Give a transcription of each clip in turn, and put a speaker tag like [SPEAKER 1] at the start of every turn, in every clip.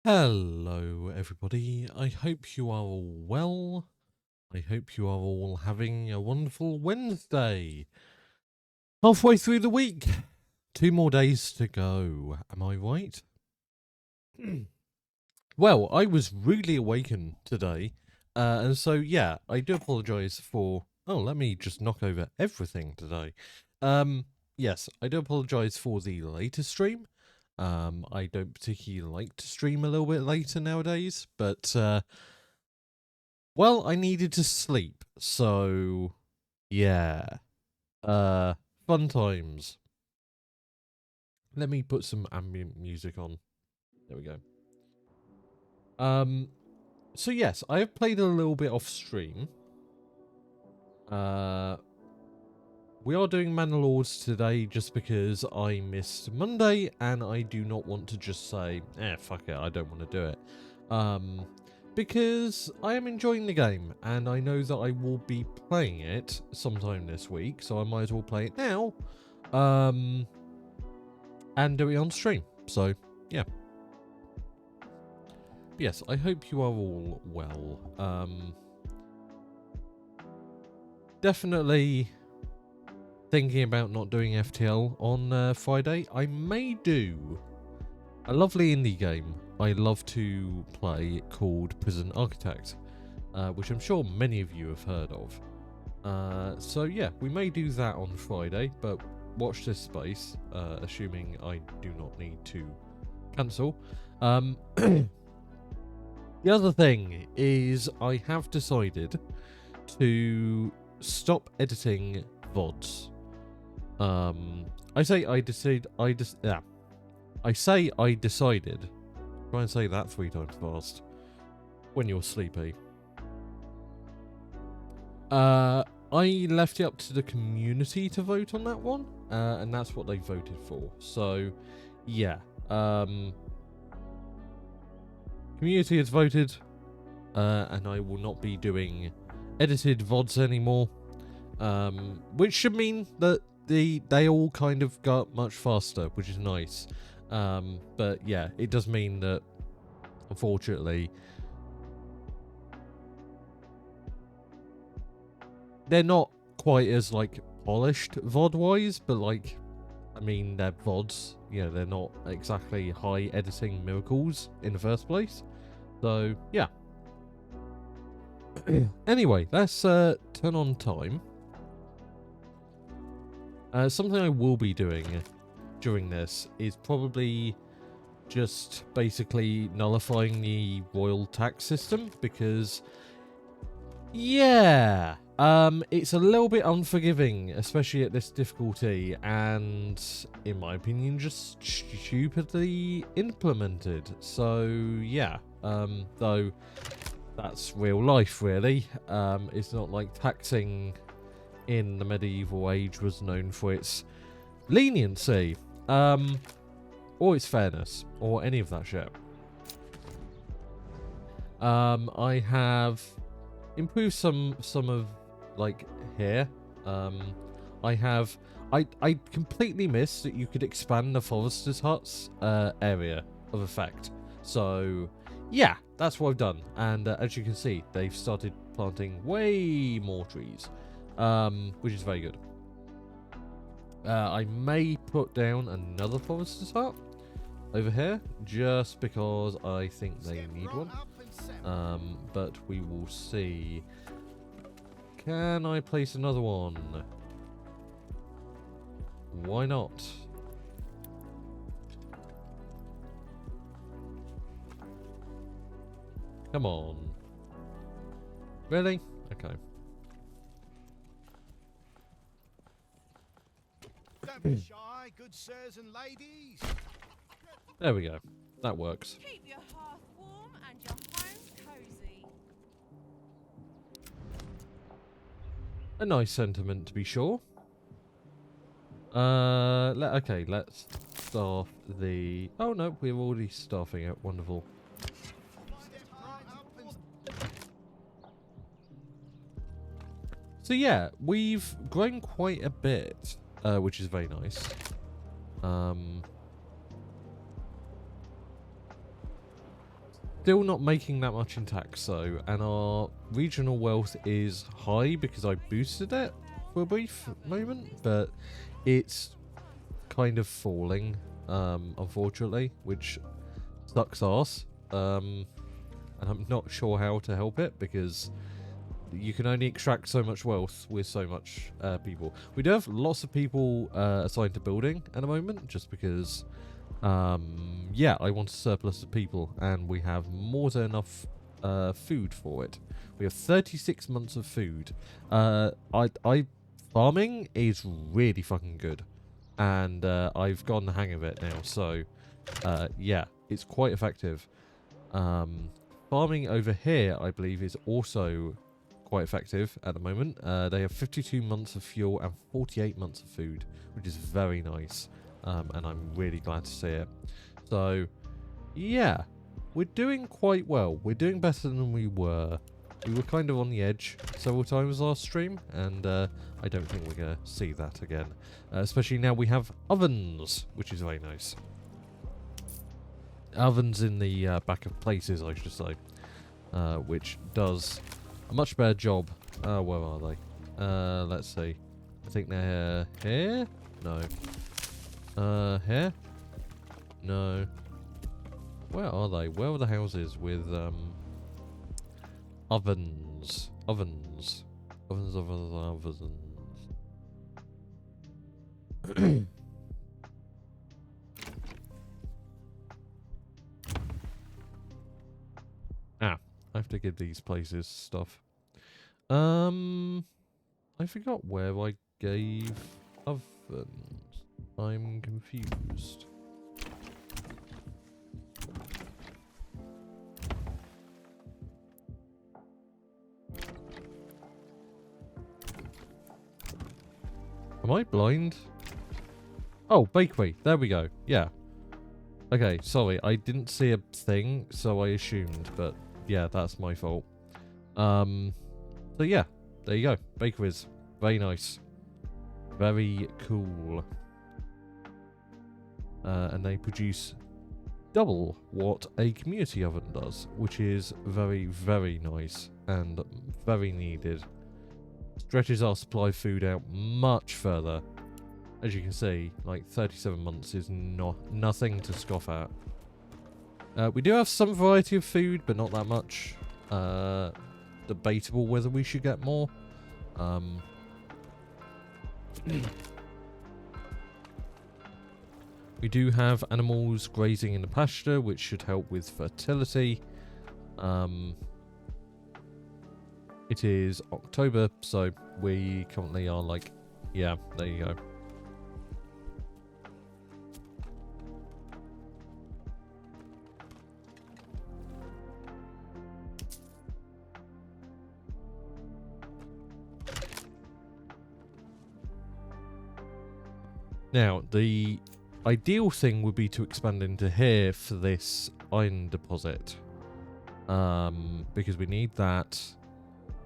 [SPEAKER 1] Hello, everybody. I hope you are all well. I hope you are all having a wonderful Wednesday. Halfway through the week. 2 more days to go. Am I right? Well, I was rudely awakened today. And so, yeah, I do apologise for... Oh, let me just knock over everything today. Yes, I do apologise for the later stream. I don't particularly like to stream a little bit later nowadays, but well, I needed to sleep, so yeah. Fun times. Let me put some ambient music on. There we go. So yes, I have played a little bit off stream. We are doing Manor Lords today just because I missed Monday and I do not want to just say, fuck it, I don't want to do it. Because I am enjoying the game and I know that I will be playing it sometime this week, so I might as well play it now. And do it on stream. So, yeah. But yes, I hope you are all well. Definitely thinking about not doing FTL on Friday. I may do a lovely indie game I love to play called Prison Architect, which I'm sure many of you have heard of. So yeah, we may do that on Friday, but watch this space, assuming I do not need to cancel. The other thing is I have decided to stop editing VODs. I say I decided. Try and say that 3 times fast when you're sleepy. I left it up to the community to vote on that one, and that's what they voted for. So, yeah. Community has voted, and I will not be doing edited VODs anymore, which should mean that they all kind of got much faster, which is nice. But yeah, it does mean that, unfortunately, they're not quite as, like, polished VOD-wise, but, like, I mean, they're VODs. You know, they're not exactly high editing miracles in the first place. So, yeah. Anyway, let's turn on time. Something I will be doing during this is probably just basically nullifying the royal tax system, because yeah, it's a little bit unforgiving, especially at this difficulty, and in my opinion just stupidly implemented. So yeah, though that's real life really. It's not like taxing in the medieval age was known for its leniency, or its fairness, or any of that shit. I have improved some of, like, here. I completely missed that you could expand the Forester's Huts area of effect. So yeah, that's what I've done, and as you can see, they've started planting way more trees, which is very good. I may put down another Forester's Hut over here, just because I think they need one. But we will see. Can I place another one? Why not? Come on. Really? Okay.
[SPEAKER 2] Don't be shy, good sirs and ladies.
[SPEAKER 1] There we go. That works.
[SPEAKER 3] Keep your hearth warm and your home cozy.
[SPEAKER 1] A nice sentiment, to be sure. Okay, let's staff the... Oh, no, we're already staffing it. Wonderful. So, yeah, we've grown quite a bit, which is very nice. Still not making that much in tax, though, and our regional wealth is high because I boosted it for a brief moment, but it's kind of falling, unfortunately, which sucks arse. And I'm not sure how to help it because you can only extract so much wealth with so much people. We do have lots of people assigned to building at the moment, just because, yeah, I want a surplus of people, and we have more than enough food for it. We have 36 months of food. Farming is really fucking good, and I've gotten the hang of it now. So, yeah, it's quite effective. Farming over here, I believe, is also quite effective at the moment. They have 52 months of fuel and 48 months of food, which is very nice, and I'm really glad to see it. So, yeah, we're doing quite well. We're doing better than we were. We were kind of on the edge several times last stream, and I don't think we're going to see that again. Especially now we have ovens, which is very nice. Ovens in the back of places, I should say, which does a much better job. Where are they? Let's see. I think they're here? No. Here? No. Where are they? Where are the houses with ovens? Ovens. Ovens. I have to give these places stuff. I forgot where I gave ovens. I'm confused. Am I blind? Oh, bakery. There we go. Yeah. Okay, sorry. I didn't see a thing, so I assumed, but yeah, that's my fault. So yeah, there you go. Bakeries. Very nice. Very cool. And they produce double what a community oven does, which is very, very nice and very needed. Stretches our supply of food out much further. As you can see, like 37 months is nothing to scoff at. We do have some variety of food, but not that much. Debatable whether we should get more. We do have animals grazing in the pasture, which should help with fertility. It is October, so we currently are like, yeah, there you go. Now, the ideal thing would be to expand into here for this iron deposit. Because we need that.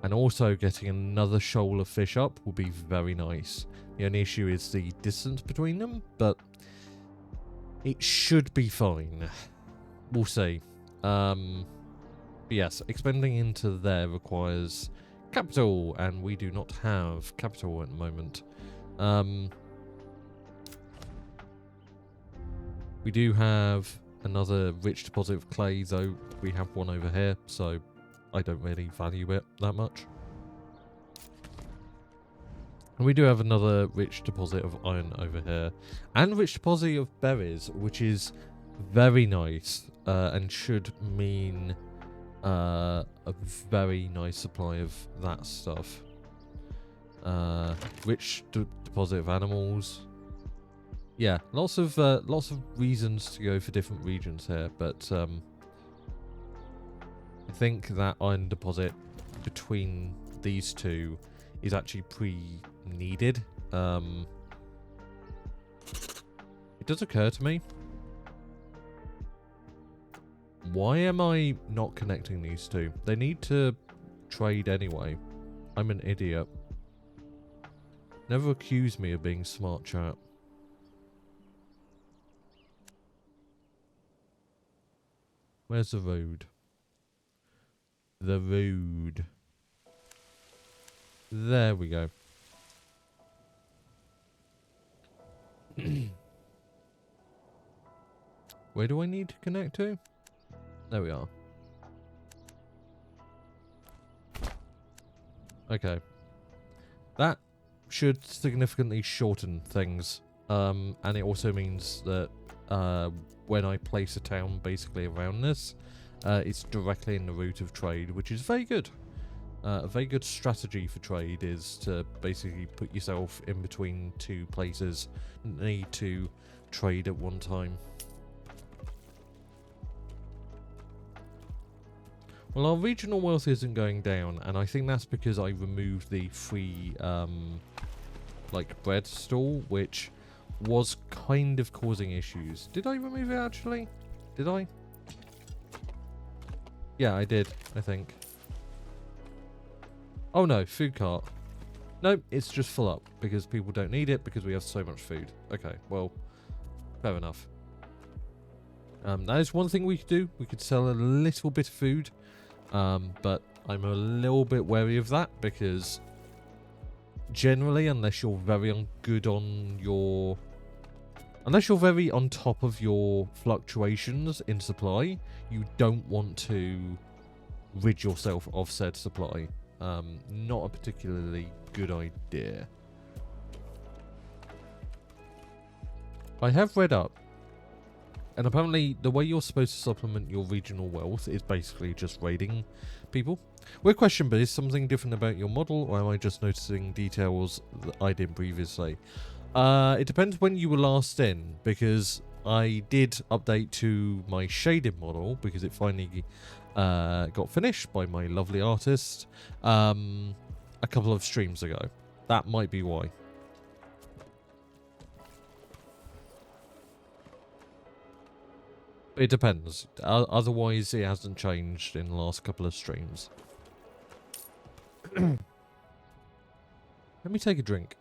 [SPEAKER 1] And also getting another shoal of fish up would be very nice. The only issue is the distance between them, but it should be fine. We'll see. But yes, expanding into there requires capital, and we do not have capital at the moment. We do have another rich deposit of clay, though we have one over here, so I don't really value it that much. And we do have another rich deposit of iron over here, and rich deposit of berries, which is very nice, and should mean a very nice supply of that stuff. Rich deposit of animals. Yeah, lots of reasons to go for different regions here, but I think that iron deposit between these two is actually pre-needed. It does occur to me, why am I not connecting these two? They need to trade anyway. I'm an idiot. Never accuse me of being smart, chat. Where's the road? The road. There we go. Where do I need to connect to? There we are. Okay. That should significantly shorten things. And it also means that when I place a town basically around this, it's directly in the route of trade, which is very good. A very good strategy for trade is to basically put yourself in between two places that need to trade at one time. Well, our regional wealth isn't going down, and I think that's because I removed the free, like, bread stall, which was kind of causing issues. Did I remove it, actually? Did I? Yeah, I did, I think. Oh no, food cart. Nope, it's just full up, because people don't need it, because we have so much food. Okay, well, fair enough. That is one thing we could do. We could sell a little bit of food. But I'm a little bit wary of that because generally, unless you're very good on your... Unless you're very on top of your fluctuations in supply, you don't want to rid yourself of said supply. Not a particularly good idea. I have read up, and apparently the way you're supposed to supplement your regional wealth is basically just raiding people. We're questioning, but is something different about your model, or am I just noticing details that I didn't previously? It depends when you were last in, because I did update to my shaded model, because it finally got finished by my lovely artist a couple of streams ago. That might be why. It depends. Otherwise, it hasn't changed in the last couple of streams. Let me take a drink.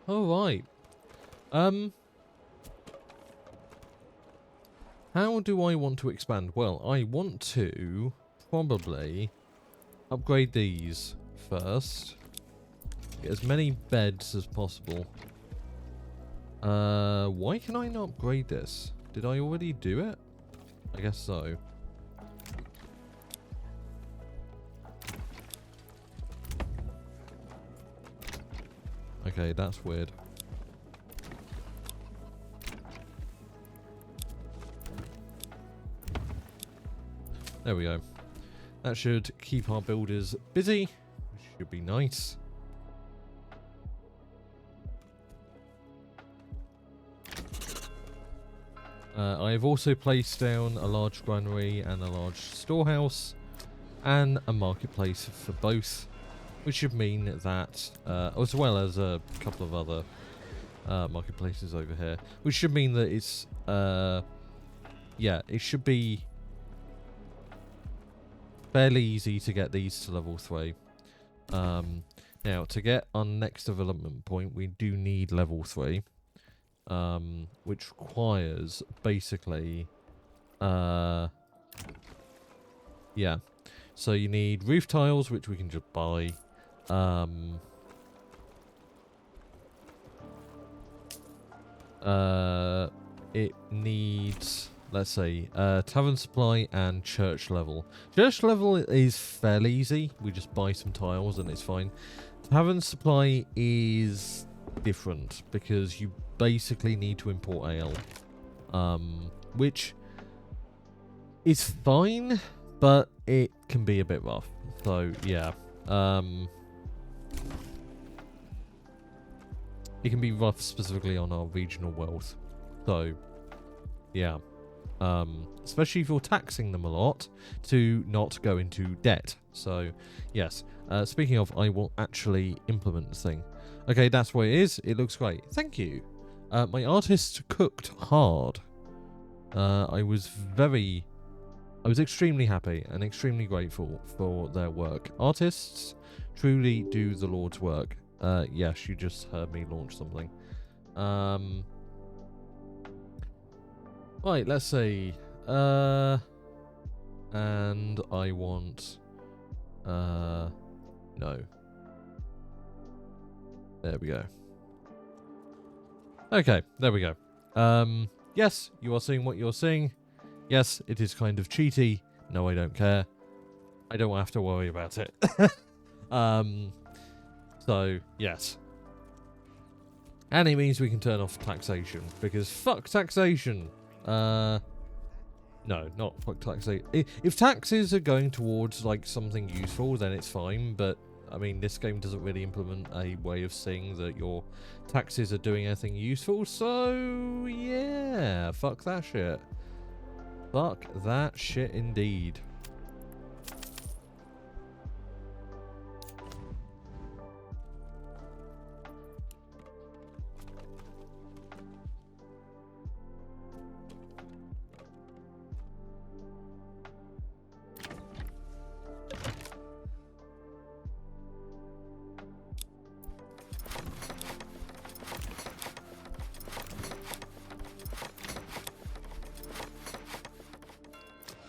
[SPEAKER 1] Alright. How do I want to expand? Well, I want to probably upgrade these first. Get as many beds as possible. Why can I not upgrade this? Did I already do it? I guess so. Okay, that's weird. There we go. That should keep our builders busy, which should be nice. I have also placed down a large granary and a large storehouse and a marketplace for both, which should mean that, as well as a couple of other marketplaces over here, which should mean that it's, yeah, it should be fairly easy to get these to level 3. Now, to get our next development point, we do need level 3. Which requires basically, yeah. So you need roof tiles, which we can just buy. It needs, let's say, tavern supply and church level. Church level is fairly easy. We just buy some tiles and it's fine. Tavern supply is different because you basically need to import ale, which is fine, but it can be a bit rough. So yeah, it can be rough specifically on our regional wealth. So yeah, especially if you're taxing them a lot, to not go into debt. So, yes. Speaking of, I will actually implement this thing. Okay, that's what it is. It looks great. Thank you. My artist cooked hard. I was extremely happy and extremely grateful for their work. Artists truly do the Lord's work. Yes, you just heard me launch something. Right, let's see. And I want... no. There we go. Okay, there we go. Yes, you are seeing what you're seeing. Yes, it is kind of cheaty. No, I don't care. I don't have to worry about it. So, yes. And it means we can turn off taxation, because fuck taxation. No, not fuck taxation. If taxes are going towards, like, something useful, then it's fine, but, I mean, this game doesn't really implement a way of seeing that your taxes are doing anything useful, so, yeah, fuck that shit. Fuck that shit indeed.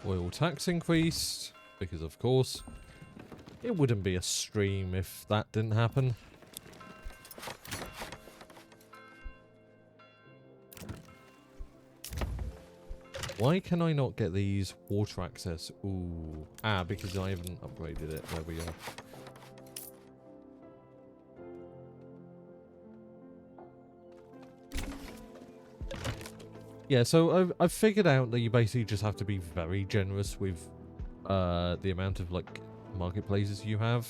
[SPEAKER 1] Oil tax increased, because of course, it wouldn't be a stream if that didn't happen. Why can I not get these water access? Ooh. Ah, because I haven't upgraded it. There we go. Yeah, so I've figured out that you basically just have to be very generous with the amount of, like, marketplaces you have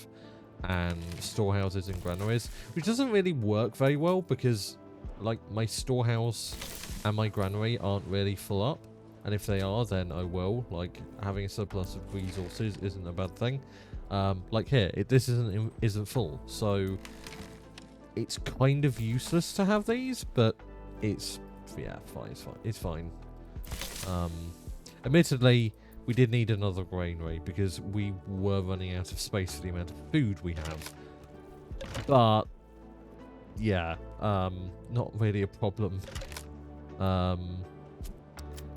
[SPEAKER 1] and storehouses and granaries, which doesn't really work very well because, like, my storehouse and my granary aren't really full up, and if they are, then oh well, like, having a surplus of resources isn't a bad thing. Like here, this isn't full, so it's kind of useless to have these, but it's... yeah, fine, it's fine. Admittedly, we did need another granary because we were running out of space for the amount of food we have. But, yeah, not really a problem.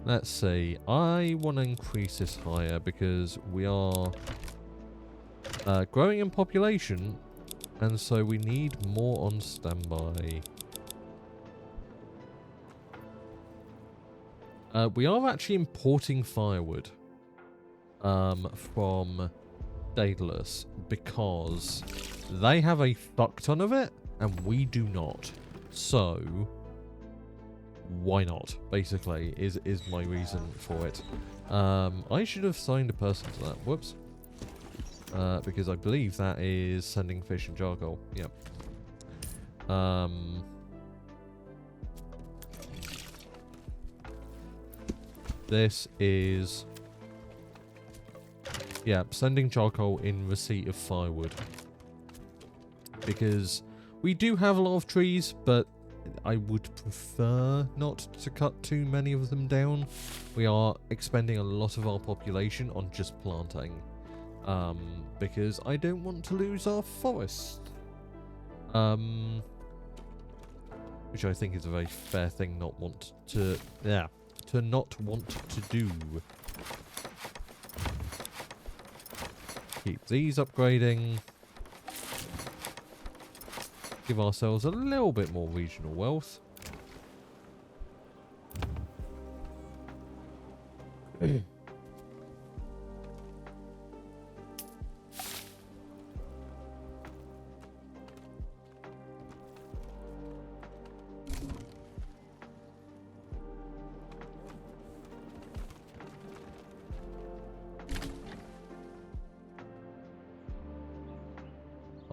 [SPEAKER 1] Let's see. I want to increase this higher because we are growing in population, and so we need more on standby. We are actually importing firewood from Daedalus because they have a fuck ton of it and we do not. So why not? Basically, is my reason for it. I should have signed a person to that. Whoops. Because I believe that is sending fish and charcoal. Yep. This is... yeah, sending charcoal in receipt of firewood. Because we do have a lot of trees, but I would prefer not to cut too many of them down. We are expending a lot of our population on just planting. Because I don't want to lose our forest. Which I think is a very fair thing not want to... yeah. To not want to do. Keep these upgrading. Give ourselves a little bit more regional wealth.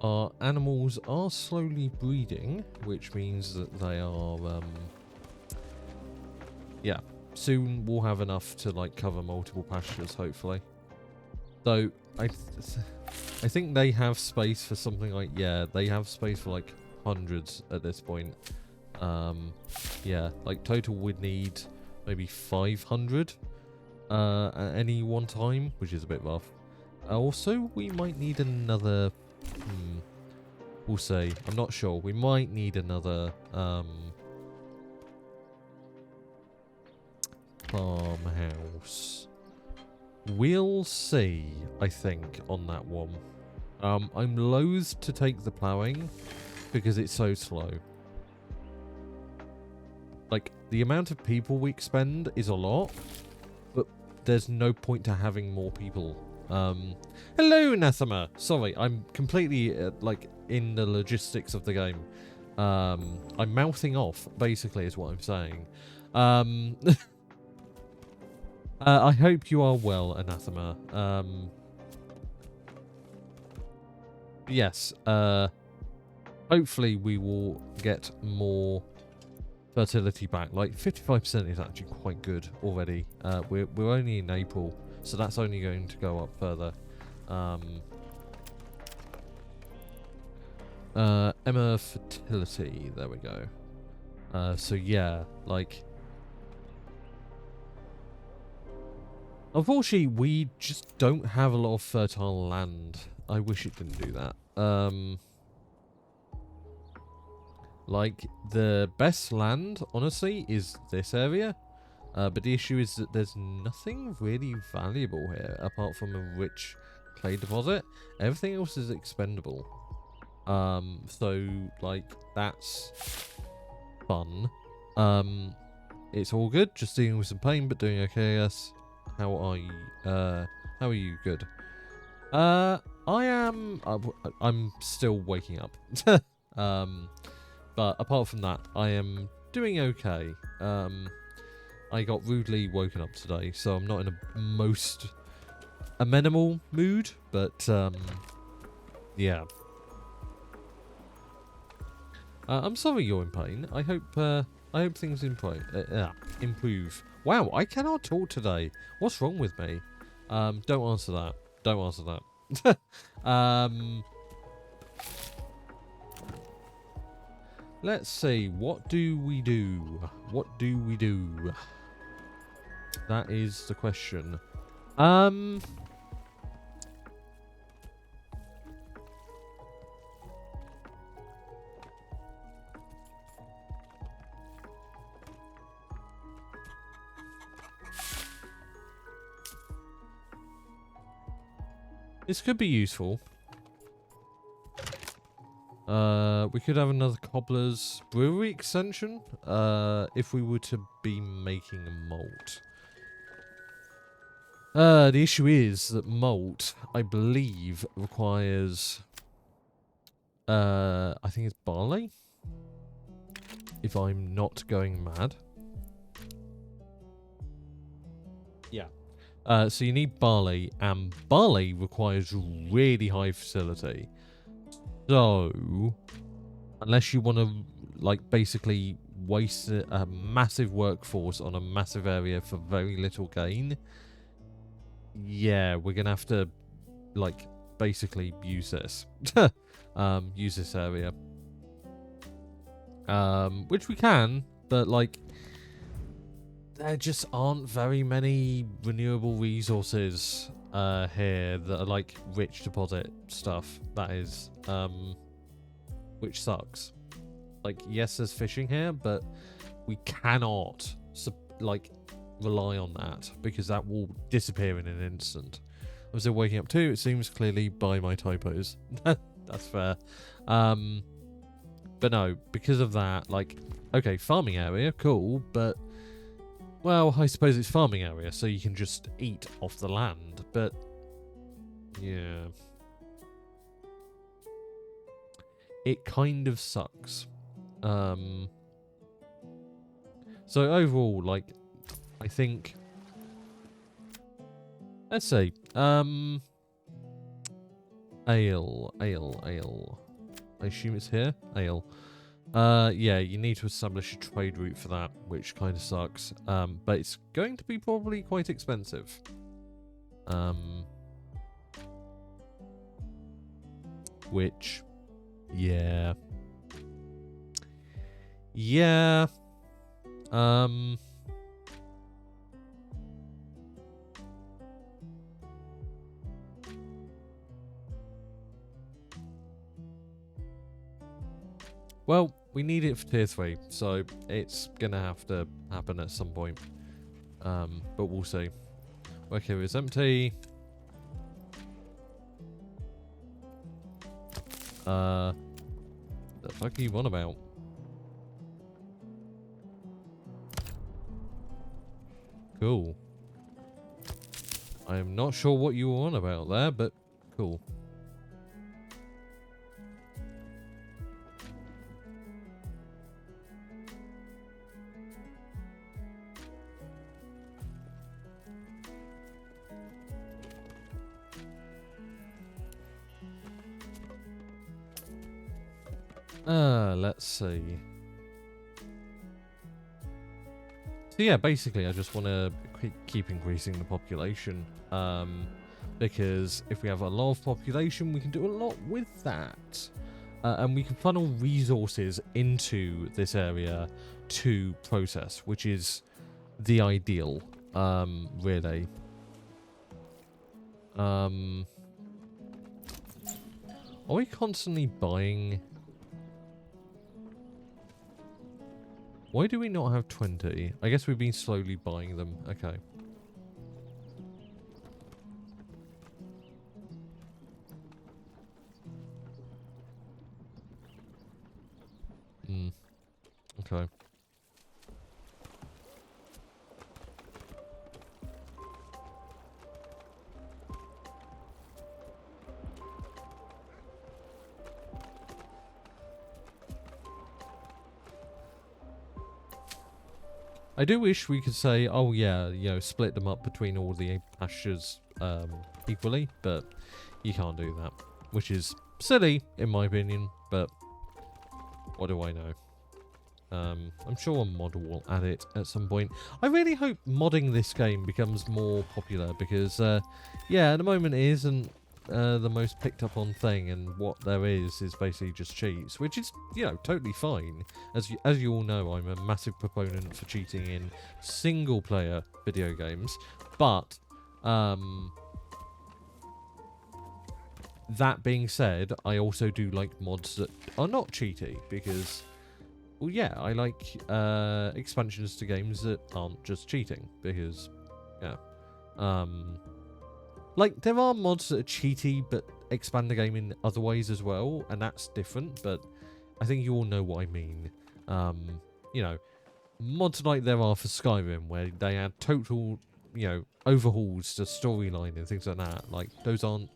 [SPEAKER 1] Our animals are slowly breeding, which means that they are, yeah, soon we'll have enough to like cover multiple pastures, hopefully. So I think they have space for something like, yeah, they have space for like hundreds at this point. Yeah, like total we'd need maybe 500 at any one time, which is a bit rough. Also, we might need another, we'll see. I'm not sure. We might need another farmhouse. We'll see, I think, on that one. I'm loath to take the ploughing because it's so slow. Like, the amount of people we expend is a lot, but there's no point to having more people. Hello, Nathema. Sorry, I'm completely, like, in the logistics of the game. I'm mouthing off, basically, is what I'm saying. I hope you are well, Anathema. Yes, hopefully we will get more fertility back. Like 55% is actually quite good already. We're only in April, so that's only going to go up further. Emma fertility, there we go. So yeah, like, unfortunately we just don't have a lot of fertile land. I wish it didn't do that. Like, the best land, honestly, is this area. But the issue is that there's nothing really valuable here, apart from a rich clay deposit. Everything else is expendable. So, like, that's fun. It's all good, just dealing with some pain, but doing okay, yes. How are you? How are you? Good. I'm still waking up. But apart from that, I am doing okay. I got rudely woken up today, so I'm not in a most amenable mood, but yeah. I'm sorry you're in pain. I hope things improve. Wow, I cannot talk today. What's wrong with me? Don't answer that. Don't answer that. Let's see. What do we do? What do we do? That is the question. This could be useful. We could have another Cobbler's Brewery extension, if we were to be making malt. The issue is that malt, I believe, requires, I think it's barley, if I'm not going mad. Yeah. So you need barley, and barley requires really high fertility. So, unless you want to, like, basically waste a massive workforce on a massive area for very little gain, yeah, we're going to have to, like, basically use this. Use this area. Which we can, but, like, there just aren't very many renewable resources here that are like rich deposit stuff, that is, which sucks. Like, yes, there's fishing here, but we cannot like rely on that because that will disappear in an instant. I'm still waking up too, it seems, clearly by my typos. That's fair. But no, because of that, like, okay, farming area, cool, but, well, I suppose it's farming area, so you can just eat off the land, but, yeah. It kind of sucks. So overall, like, I think, let's see, ale. I assume it's here? Ale. Yeah, you need to establish a trade route for that, which kind of sucks. But it's going to be probably quite expensive. Which, yeah. Yeah. Well, we need it for tier 3, so it's gonna have to happen at some point. But we'll see. Work area is empty. The fuck are you on about? Cool. I am not sure what you were on about there, but cool. Let's see. So yeah, basically I just want to keep increasing the population. Because if we have a lot of population, we can do a lot with that. And we can funnel resources into this area to process, which is the ideal, really. Are we constantly buying? Why do we not have 20? I guess we've been slowly buying them. Okay. Okay. I do wish we could say, oh yeah, you know, split them up between all the pastures equally, but you can't do that, which is silly in my opinion, but what do I know? I'm sure a mod will add it at some point. I really hope modding this game becomes more popular because, yeah, at the moment it isn't the most picked up on thing, and what there is basically just cheats, which is, you know, totally fine. As you all know, I'm a massive proponent for cheating in single player video games, but that being said, I also do like mods that are not cheaty because, well, yeah, I like expansions to games that aren't just cheating because, yeah. Like, there are mods that are cheaty but expand the game in other ways as well, and that's different, but I think you all know what I mean. You know, mods like there are for Skyrim, where they add total, you know, overhauls to storyline and things like that. Like, those aren't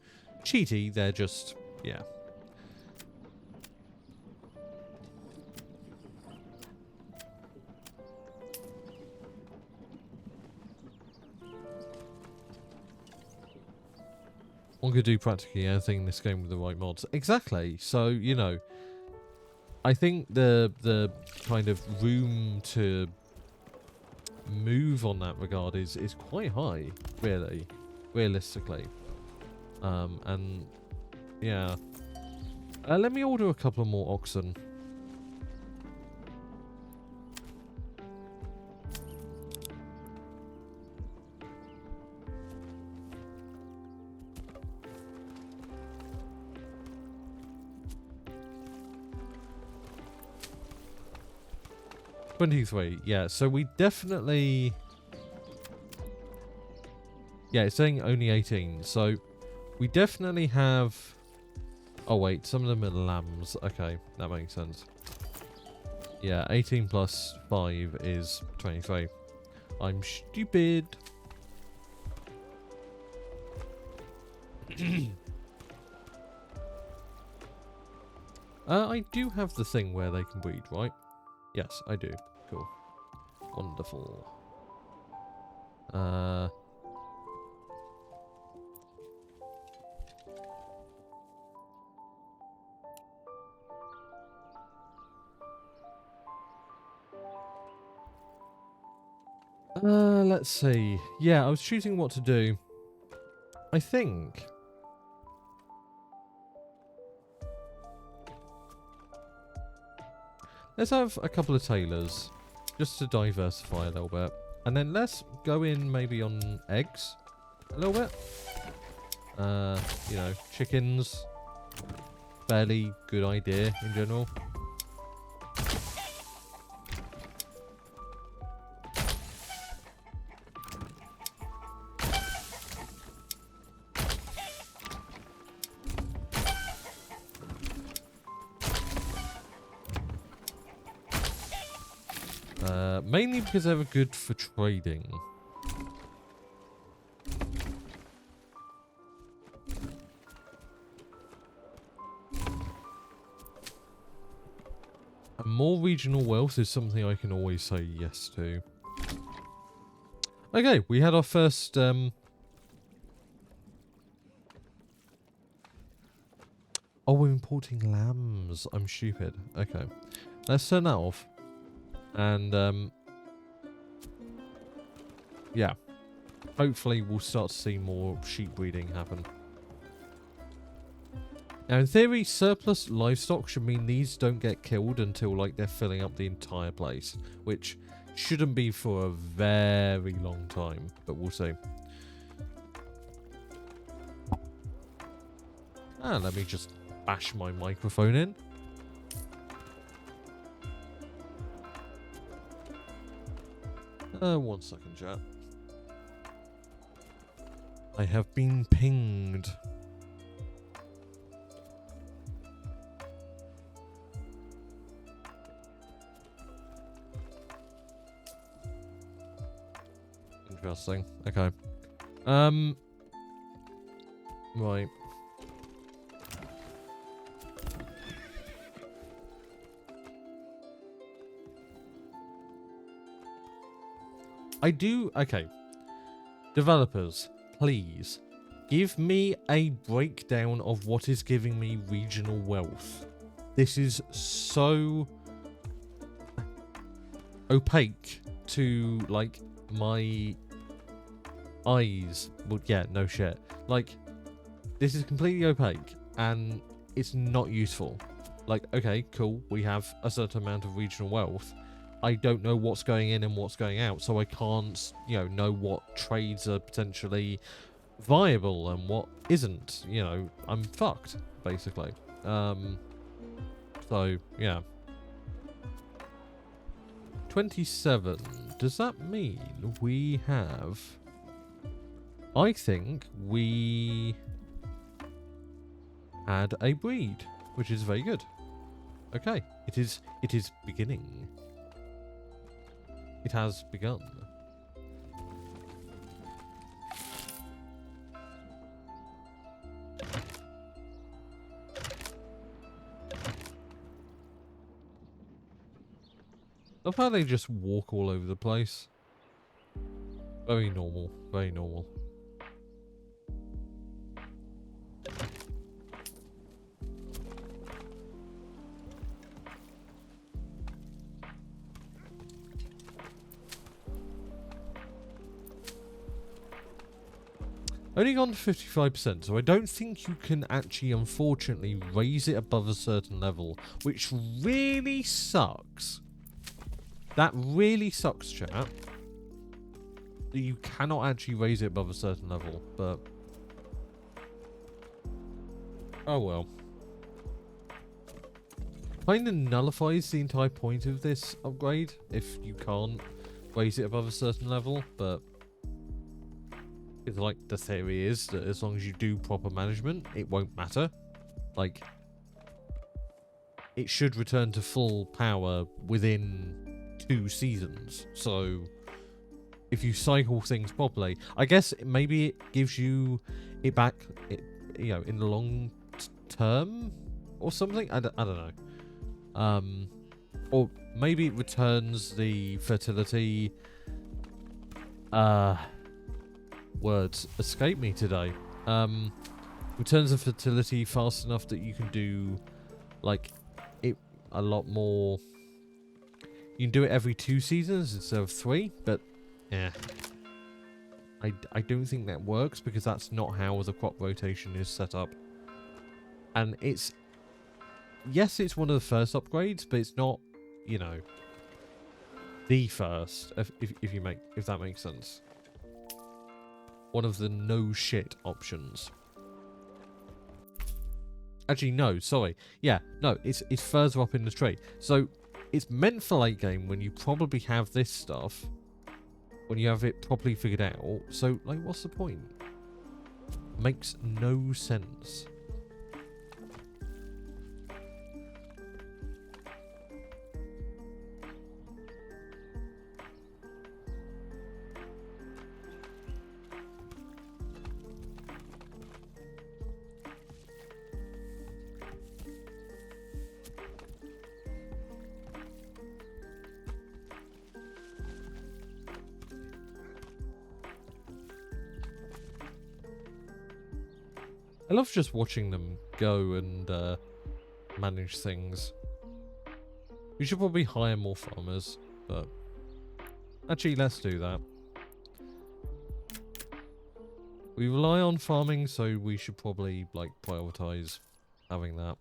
[SPEAKER 1] cheaty, they're just, yeah. One could do practically anything in this game with the right mods. Exactly. So, you know, I think the kind of room to move on that regard is quite high, really, realistically. And yeah. Let me order a couple more oxen. $23, yeah, so we definitely... Yeah, it's saying only 18, so we definitely have... Oh wait, some of them are lambs. Okay, that makes sense. Yeah, 18 plus 5 is 23. I'm stupid. I do have the thing where they can breed, right? Yes, I do. Cool. Wonderful. Let's see. Yeah, I was choosing what to do. I think... let's have a couple of tailors, just to diversify a little bit. And then let's go in maybe on eggs, a little bit. You know, chickens, fairly good idea in general. Mainly because they were good for trading. And more regional wealth is something I can always say yes to. Okay, we had our first... Oh, we're importing lambs. I'm stupid. Okay. Let's turn that off. And, yeah. Hopefully we'll start to see more sheep breeding happen. Now, in theory, surplus livestock should mean these don't get killed until, like, they're filling up the entire place. Which shouldn't be for a very long time. But we'll see. And let me just bash my microphone in. One second, chat. I have been pinged. Interesting. Okay. Right. Okay. Developers, please, give me a breakdown of what is giving me regional wealth. This is so opaque to, like, my eyes. Well, yeah, no shit. Like, this is completely opaque, and it's not useful. Like, okay, cool, we have a certain amount of regional wealth. I don't know what's going in and what's going out, so I can't, you know what trades are potentially viable and what isn't. You know, I'm fucked, basically. So, yeah. 27. Does that mean we have... I think we had a breed, which is very good. Okay, it is beginning. It has begun. Love how they just walk all over the place. Very normal, very normal. Only gone to 55%, so I don't think you can actually, unfortunately, raise it above a certain level, which really sucks. That really sucks, chat. That you cannot actually raise it above a certain level, but... oh well. Kind of nullifies the entire point of this upgrade, if you can't raise it above a certain level, but... it's like, the theory is that as long as you do proper management, it won't matter. Like, it should return to full power within 2 seasons. So, if you cycle things properly, I guess maybe it gives you it back, you know, in the long term or something. I don't know. Or maybe it returns the fertility. Words escape me today. Returns the fertility fast enough that you can do, like, it a lot more. You can do it every 2 seasons instead of 3, but Yeah. I don't think that works because that's not how the crop rotation is set up. And it's... Yes, it's one of the first upgrades, but it's not, you know, the first, if that makes sense. One of the no shit options. Actually, no, sorry. Yeah, no, it's further up in the tree. So, it's meant for late game when you probably have this stuff. When you have it properly figured out. So, like, what's the point? Makes no sense. I love just watching them go and manage things. We should probably hire more farmers, but actually let's do that. We rely on farming, so we should probably like prioritize having that.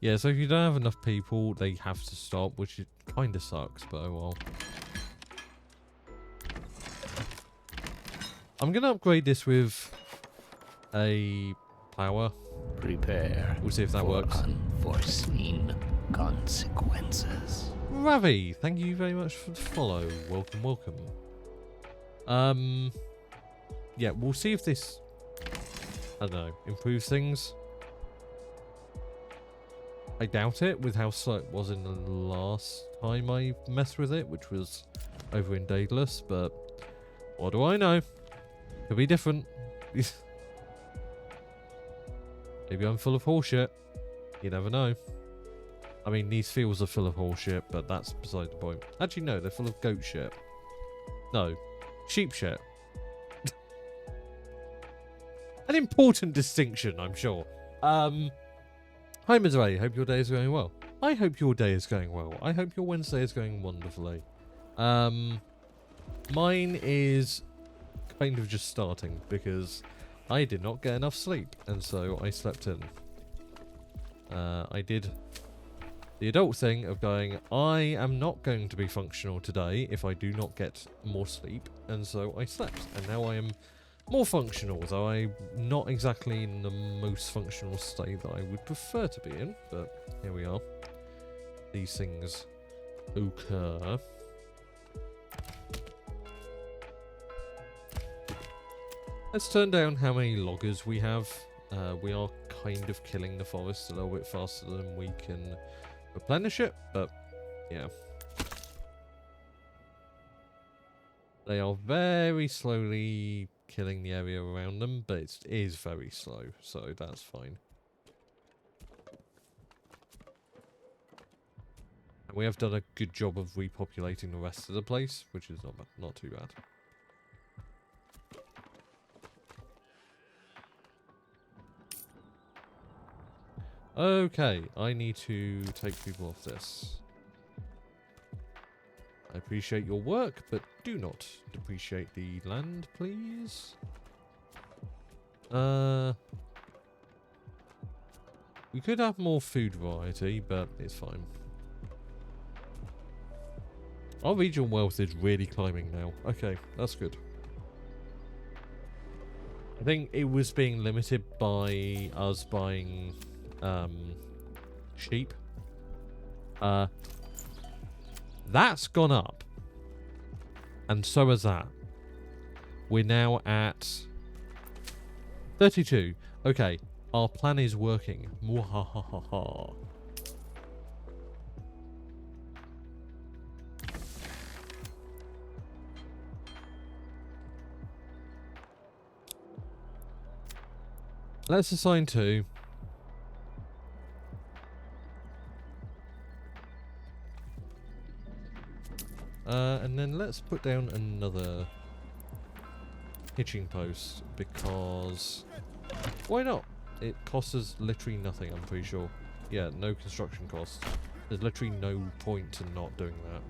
[SPEAKER 1] Yeah, so if you don't have enough people, they have to stop, which kind of sucks, but oh well. I'm going to upgrade this with a power.
[SPEAKER 3] Prepare.
[SPEAKER 1] We'll see if that works.
[SPEAKER 3] Unforeseen consequences.
[SPEAKER 1] Ravi, thank you very much for the follow. Welcome, welcome. Yeah, we'll see if this, I don't know, improves things. I doubt it with how slow it was in the last time I messed with it, which was over in Daedalus, but what do I know? Could be different. Maybe I'm full of horseshit. You never know. I mean, these fields are full of horseshit, but that's beside the point. Actually, no, they're full of goat shit. No, sheep shit. An important distinction, I'm sure. Hi, Misery. Hope your day is going well. I hope your day is going well. I hope your Wednesday is going wonderfully. Mine is kind of just starting because I did not get enough sleep, and so I slept in. I did the adult thing of going, I am not going to be functional today if I do not get more sleep, and so I slept, and now I am more functional, though I'm not exactly in the most functional state that I would prefer to be in, but here we are. These things occur. Let's turn down how many loggers we have. We are kind of killing the forest a little bit faster than we can replenish it, but yeah. They are very slowly killing the area around them, but it is very slow, so that's fine. And we have done a good job of repopulating the rest of the place, which is not too bad. Okay, I need to take people off this. I appreciate your work, but do not depreciate the land, please. We could have more food variety, but it's fine. Our regional wealth is really climbing now. Okay, that's good. I think it was being limited by us buying sheep. That's gone up. And so has that. We're now at 32. Okay. Our plan is working. Mwahahaha. Let's assign 2. And then let's put down another hitching post, because why not? It costs us literally nothing, I'm pretty sure. Yeah, no construction costs. There's literally no point in not doing that.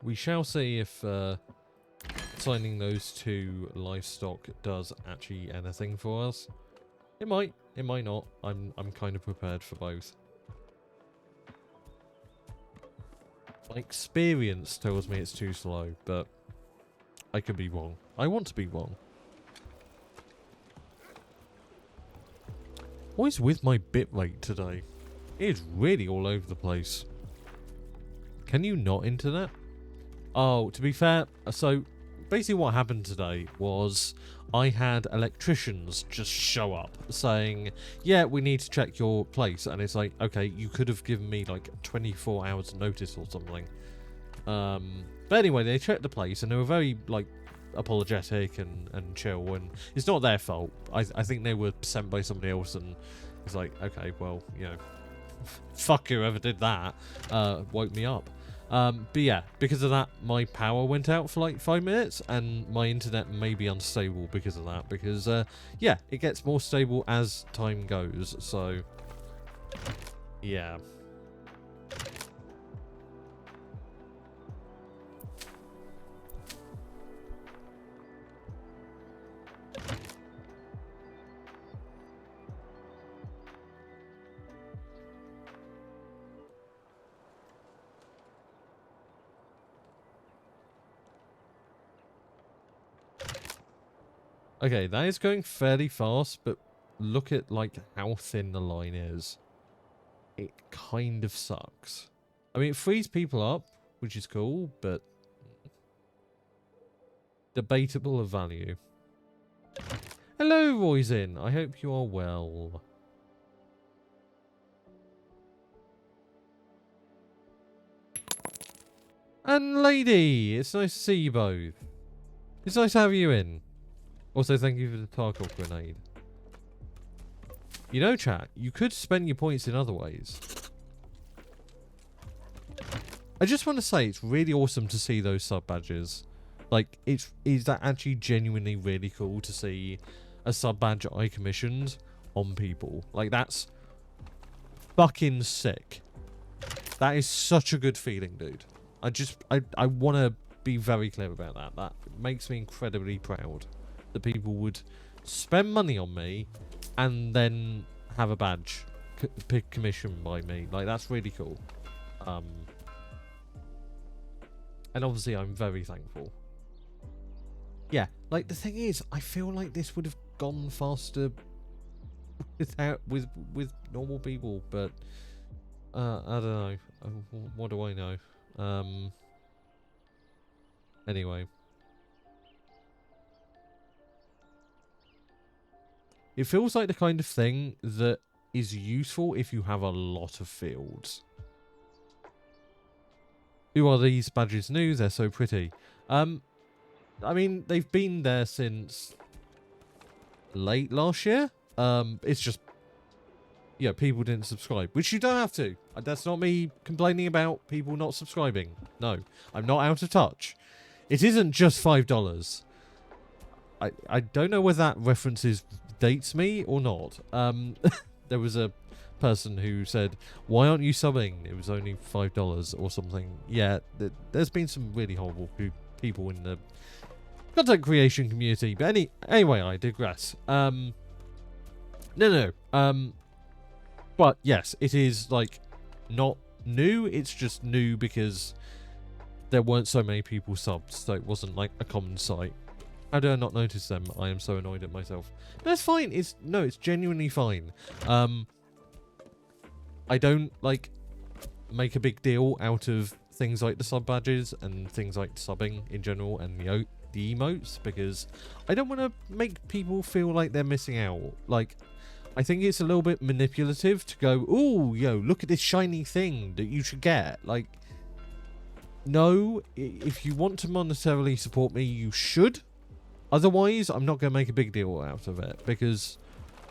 [SPEAKER 1] We shall see if signing those 2 livestock does actually anything for us. It might not. I'm kind of prepared for both. My experience tells me it's too slow, but I could be wrong. I want to be wrong. What is with my bitrate today? It is really all over the place. Can you not internet? Oh, to be fair, so basically what happened today was I had electricians just show up saying, yeah, we need to check your place. And it's like, okay, you could have given me like 24 hours notice or something. But anyway, they checked the place and they were very like apologetic and chill, and it's not their fault. I think they were sent by somebody else, and it's like, okay, well, you know, fuck whoever did that, woke me up. But yeah, because of that, my power went out for like 5 minutes, and my internet may be unstable because of that, because, yeah, it gets more stable as time goes, so, yeah. Okay, that is going fairly fast, but look at, like, how thin the line is. It kind of sucks. I mean, it frees people up, which is cool, but debatable of value. Hello, Roisin. I hope you are well. And lady, it's nice to see you both. It's nice to have you in. Also, thank you for the Tarkov grenade. You know, chat, you could spend your points in other ways. I just want to say it's really awesome to see those sub badges. Like, is that actually genuinely really cool to see a sub badge I commissioned on people? Like, that's fucking sick. That is such a good feeling, dude. I want to be very clear about that. That makes me incredibly proud that people would spend money on me and then have a badge commissioned by me. Like, that's really cool. And obviously I'm very thankful. Yeah, like, the thing is, I feel like this would have gone faster with normal people, but I don't know. What do I know? Anyway. It feels like the kind of thing that is useful if you have a lot of fields. Who are these badges new? They're so pretty. I mean, they've been there since late last year. It's just, yeah, people didn't subscribe, which you don't have to. That's not me complaining about people not subscribing. No, I'm not out of touch. It isn't just $5. I don't know whether that references dates me or not. There was a person who said, why aren't you subbing? It was only $5 or something. Yeah, there's been some really horrible people in the content creation community. But anyway, I digress. No. But yes, it is like not new. It's just new because there weren't so many people subbed, so it wasn't like a common sight. How did I not notice them? I am so annoyed at myself. But that's fine. It's genuinely fine. I don't like make a big deal out of things like the sub badges and things like subbing in general and the emotes, because I don't want to make people feel like they're missing out. Like, I think it's a little bit manipulative to go, "Ooh, yo, look at this shiny thing that you should get." Like, no, if you want to monetarily support me, you should. Otherwise, I'm not going to make a big deal out of it because,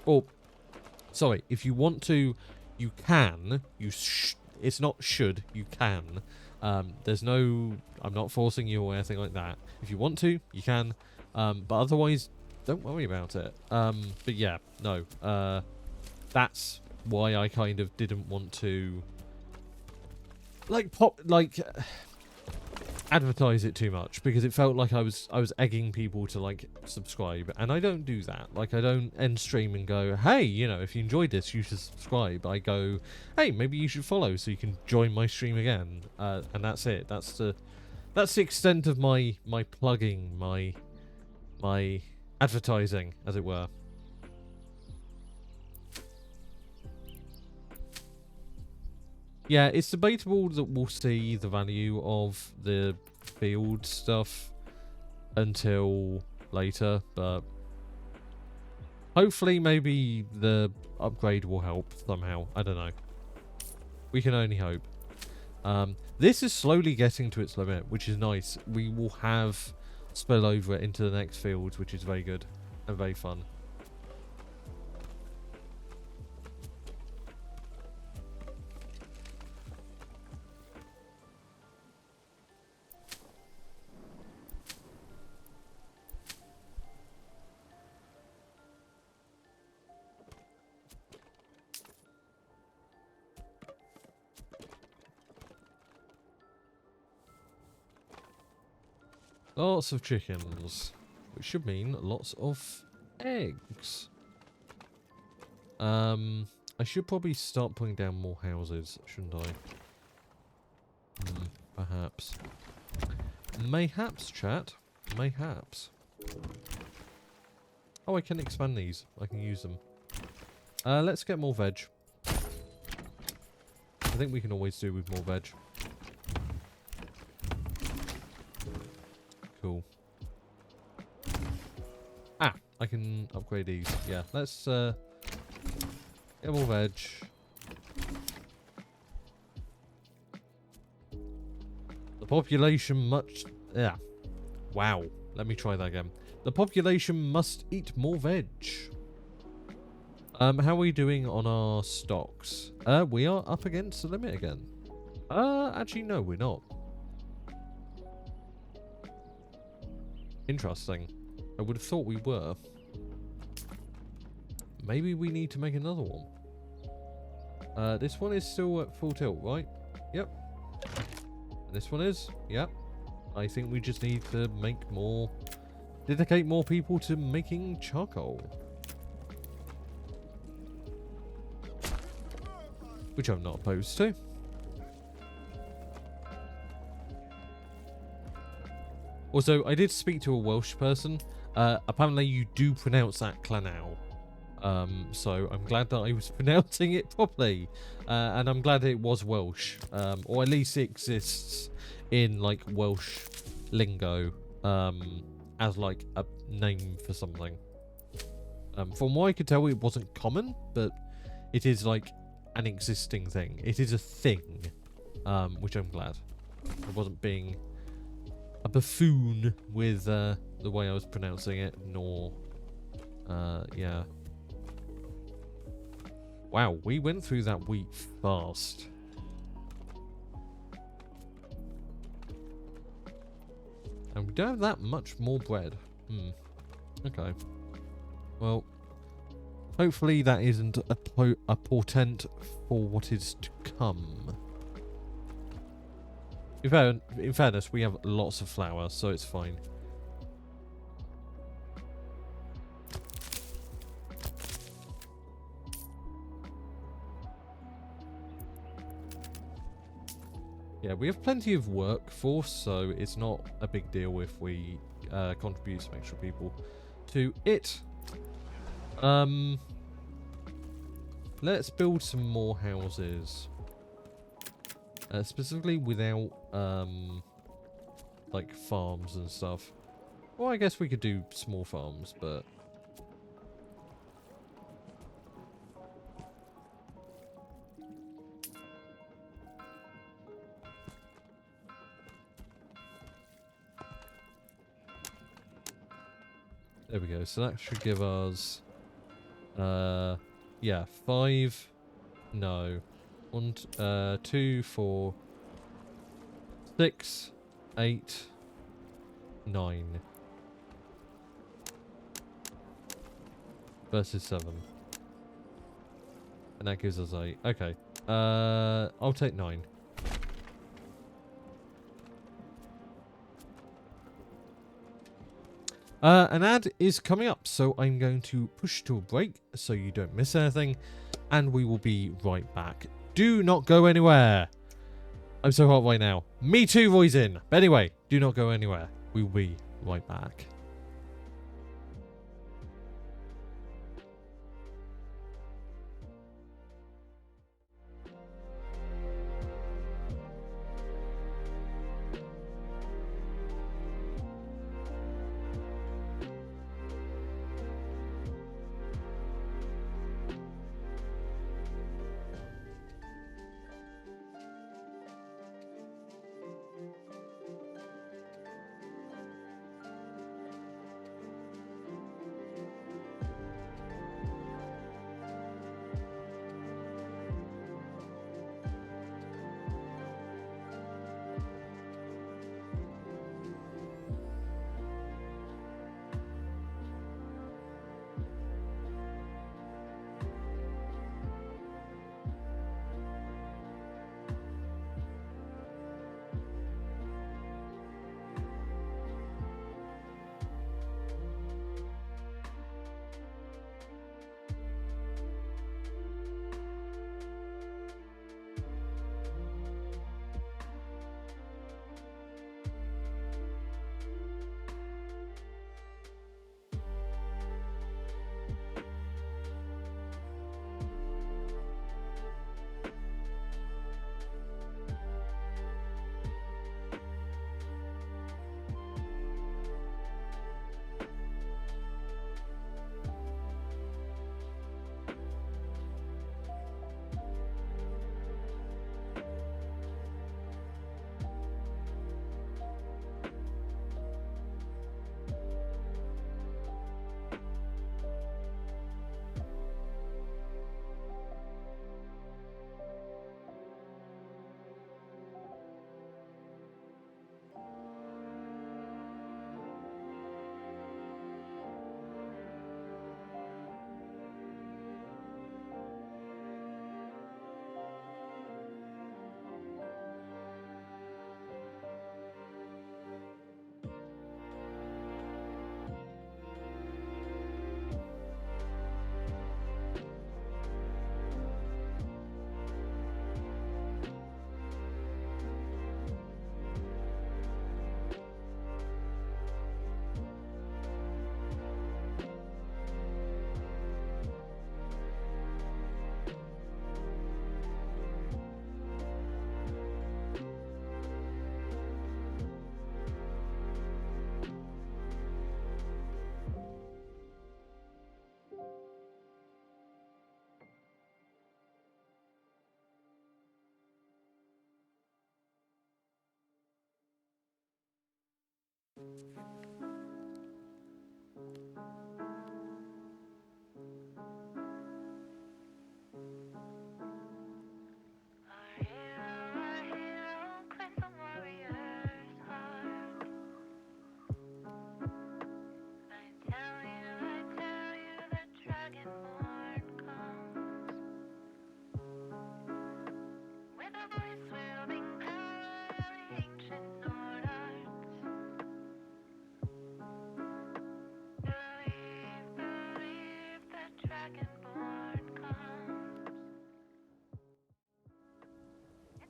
[SPEAKER 1] or, sorry, if you want to, you can. It's not should, you can. There's no, I'm not forcing you or anything like that. If you want to, you can. But otherwise, don't worry about it. But yeah, no. That's why I kind of didn't want to, advertise it too much, because it felt like I was egging people to like subscribe, and I don't do that. Like, I don't end stream and go, "Hey, you know, if you enjoyed this, you should subscribe." I go, "Hey, maybe you should follow so you can join my stream again," and that's it. That's the extent of my plugging, my advertising, as it were. Yeah, it's debatable that we'll see the value of the field stuff until later, but hopefully maybe the upgrade will help somehow. I don't know. We can only hope. This is slowly getting to its limit, which is nice. We will have spillover into the next field, which is very good and very fun. Lots of chickens, which should mean lots of eggs. I should probably start putting down more houses, shouldn't I? Perhaps. Mayhaps, chat. Mayhaps. Oh, I can expand these. I can use them. Let's get more veg. I think we can always do with more veg. Cool. Ah, I can upgrade these. Yeah, let's get more veg. The population much... Yeah. Wow. Let me try that again. The population must eat more veg. How are we doing on our stocks? We are up against the limit again. Actually, no, we're not. Interesting. I would have thought we were. Maybe we need to make another one. This one is still at full tilt, right? Yep. And this one is? Yep. I think we just need to make more... dedicate more people to making charcoal. Which I'm not opposed to. Also, I did speak to a Welsh person. Apparently you do pronounce that Clanau. So I'm glad that I was pronouncing it properly. And I'm glad it was Welsh. Or at least it exists in like Welsh lingo. As like a name for something. From what I could tell, it wasn't common. But it is like an existing thing. It is a thing. Which I'm glad. I wasn't being a buffoon with the way I was pronouncing it, nor yeah. Wow, we went through that wheat fast. And we don't have that much more bread. Okay. Well, hopefully that isn't a portent for what is to come. In fairness, we have lots of flour, so it's fine. Yeah, we have plenty of workforce, so it's not a big deal if we contribute some extra people to it. Let's build some more houses. Specifically without, like, farms and stuff. Well, I guess we could do small farms, but... There we go. So that should give us, yeah, 5. No, 1, 2, 4, 6, 8, 9 versus 7, and that gives us 8. Okay, I'll take 9. An ad is coming up, so I'm going to push to a break so you don't miss anything, and we will be right back. Do not go anywhere. I'm so hot right now. Me too, voice in. But anyway, do not go anywhere. We will be right back.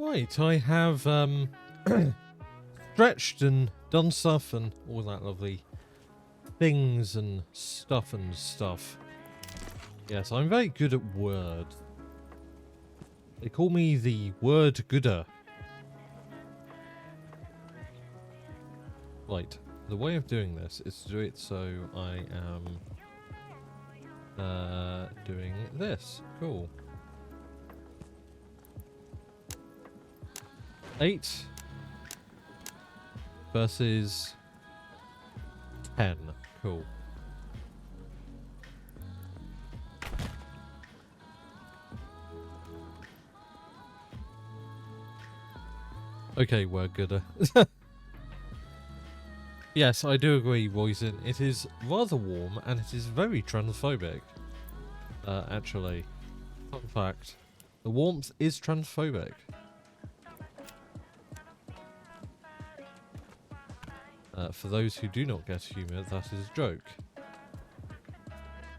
[SPEAKER 1] Right, I have stretched and done stuff and all that lovely things and stuff and stuff. Yes, I'm very good at word. They call me the word gooder. Right, the way of doing this is to do it so I am doing this. Cool. 8 versus 10. Cool. Okay, we're gooder. Yes, I do agree, Roisin. It is rather warm and it is very transphobic. Actually. Fun fact. The warmth is transphobic. For those who do not get humour, that is a joke.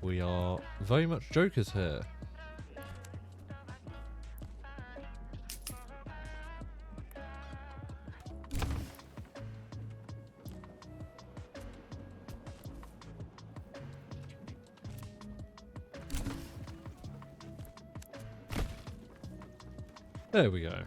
[SPEAKER 1] We are very much jokers here. There we go.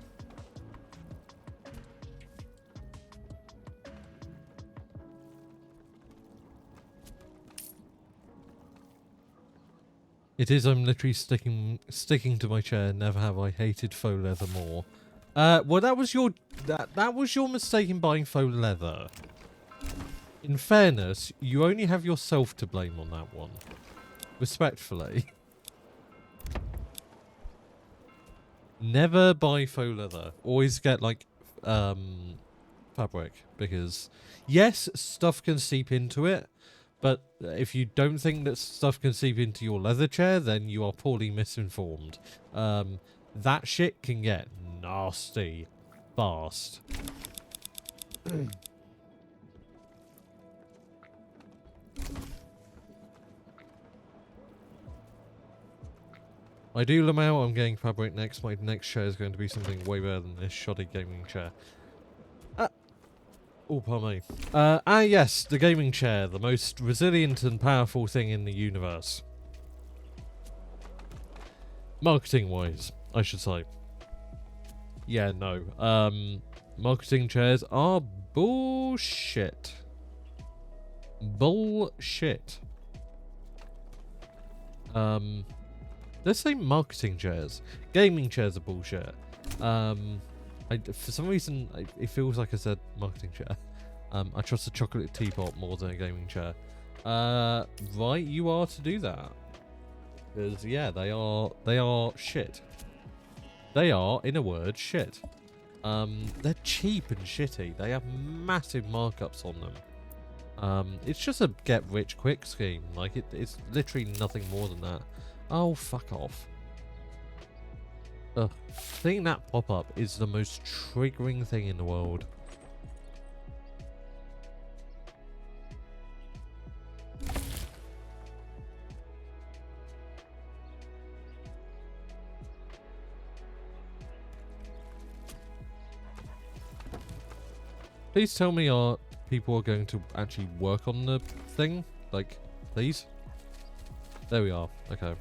[SPEAKER 1] It is, I'm literally sticking to my chair. Never have I hated faux leather more. Well, that was your mistake in buying faux leather. In fairness, you only have yourself to blame on that one. Respectfully. Never buy faux leather. Always get, like, fabric. Because, yes, stuff can seep into it. But if you don't think that stuff can seep into your leather chair, then you are poorly misinformed. That shit can get nasty fast. I do Lamau, I'm getting fabric next. My next chair is going to be something way better than this shoddy gaming chair. Oh, pardon me. Yes, the gaming chair, the most resilient and powerful thing in the universe. Marketing-wise, I should say. Yeah, no. Marketing chairs are bullshit. Bullshit. Let's say marketing chairs. Gaming chairs are bullshit. For some reason, it feels like I said marketing chair. I trust a chocolate teapot more than a gaming chair. Right, you are to do that. Because, yeah, they are shit. They are, in a word, shit. They're cheap and shitty. They have massive markups on them. It's just a get-rich-quick scheme. Like, it's literally nothing more than that. Oh, fuck off. Ugh. Seeing that pop up is the most triggering thing in the world. Please tell me people are going to actually work on the thing? Like, please? There we are. Okay.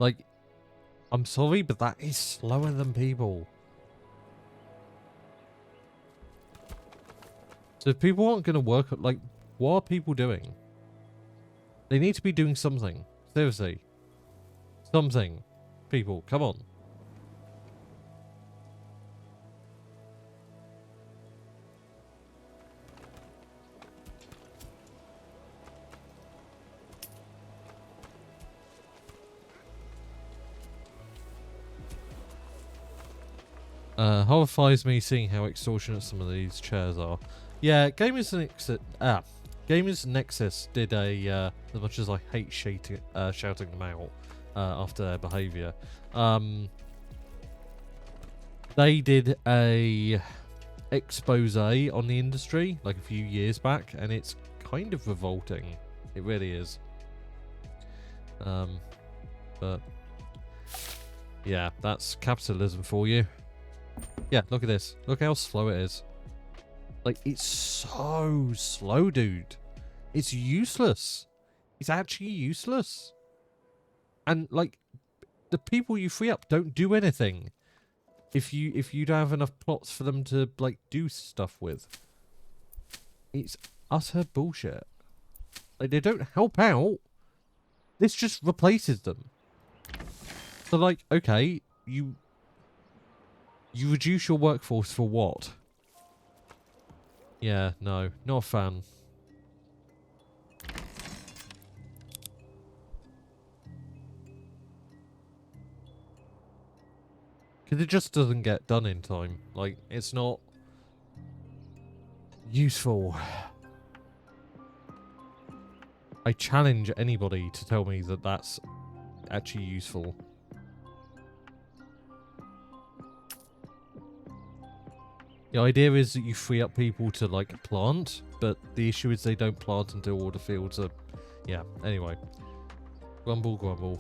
[SPEAKER 1] Like, I'm sorry, but that is slower than people. So if people aren't going to work, like, what are people doing? They need to be doing something. Seriously. Something. People, come on. Horrifies me seeing how extortionate some of these chairs are. Yeah, Gamers Nexus did as much as I hate shouting them out after their behaviour. They did a expose on the industry like a few years back, and it's kind of revolting. It really is. But yeah, that's capitalism for you. Yeah, look at this. Look how slow it is. Like, it's so slow, dude. It's useless. It's actually useless. And like, the people you free up don't do anything. If you don't have enough plots for them to like do stuff with. It's utter bullshit. Like, they don't help out. This just replaces them. So like, okay, you reduce your workforce for what? Yeah, no, not a fan. Because it just doesn't get done in time. Like, it's not useful. I challenge anybody to tell me that that's actually useful. The idea is that you free up people to, like, plant, but the issue is they don't plant until all the fields are... Yeah, anyway. Grumble, grumble.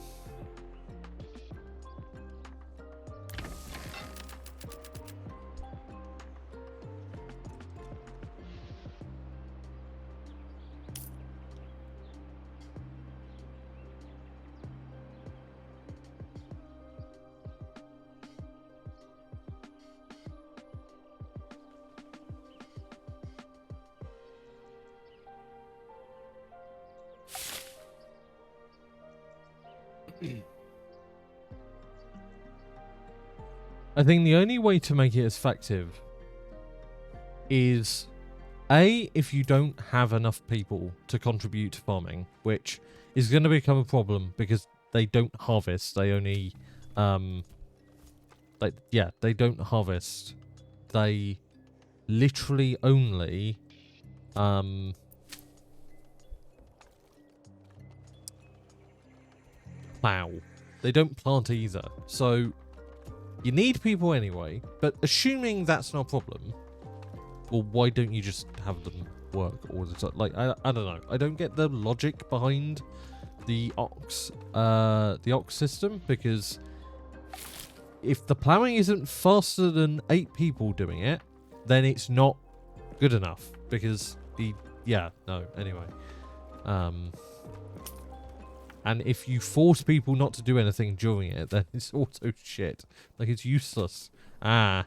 [SPEAKER 1] I think the only way to make it as effective is A, if you don't have enough people to contribute to farming, which is going to become a problem because they don't harvest. They only, they don't harvest. They literally only, plow. They don't plant either. So you need people anyway, but assuming that's not a problem, well, why don't you just have them work all the time? Like, I don't know. I don't get the logic behind the ox system, because if the ploughing isn't faster than 8 people doing it, then it's not good enough, because anyway. And if you force people not to do anything during it, then it's also shit. Like, it's useless. I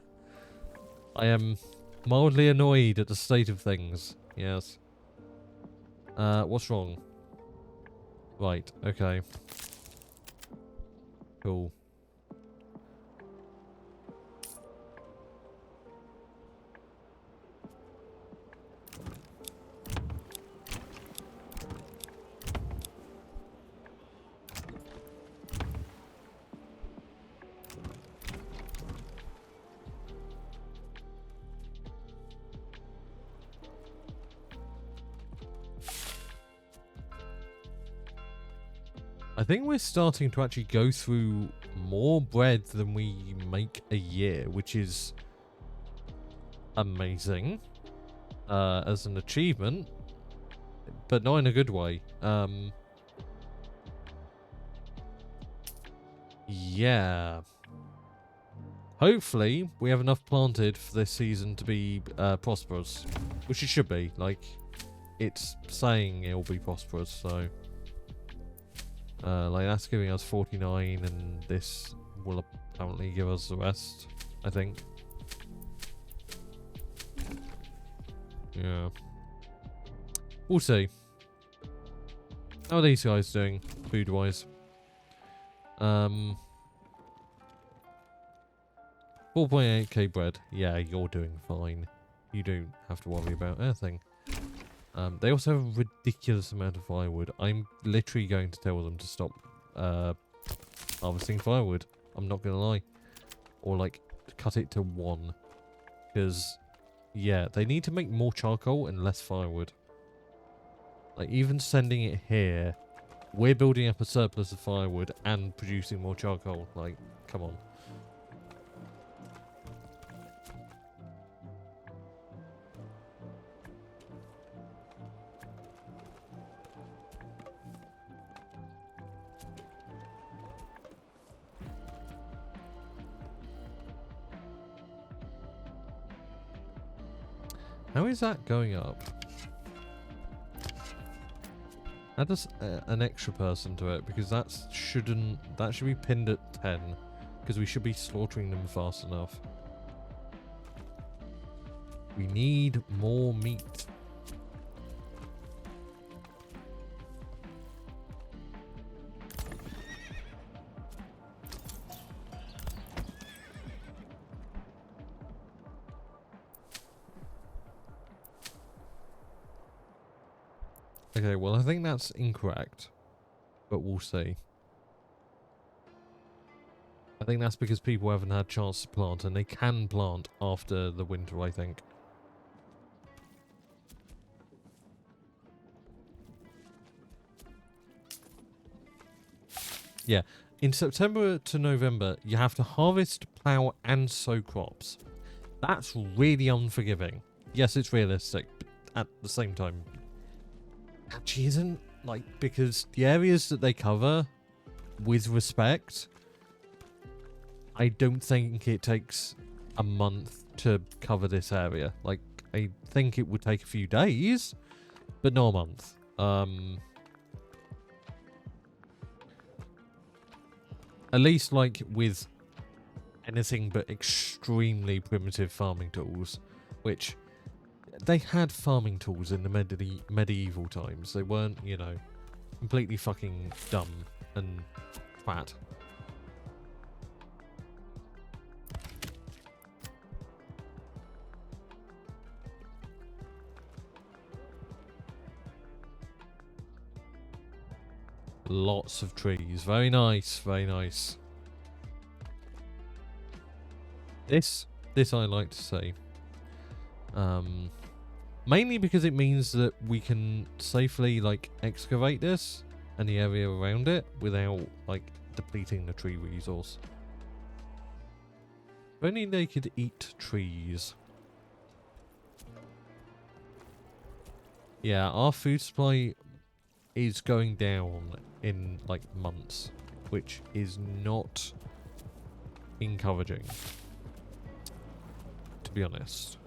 [SPEAKER 1] am mildly annoyed at the state of things. Yes. What's wrong? Right, okay. Cool. I think we're starting to actually go through more bread than we make a year, which is amazing as an achievement, but not in a good way. Yeah. Hopefully, we have enough planted for this season to be prosperous, which it should be. Like, it's saying it'll be prosperous, so... like, that's giving us 49, and this will apparently give us the rest, I think. Yeah. We'll see. How are these guys doing, food-wise? 4.8k bread. Yeah, you're doing fine. You don't have to worry about anything. They also have a ridiculous amount of firewood. I'm literally going to tell them to stop harvesting firewood. I'm not going to lie. Or, like, cut it to 1. Because, yeah, they need to make more charcoal and less firewood. Like, even sending it here, we're building up a surplus of firewood and producing more charcoal. Like, come on. How is that going up? Add us an extra person to it, because that should be pinned at 10, because we should be slaughtering them fast enough. We need more meat. Okay, well, I think that's incorrect, but we'll see. I think that's because people haven't had a chance to plant, and they can plant after the winter, I think. Yeah, in September to November, you have to harvest, plough, and sow crops. That's really unforgiving. Yes, it's realistic, but at the same time, actually isn't, like, because the areas that they cover, with respect, I don't think it takes a month to cover this area. Like, I think it would take a few days, but not a month. At least, like, with anything but extremely primitive farming tools, which they had farming tools in the medieval times. They weren't, you know, completely fucking dumb and fat. Lots of trees. Very nice, very nice. This I like to say. Mainly because it means that we can safely, like, excavate this and the area around it without, like, depleting the tree resource. If only they could eat trees. Yeah, our food supply is going down in, like, months, which is not encouraging, to be honest.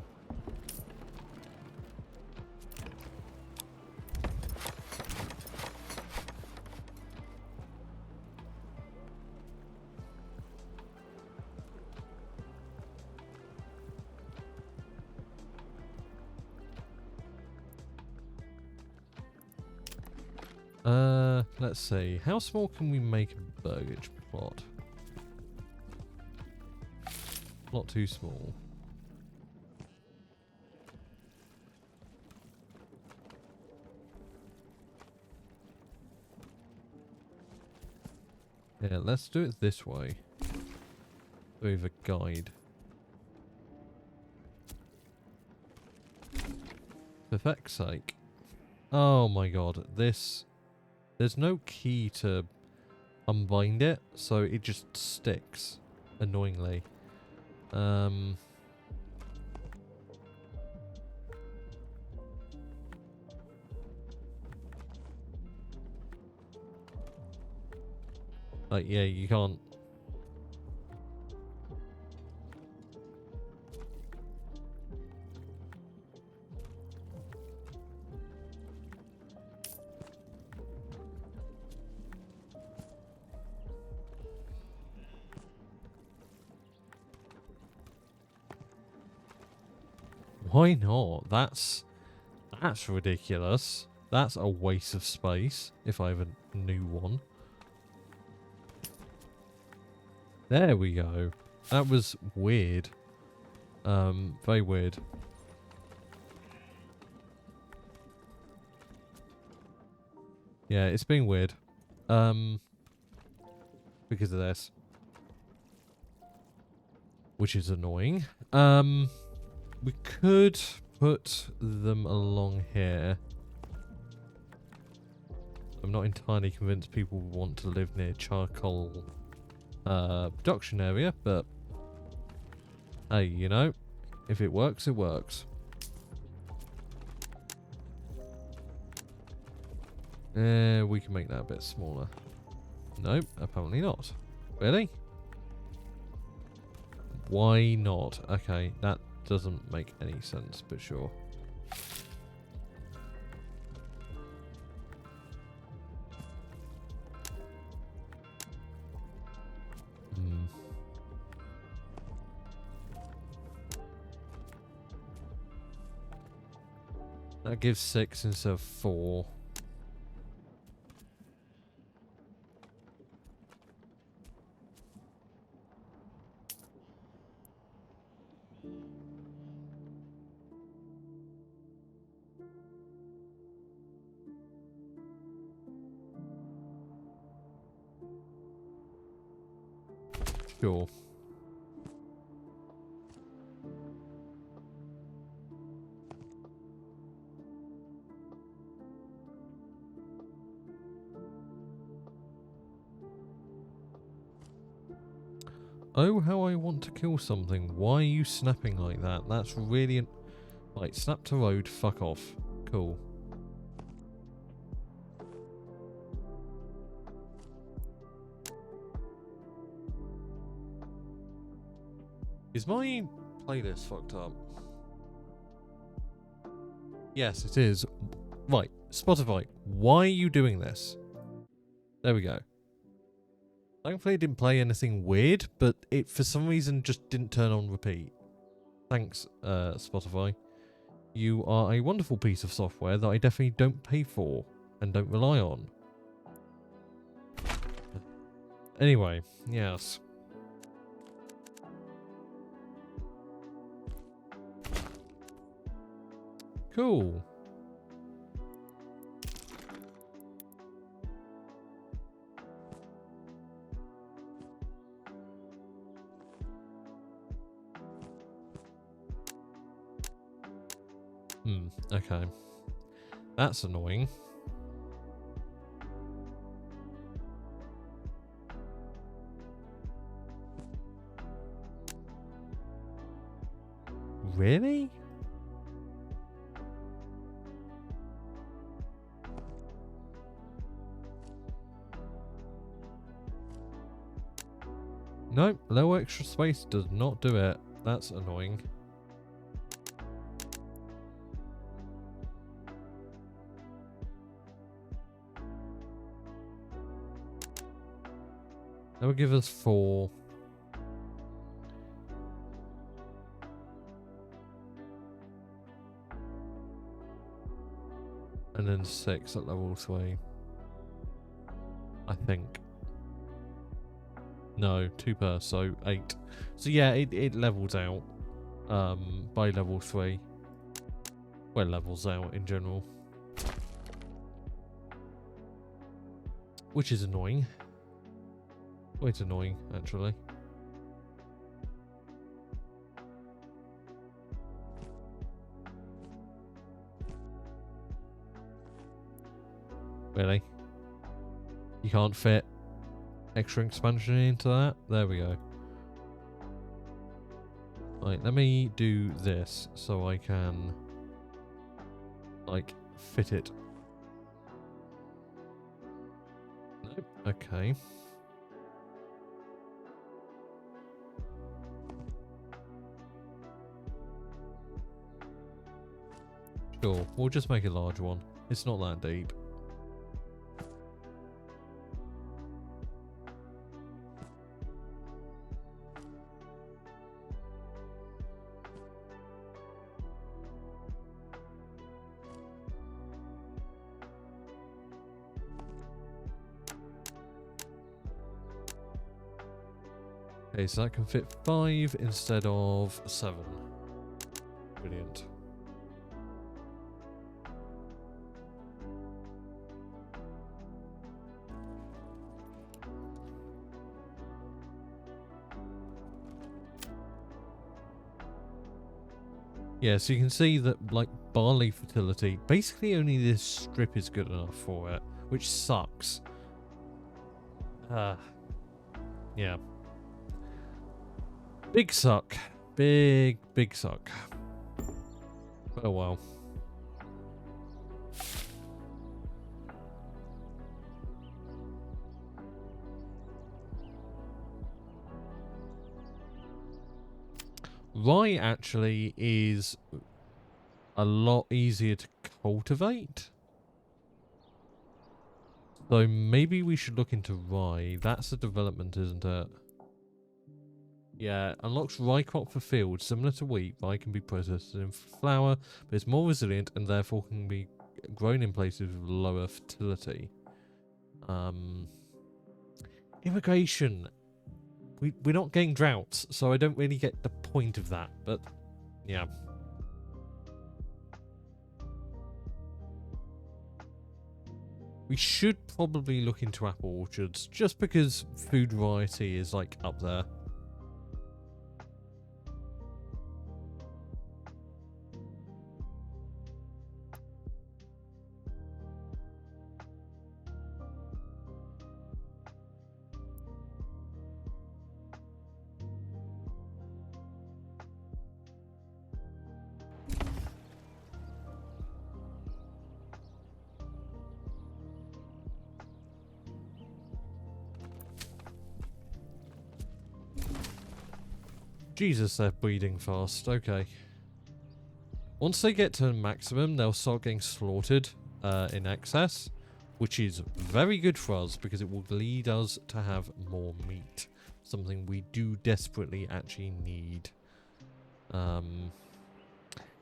[SPEAKER 1] Let's see. How small can we make a burgage plot? Not too small. Yeah, let's do it this way. With a guide. For feck's sake. Oh my god, this... There's no key to unbind it, so it just sticks, annoyingly. Like, yeah, you can't... Why not? That's ridiculous. That's a waste of space, if I ever knew one. There we go. That was weird. Very weird. Yeah, it's been weird. Because of this. Which is annoying. We could put them along here. I'm not entirely convinced people want to live near charcoal production area, but hey, you know, if it works, it works. We can make that a bit smaller. Nope, apparently not. Really? Why not? Okay, that doesn't make any sense, but sure. That gives 6 instead of 4. Sure. Oh, how I want to kill something. Why are you snapping like that? That's really... Right, snap to road, fuck off. Cool. Is my playlist fucked up? Yes, it is. Right, Spotify, why are you doing this? There we go. Thankfully it didn't play anything weird, but it for some reason just didn't turn on repeat. Thanks, Spotify. You are a wonderful piece of software that I definitely don't pay for and don't rely on. Anyway, yes. Cool. Okay. That's annoying. Really? Nope, low extra space does not do it. That's annoying. That would give us 4. And then 6 at level 3. I think. No, 2 per, so 8. So yeah, it levels out by level 3. Well, levels out in general. Which is annoying. Quite annoying, actually. Really? You can't fit extra expansion into that? There we go. Right, let me do this so I can, like, fit it. Nope, okay. Sure, we'll just make a large one. It's not that deep. Okay, so that can fit 5 instead of 7. Brilliant. Yeah, so you can see that, like, barley fertility, basically only this strip is good enough for it, which sucks. Yeah. Big suck. Big suck. Oh well. Rye actually is a lot easier to cultivate. So maybe we should look into rye. That's a development, isn't it? Yeah, unlocks rye crop for fields. Similar to wheat, rye can be processed in flour, but it's more resilient and therefore can be grown in places with lower fertility. Irrigation. We're not getting droughts, so I don't really get the point of that, but yeah. We should probably look into apple orchards, just because food variety is like up there. Jesus, they're breeding fast. Okay. Once they get to maximum, they'll start getting slaughtered in excess, which is very good for us because it will lead us to have more meat. Something we do desperately actually need.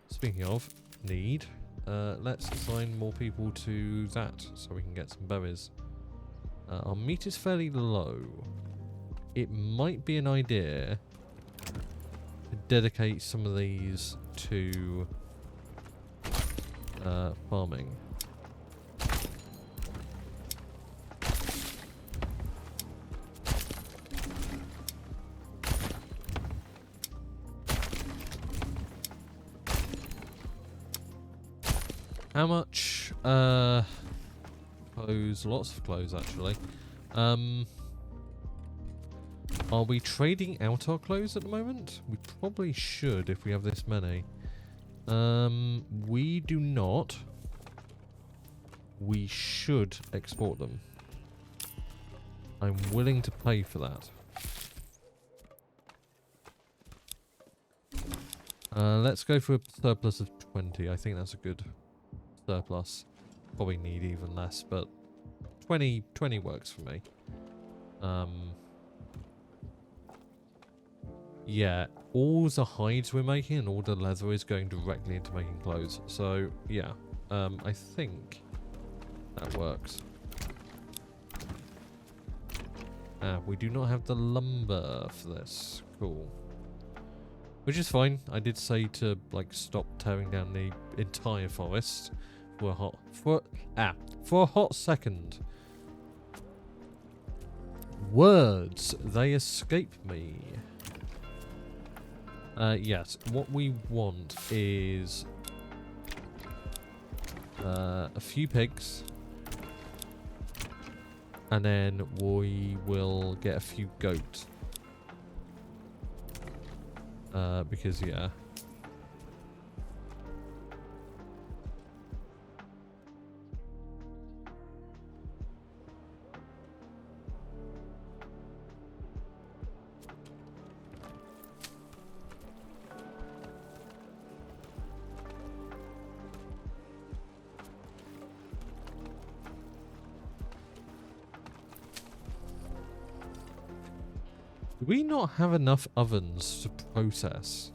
[SPEAKER 1] Speaking of need, let's assign more people to that so we can get some berries. Our meat is fairly low. It might be an idea to dedicate some of these to farming. How much? Clothes, lots of clothes actually. Are we trading out our clothes at the moment? We probably should if we have this many. We do not. We should export them. I'm willing to pay for that. Let's go for a surplus of 20. I think that's a good surplus. Probably need even less, but 20 works for me. Yeah, all the hides we're making and all the leather is going directly into making clothes. So, yeah, I think that works. We do not have the lumber for this. Cool. Which is fine. I did say to, like, stop tearing down the entire forest for a hot second. Words, they escape me. Yes, what we want is a few pigs, and then we will get a few goats. Because, yeah. Do we not have enough ovens to process?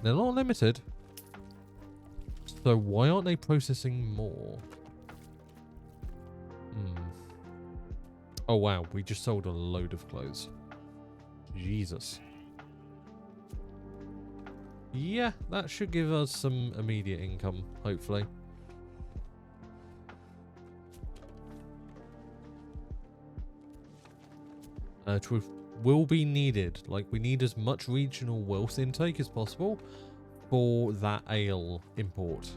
[SPEAKER 1] They're not limited. So why aren't they processing more? Oh wow, we just sold a load of clothes. Jesus. Yeah, that should give us some immediate income, hopefully. Truth will be needed. Like, we need as much regional wealth intake as possible for that ale import.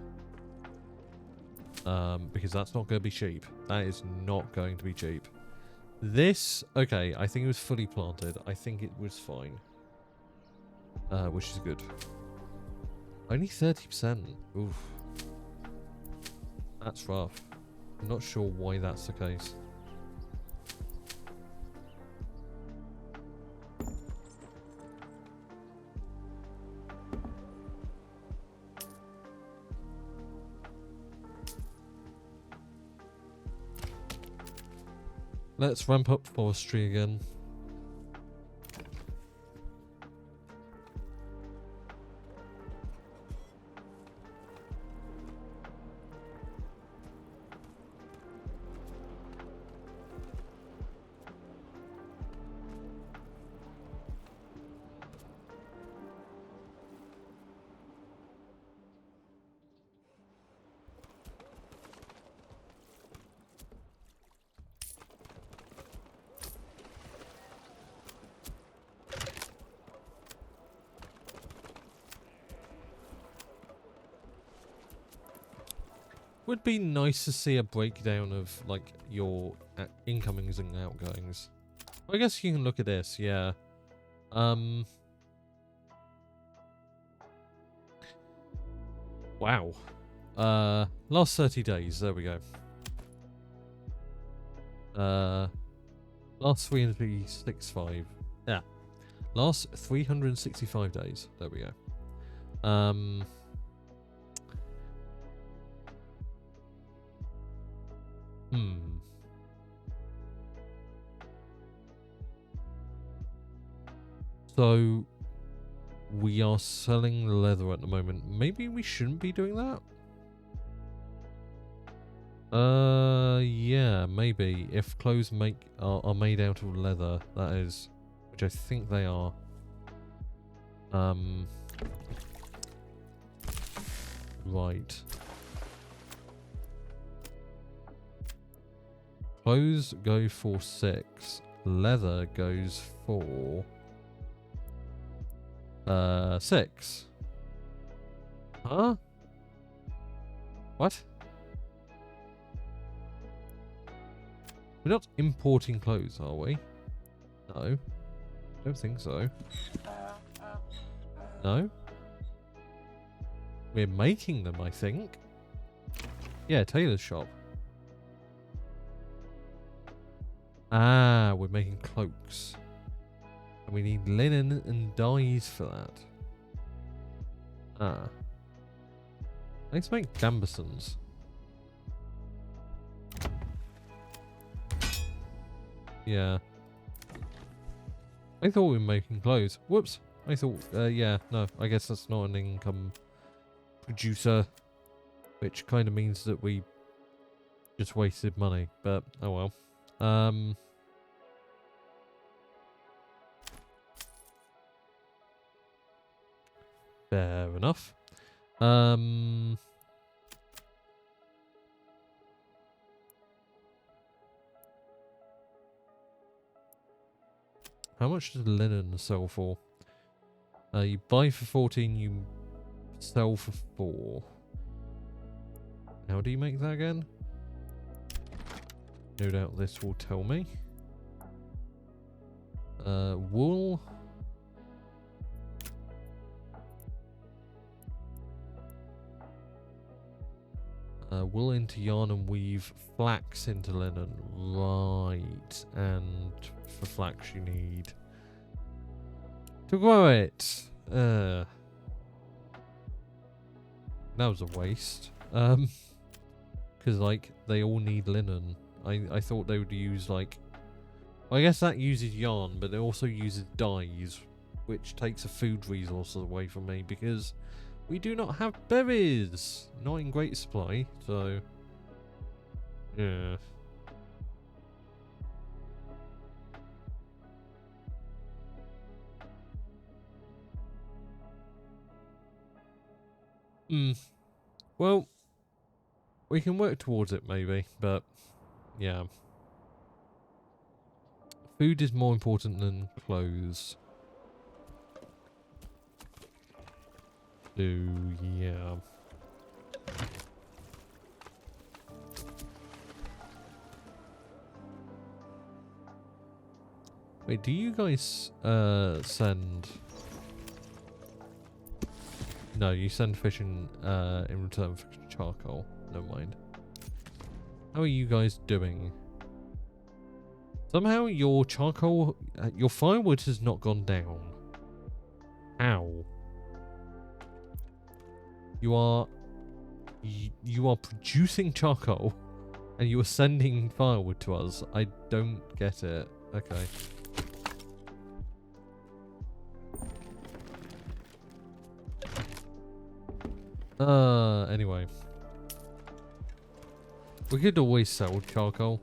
[SPEAKER 1] Because that's not going to be cheap. That is not going to be cheap. This, okay, I think it was fully planted. I think it was fine. Which is good. Only 30%. Oof. That's rough. I'm not sure why that's the case. let's ramp up forestry again. Would be nice to see a breakdown of like your incomings and outgoings. I guess you can look at this, yeah. Wow. Last 30 days, there we go. Last 365. Yeah. Last 365 days. There we go. So we are selling leather at the moment. Maybe we shouldn't be doing that. Yeah, maybe if clothes are made out of leather, that is, which I think they are. Right. Clothes go for 6. Leather goes for 6. Huh? What? We're not importing clothes, are we? No. Don't think so. No? We're making them, I think. Yeah, tailor's shop. Ah, we're making cloaks. And we need linen and dyes for that. Ah. Let's make gambesons. Yeah. I thought we were making clothes. Whoops. I thought, yeah, no, I guess that's not an income producer. Which kind of means that we just wasted money. But, oh well. Fair enough. How much does linen sell for? You buy for 14, you sell for 4. How do you make that again? No doubt this will tell me. Wool. Wool into yarn and weave flax into linen. Right. And for flax you need to grow it. That was a waste. Because like they all need linen. I thought they would use like, well, I guess that uses yarn, but it also uses dyes, which takes a food resource away from me because we do not have berries, not in great supply. So yeah. Well, we can work towards it maybe, but yeah. Food is more important than clothes. So, yeah. Wait, do you guys send... No, you send fish in return for charcoal. Never mind. How are you guys doing? Somehow your charcoal, your firewood has not gone down. How? You are producing charcoal, and you were sending firewood to us. I don't get it. Okay. Anyway. We could always sell charcoal.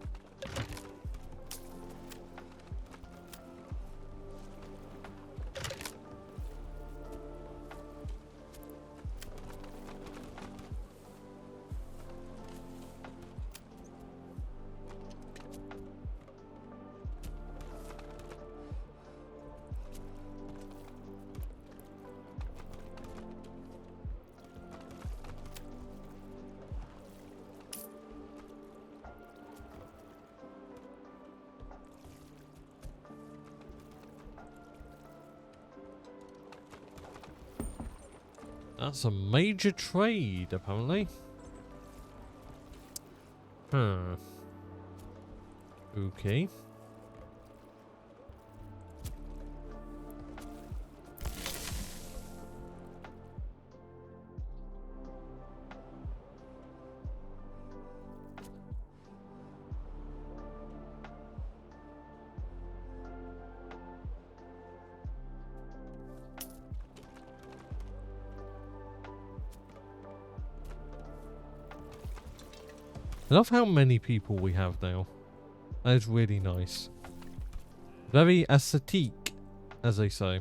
[SPEAKER 1] That's a major trade, apparently. Huh. Okay. I love how many people we have now. That is really nice. Very aesthetique, as they say.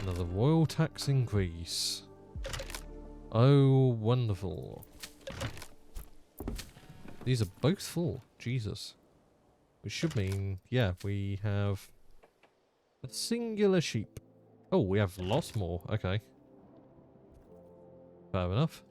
[SPEAKER 1] Another royal tax increase. Oh, wonderful. These are both full. Jesus. Which should mean, yeah, we have a singular sheep. Oh, we have lots more. Okay. Fair enough.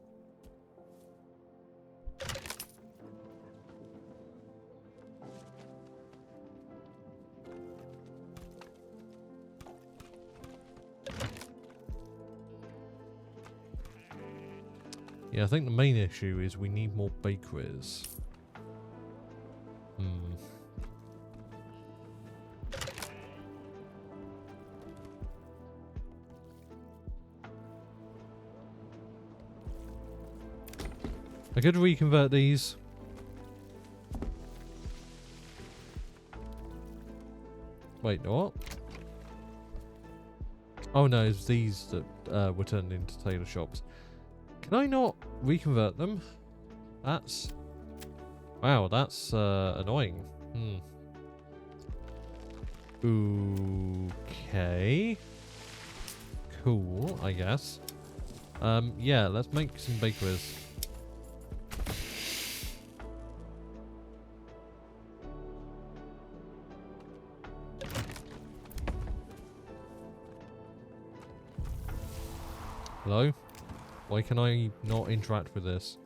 [SPEAKER 1] Yeah, I think the main issue is we need more bakeries. I could reconvert these. Wait, what? Oh no, it's these that were turned into tailor shops. Can I not reconvert them? That's... Wow, that's annoying. Okay. Cool, I guess. Yeah, let's make some bakeries. Hello? Why can I not interact with this?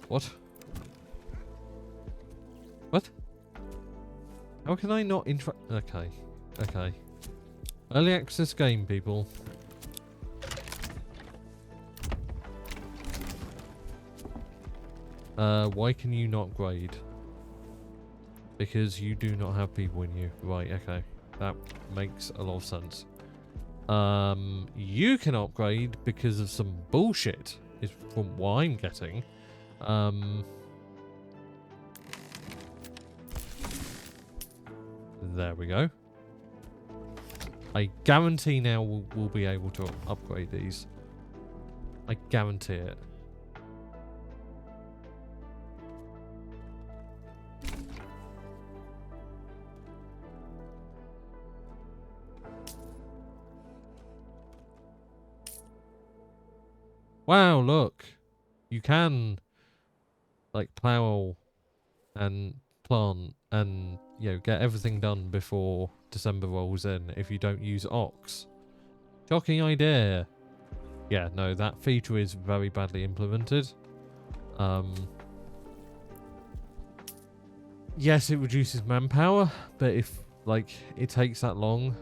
[SPEAKER 1] What? What? How can I not interact? Okay. Okay. Early access game, people. Why can you not grade? Because you do not have people in you. Right, okay. That makes a lot of sense. You can upgrade because of some bullshit, is from what I'm getting. There we go. I guarantee now we'll be able to upgrade these. I guarantee it. Wow, look. You can, like, plow and plant and, you know, get everything done before December rolls in if you don't use Ox. Shocking idea. Yeah, no, that feature is very badly implemented. Yes, it reduces manpower, but if, like, it takes that long...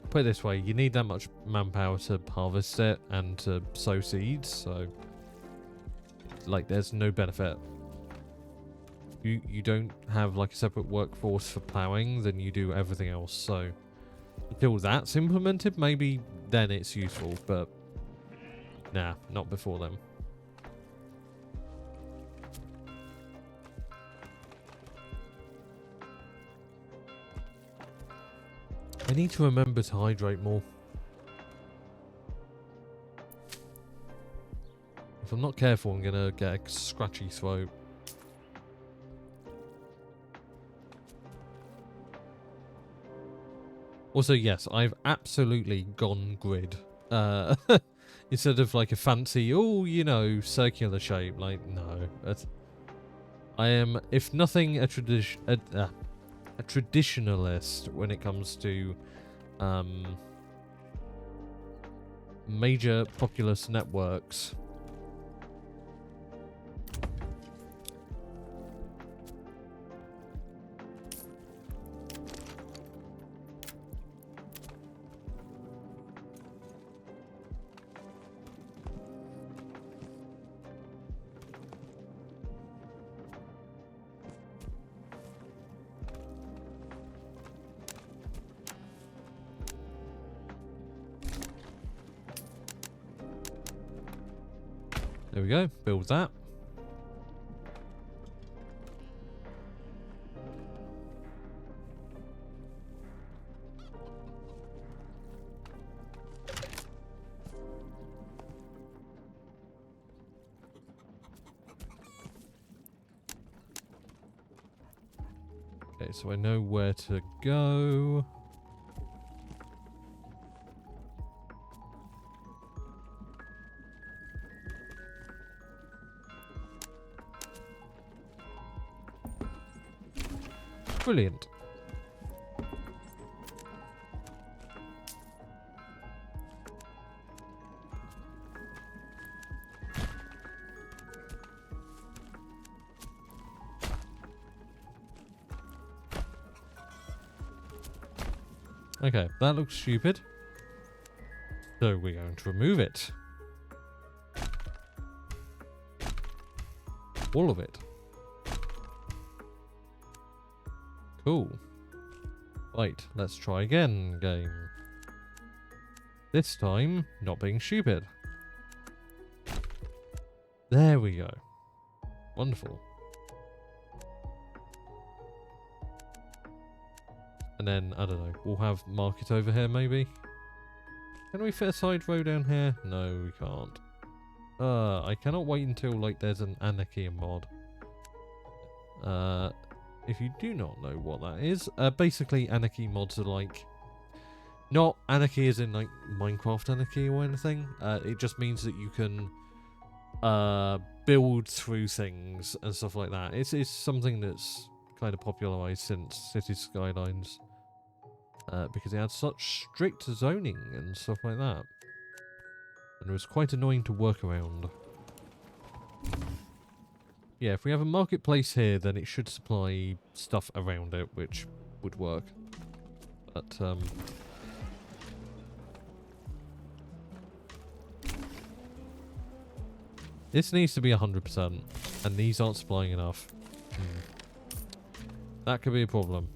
[SPEAKER 1] Put it this way, you need that much manpower to harvest it and to sow seeds, so like there's no benefit. you don't have like a separate workforce for ploughing, then you do everything else. So until that's implemented, maybe then it's useful, but nah, not before then. I need to remember to hydrate more. If I'm not careful, I'm gonna get a scratchy throat. Also, yes, I've absolutely gone grid. Instead of like a fancy, oh, you know, circular shape. Like, no. I am, if nothing, a traditionalist when it comes to major populous networks. There we go, build that. Okay, so I know where to go. Brilliant. Okay, that looks stupid. So we're going to remove it. All of it. Cool. Right, let's try again, game. This time, not being stupid. There we go. Wonderful. And then, I don't know, we'll have market over here maybe? Can we fit a side road down here? No, we can't. I cannot wait until, like, there's an Anarchy mod. If you do not know what that is, basically Anarchy mods are like, not Anarchy as in like Minecraft Anarchy or anything, it just means that you can build through things and stuff like that. It's something that's kind of popularized since Cities Skylines, because it had such strict zoning and stuff like that, and it was quite annoying to work around. Yeah, if we have a marketplace here, then it should supply stuff around it, which would work. But, this needs to be 100%, and these aren't supplying enough. That could be a problem.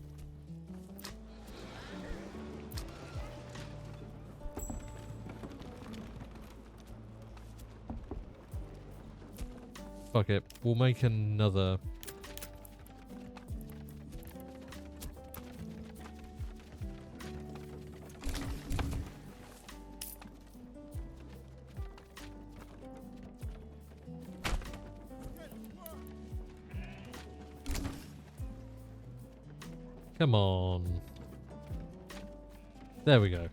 [SPEAKER 1] Fuck it. We'll make another. Come on. There we go.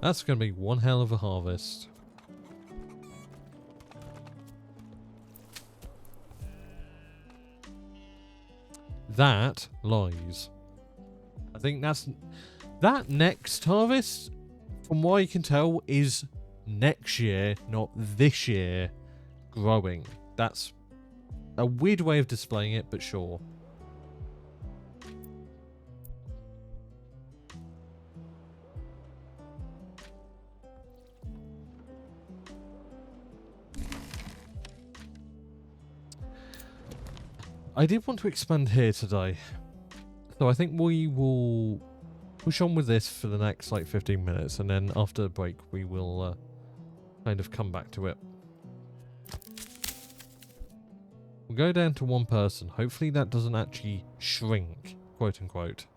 [SPEAKER 1] That's going to be one hell of a harvest. That lies. I think that next harvest, from what I can tell, is next year, not this year, growing. That's a weird way of displaying it, but sure. I did want to expand here today, so I think we will push on with this for the next like 15 minutes, and then after the break we will kind of come back to it. We'll go down to one person. Hopefully that doesn't actually shrink, quote unquote.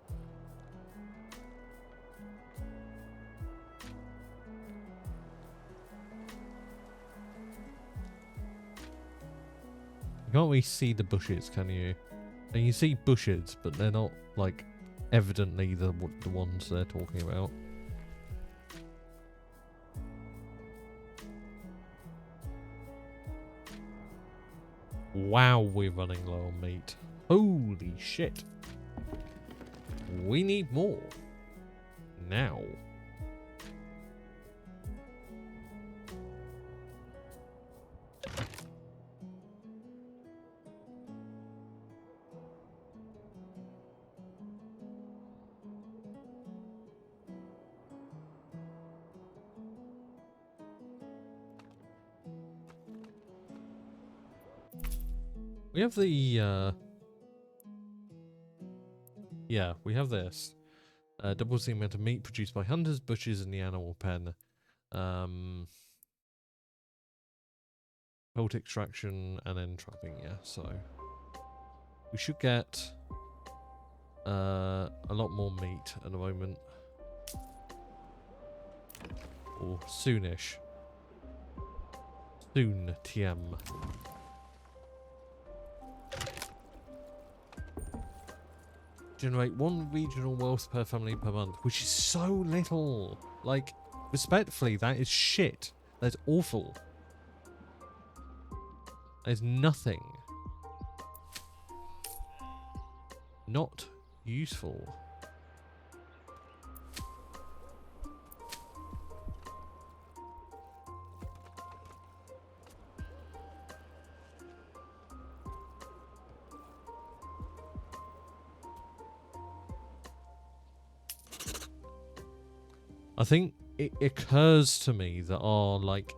[SPEAKER 1] You can't really see the bushes, can you? And you see bushes, but they're not like evidently the ones they're talking about. Wow, we're running low on meat. Holy shit. We need more. Now. We have the, yeah, we have this. Doubles the amount of meat produced by hunters, butchers in the animal pen. Pelt extraction and then trapping, yeah, so. We should get a lot more meat at the moment. Or soonish. Soon, TM. Generate 1 regional wealth per family per month, which is so little. Like, respectfully, that is shit. That's awful. There's nothing. Not useful. I think it occurs to me that our, like,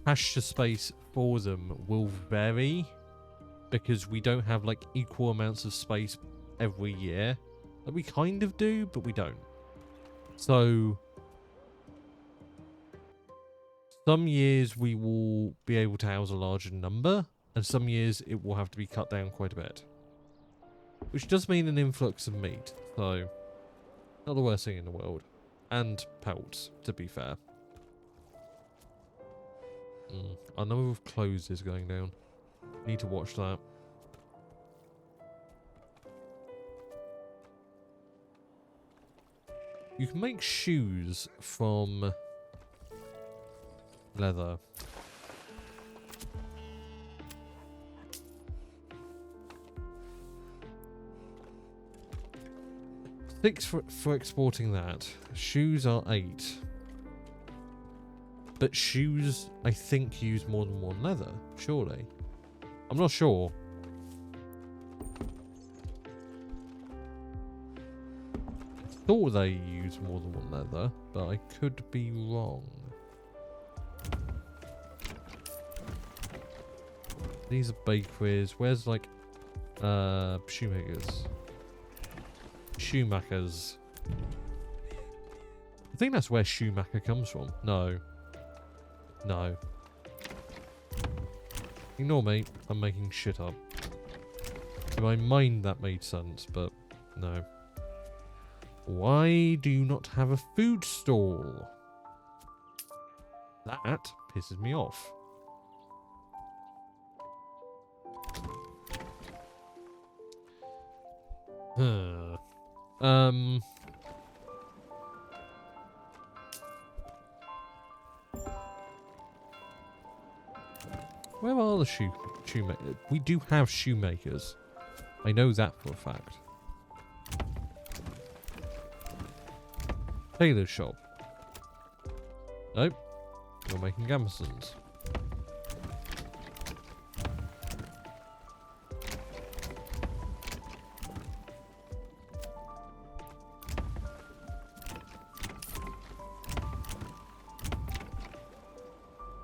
[SPEAKER 1] pasture space for them will vary because we don't have, like, equal amounts of space every year. Like, we kind of do, but we don't. So, some years we will be able to house a larger number, and some years it will have to be cut down quite a bit. Which does mean an influx of meat, so... not the worst thing in the world. And pelts, to be fair. Our number of clothes is going down. Need to watch that. You can make shoes from leather. 6 for exporting that. Shoes are 8. But shoes, I think, use more than one leather, surely. I'm not sure. I thought they use more than one leather, but I could be wrong. These are bakeries. Where's, like, shoemakers? Shoemakers. I think that's where Schumacher comes from. No. No. Ignore me. I'm making shit up. In my mind that made sense, but no. Why do you not have a food stall? That pisses me off. Where are the shoemakers? We do have shoemakers. I know that for a fact. Tailor shop. Nope. You're making gambesons.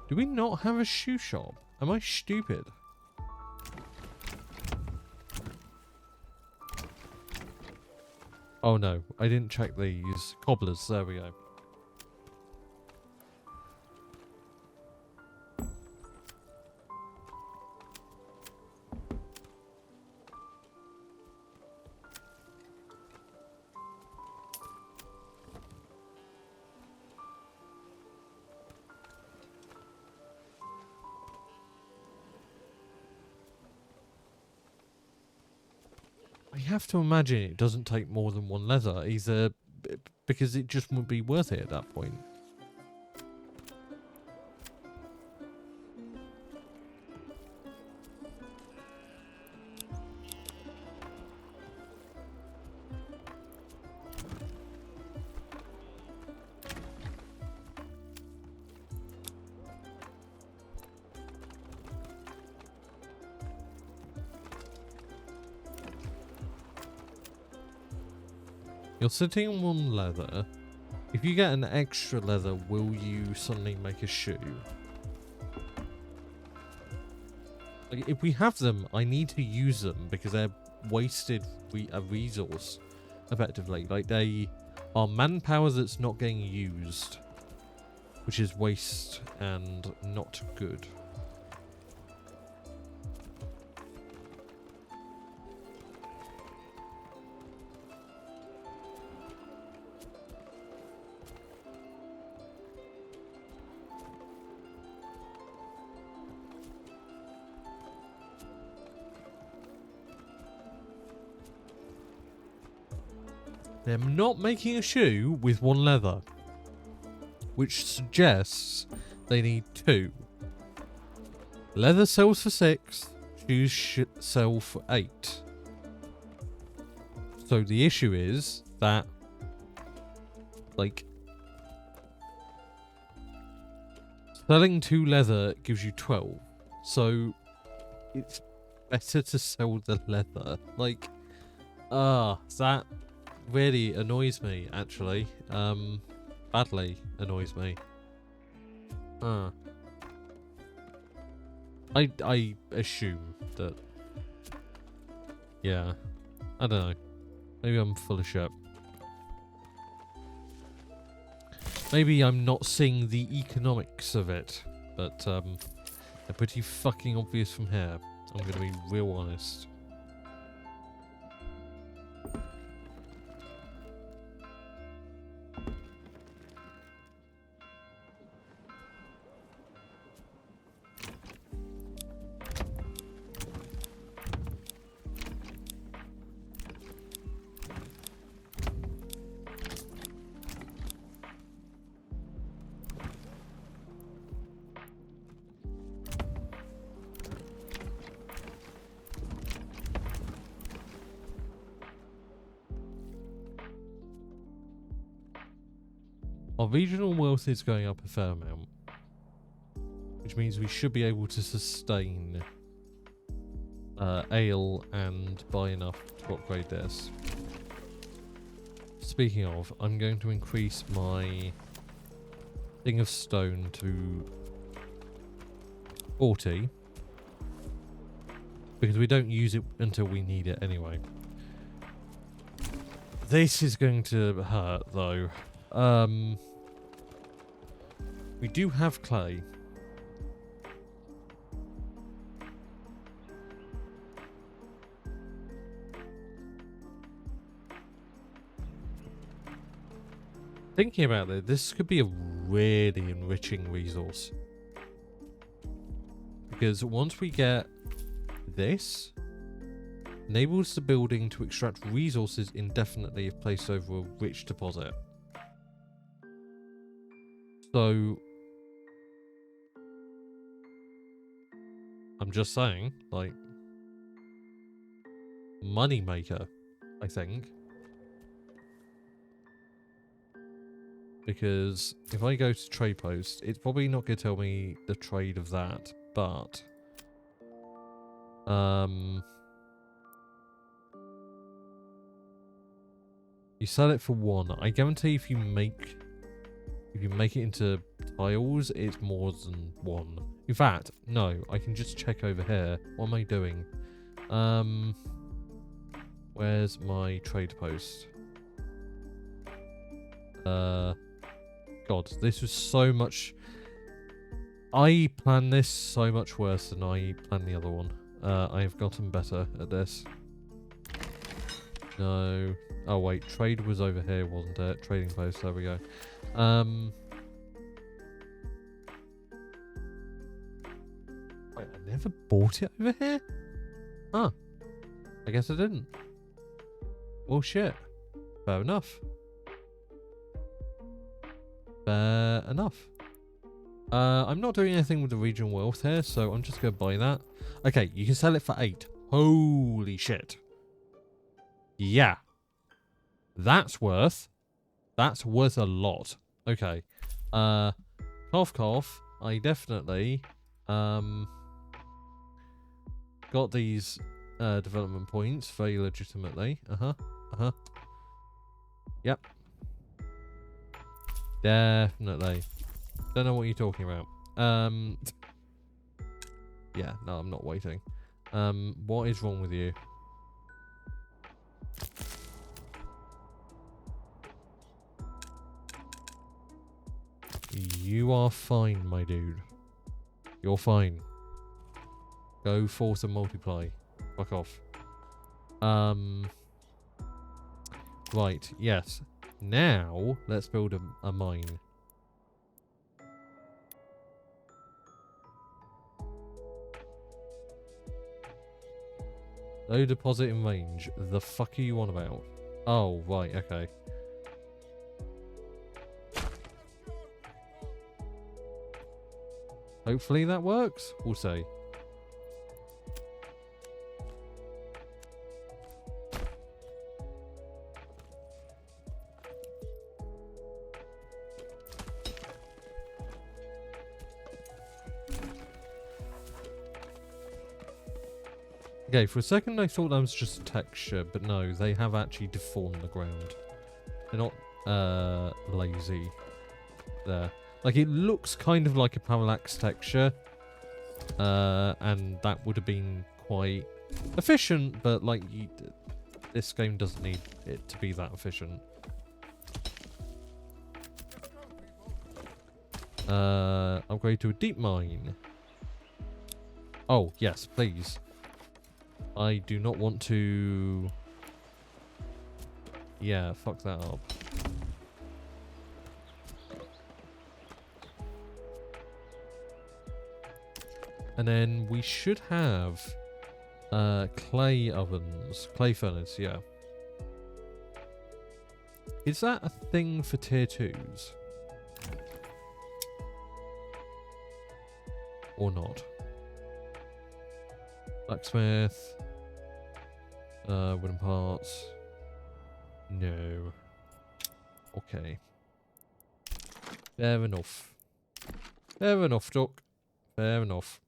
[SPEAKER 1] Do we not have a shoe shop? Am I stupid? Oh no, I didn't check these. Cobblers, there we go. I have to imagine it doesn't take more than one leather, either because it just wouldn't be worth it at that point. You're sitting on one leather. If you get an extra leather, will you suddenly make a shoe? Like, if we have them, I need to use them because they're wasted a resource, effectively. Like, they are manpower that's not getting used, which is waste and not good. They're not making a shoe with one leather, which suggests they need 2. Leather sells for 6, shoes sell for 8. So the issue is that, like, selling 2 leather gives you 12. So it's better to sell the leather. Like, that really annoys me, actually. Badly annoys me. I assume that, yeah, I don't know. Maybe I'm full of shit. Maybe I'm not seeing the economics of it, but they're pretty fucking obvious from here. I'm gonna be real honest. Our regional wealth is going up a fair amount, which means we should be able to sustain ale and buy enough to upgrade this. Speaking of, I'm going to increase my thing of stone to 40 because we don't use it until we need it anyway. This is going to hurt though. We do have clay. Thinking about it, this could be a really enriching resource. Because once we get this, enables the building to extract resources indefinitely if placed over a rich deposit. So I'm just saying, like, money maker, I think. Because if I go to trade post, it's probably not going to tell me the trade of that, but you sell it for 1. I guarantee if you make it into tiles, it's more than 1. In fact, no, I can just check over here. What am I doing? Where's my trade post? God, this was so much... I planned this so much worse than I planned the other one. I have gotten better at this. No. Oh wait, trade was over here, wasn't it? Trading post, there we go. Wait, I never bought it over here? Huh. I guess I didn't. Well, shit. Fair enough. Fair enough. I'm not doing anything with the regional wealth here, so I'm just going to buy that. Okay, you can sell it for 8. Holy shit. Yeah. That's worth a lot. Okay. Cough. I definitely got these development points very legitimately. Yep. Definitely. Don't know what you're talking about. Yeah, no, I'm not waiting. What is wrong with you? You are fine, my dude. You're fine. Go forth and multiply. Fuck off. Right, yes. Now, let's build a mine. Low deposit in range. The fuck are you on about? Oh, right, okay. Hopefully that works. We'll see. Okay, for a second I thought that was just a texture, but no, they have actually deformed the ground. They're not lazy there. Like, it looks kind of like a parallax texture, and that would have been quite efficient, but like, this game doesn't need it to be that efficient. Upgrade to a deep mine. Oh, yes, please. I do not want to... Yeah, fuck that up. And then we should have clay ovens. Clay furnace, yeah. Is that a thing for tier 2s? Or not? Blacksmith. Wooden parts. No. Okay. Fair enough. Fair enough, Duck. Fair enough.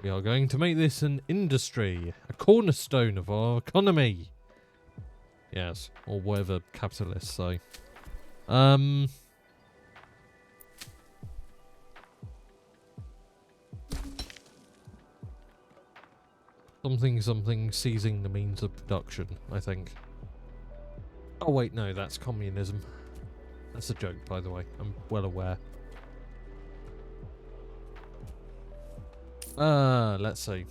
[SPEAKER 1] We are going to make this an industry, a cornerstone of our economy. Yes, or whatever capitalists say. Something seizing the means of production, I think. Oh wait, no, that's communism. That's a joke, by the way. I'm well aware. Let's see.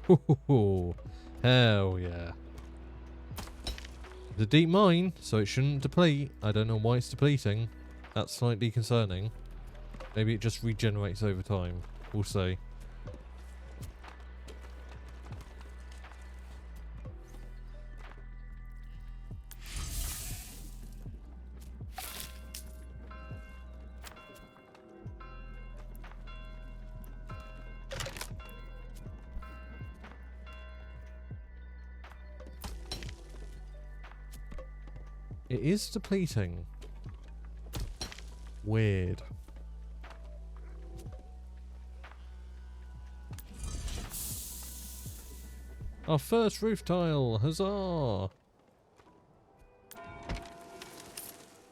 [SPEAKER 1] Hell yeah. It's a deep mine, so it shouldn't deplete. I don't know why it's depleting. That's slightly concerning. Maybe it just regenerates over time. We'll see. It is depleting. Weird. Our first roof tile, huzzah!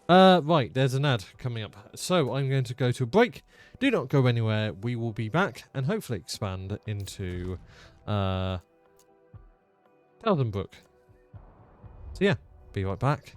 [SPEAKER 1] Right, there's an ad coming up. So I'm going to go to a break. Do not go anywhere. We will be back and hopefully expand into Taldenbrook. So yeah, be right back.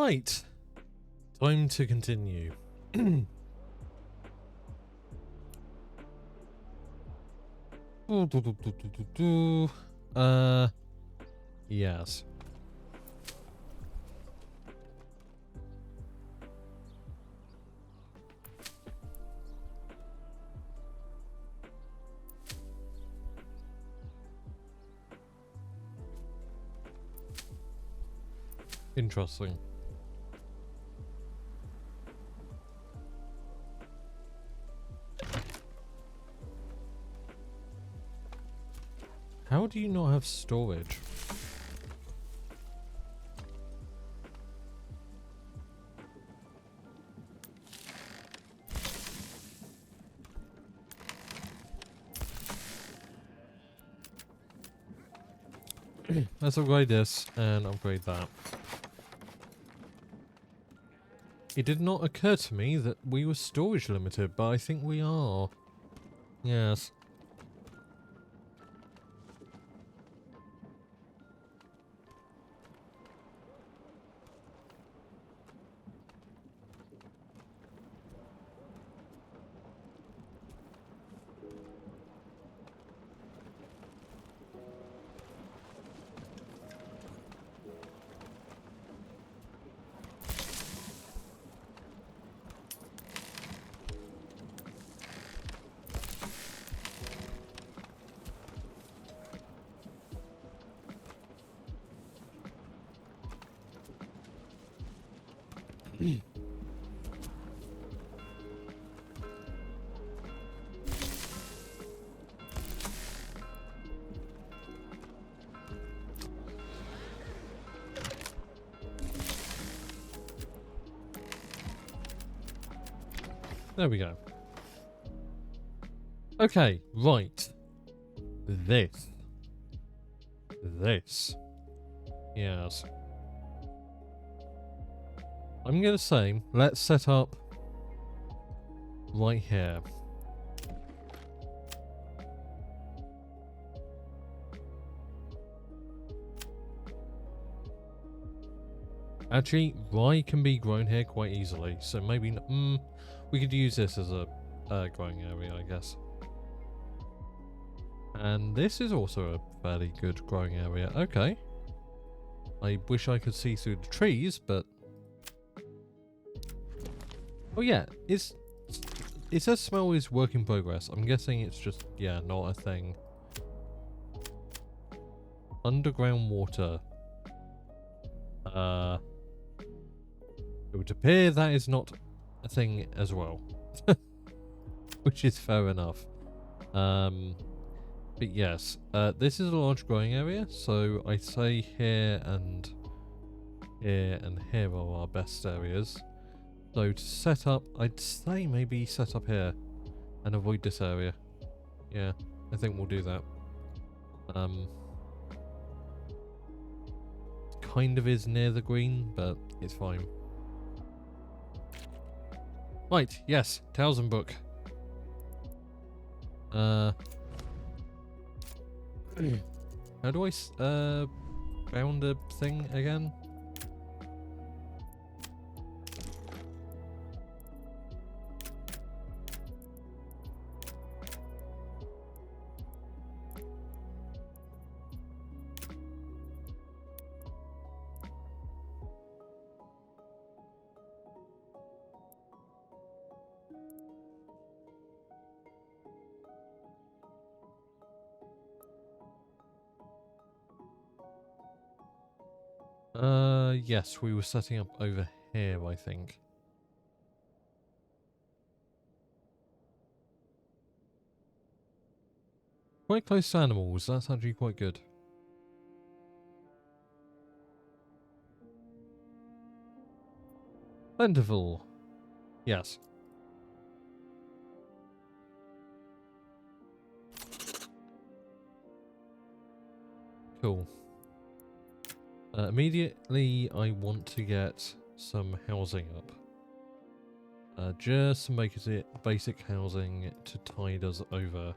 [SPEAKER 1] Right. Time to continue. Yes. Interesting. How do you not have storage? Let's upgrade this and upgrade that. It did not occur to me that we were storage limited, but I think we are. Yes. There we go. Okay, right. This. Yes. I'm gonna say, let's set up right here. Actually, rye can be grown here quite easily, so maybe we could use this as a growing area, I guess. And this is also a fairly good growing area. Okay. I wish I could see through the trees, but... Oh yeah, it says smell is work in progress. I'm guessing it's just, yeah, not a thing. Underground water. It would appear that is not a thing as well. Which is fair enough. But yes, this is a large growing area, so I'd say here and here are our best areas. So to set up, I'd say maybe set up here and avoid this area. Yeah, I think we'll do that. Kind of is near the green, but it's fine. Right, yes, Townsend book. How do I bound a thing again? Yes, we were setting up over here, I think. Quite close to animals, that's actually quite good. Plentiful. Yes. Cool. Immediately, I want to get some housing up. Just to make it basic housing to tide us over.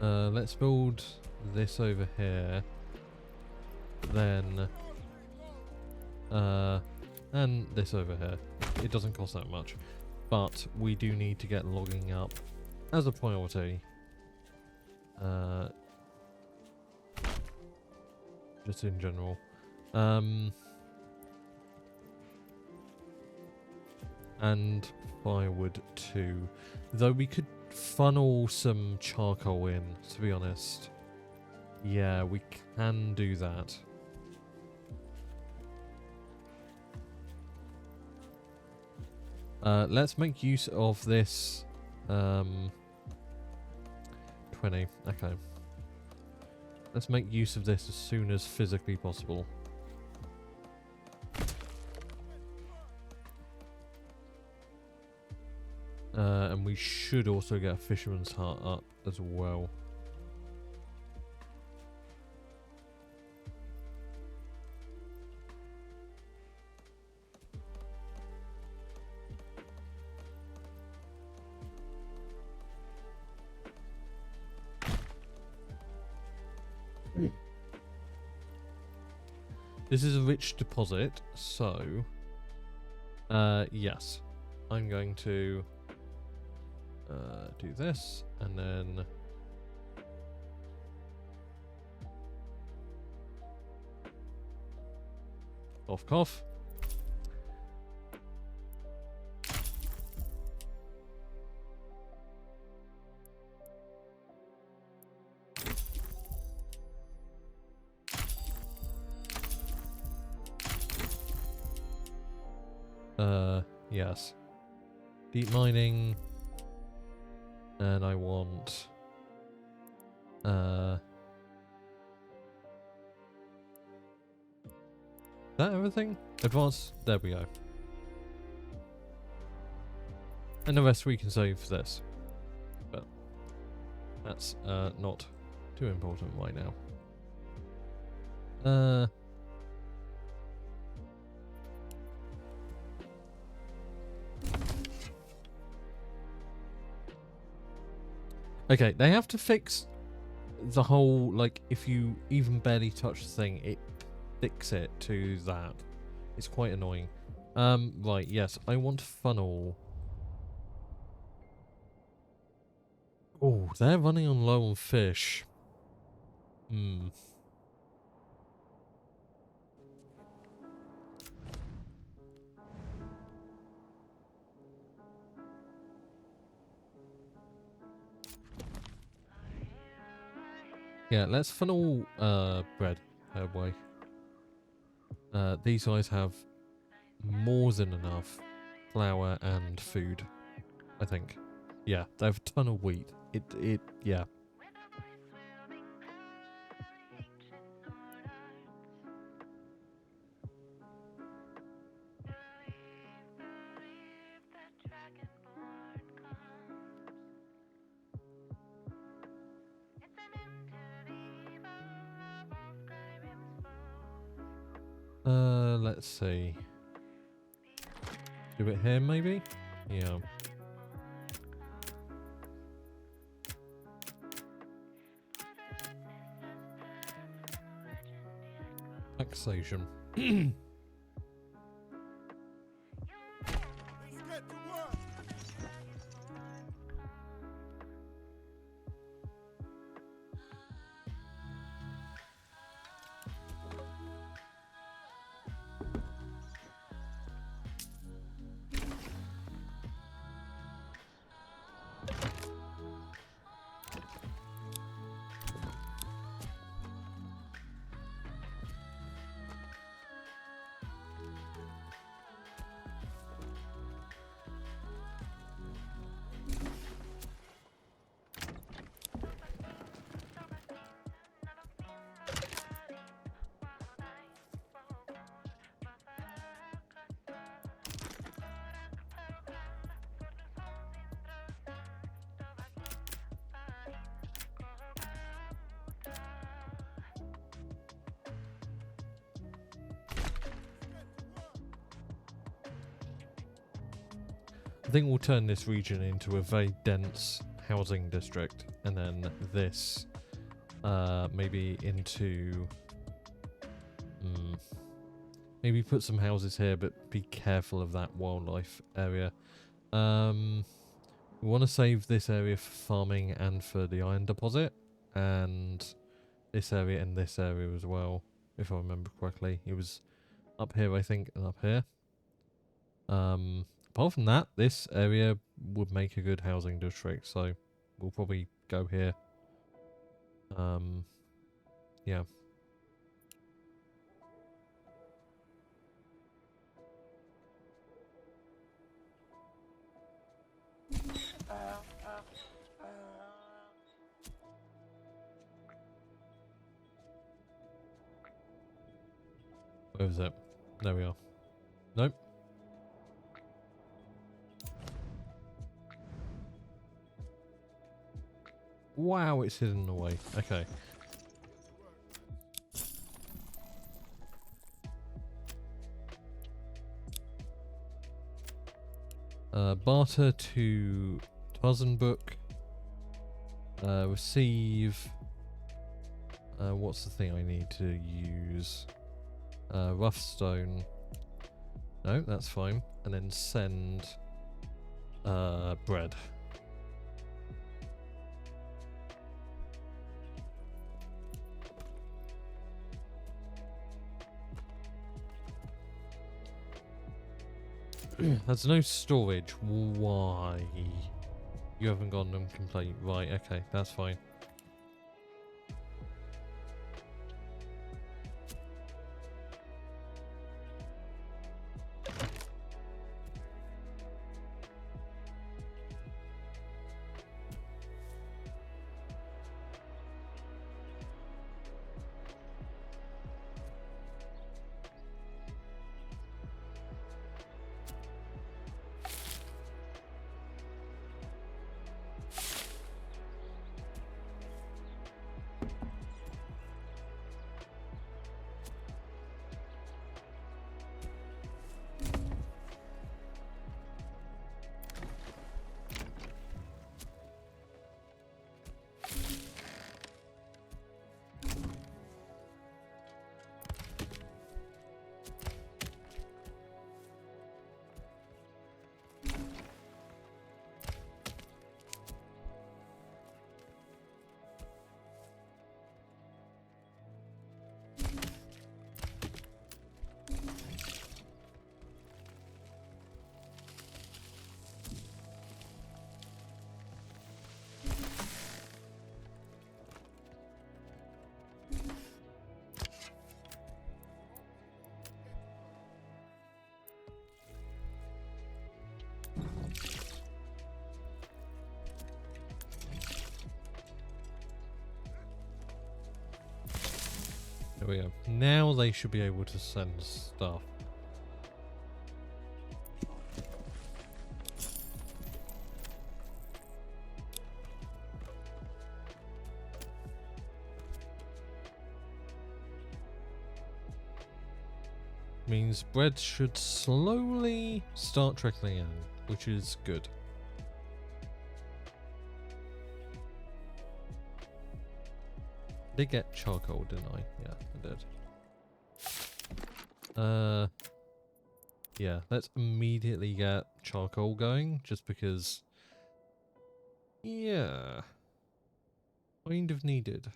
[SPEAKER 1] Let's build this over here. Then, and this over here. It doesn't cost that much, but we do need to get logging up as a priority. Just in general. And firewood too. Though we could funnel some charcoal in, to be honest. Yeah, we can do that. Let's make use of this 20. Okay. Let's make use of this as soon as physically possible. And we should also get a fisherman's hut up as well. This is a rich deposit, so yes, I'm going to do this, and then cough. Yes. Deep mining. And I want... Is that everything? Advanced... There we go. And the rest we can save for this. But that's not too important right now. Okay, they have to fix the whole, like, if you even barely touch the thing, it fix it to that. It's quite annoying. Right, yes, I want funnel. Oh, they're running on low on fish. Yeah, let's funnel bread her way. These guys have more than enough flour and food, I think. Yeah, they have a ton of wheat. Yeah. Let's see. Do it here, maybe? Yeah. Taxation. I think we'll turn this region into a very dense housing district. and then this maybe into maybe put some houses here, but be careful of that wildlife area. We want to save this area for farming and for the iron deposit, and this area and this area as well, if I remember correctly. It was up here, I think, and up here. Apart from that, this area would make a good housing district, so we'll probably go here. Yeah. Where is it? There we are. Nope. Wow, it's hidden away. Okay. Barter to Tuzzenbook. Receive. What's the thing I need to use? Rough stone. No, that's fine. And then send bread. There's no storage. Why? You haven't gone them complete. Right, okay, that's fine. There we go. Now they should be able to send stuff. Means bread should slowly start trickling in, which is good. I did get charcoal, didn't I? Yeah, I did. Yeah, let's immediately get charcoal going, just because, yeah, kind of needed.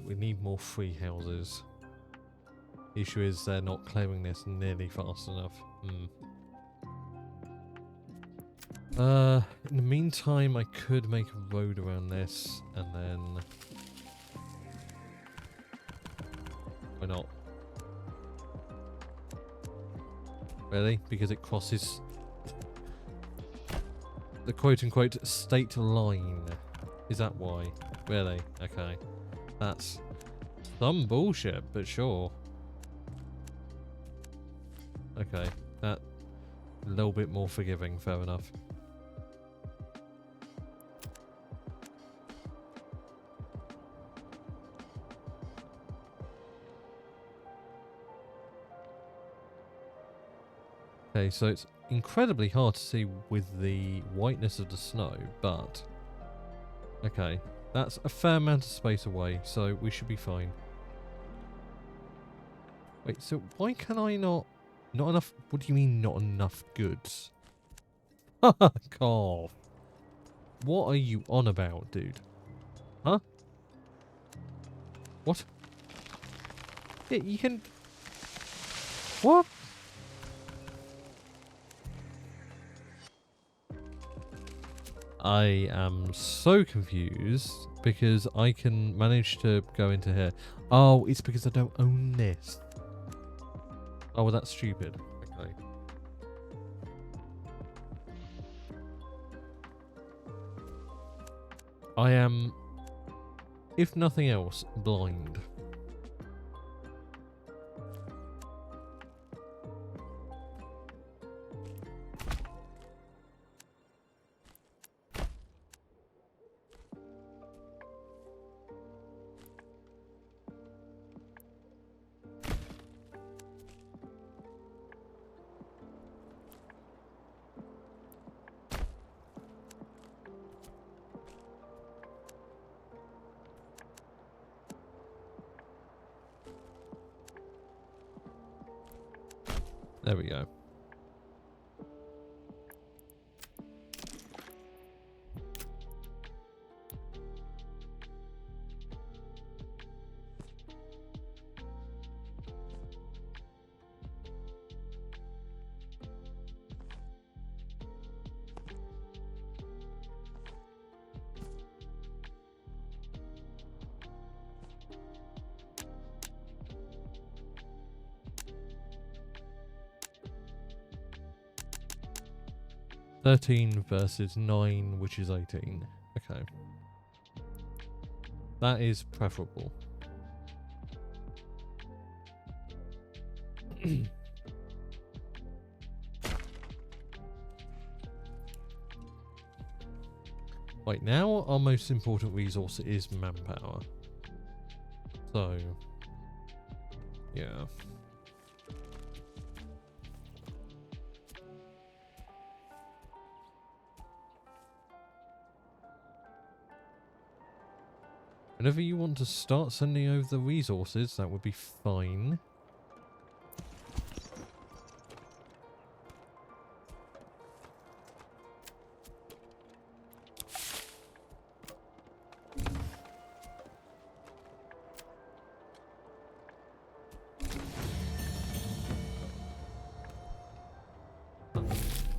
[SPEAKER 1] We need more free houses. The issue is they're not clearing this nearly fast enough. In the meantime, I could make a road around this, and then why not? Really? Because it crosses the quote-unquote state line. Is that why? Really? Okay. That's some bullshit, but sure. Okay. That a little bit more forgiving, fair enough. Okay, so it's incredibly hard to see with the whiteness of the snow, but okay, that's a fair amount of space away, so we should be fine. Wait, so why can I not enough? What do you mean not enough goods? Fuck off. What are you on about, dude? Huh? What? Yeah, you can... What? I am so confused because I can manage to go into here. Oh, it's because I don't own this. Oh, well, that's stupid. Okay. I am, if nothing else, blind. There we go. $13 versus $9, which is 18. Okay. That is preferable. Right, now our most important resource is manpower. So, yeah. Whenever you want to start sending over the resources, that would be fine.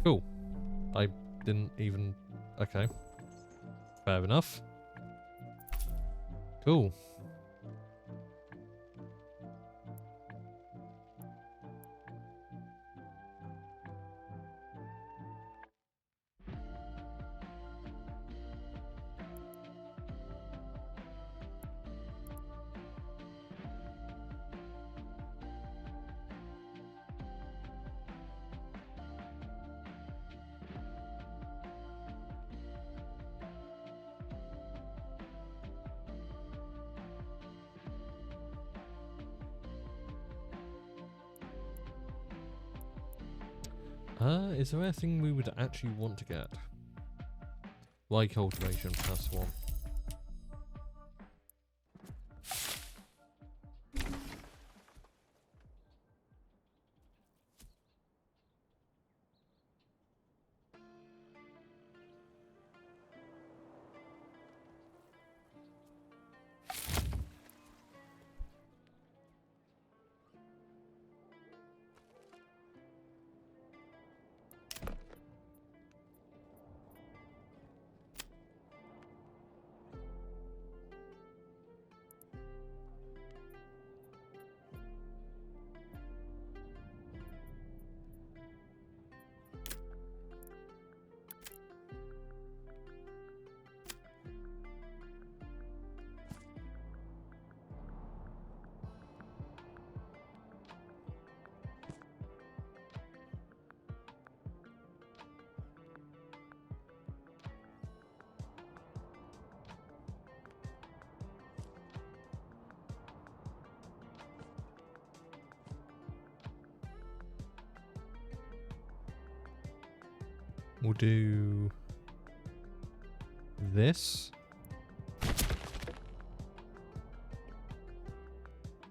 [SPEAKER 1] Cool. I didn't even... Okay. Fair enough. Cool. Is there anything we would actually want to get? Like cultivation, that's one. We'll do this.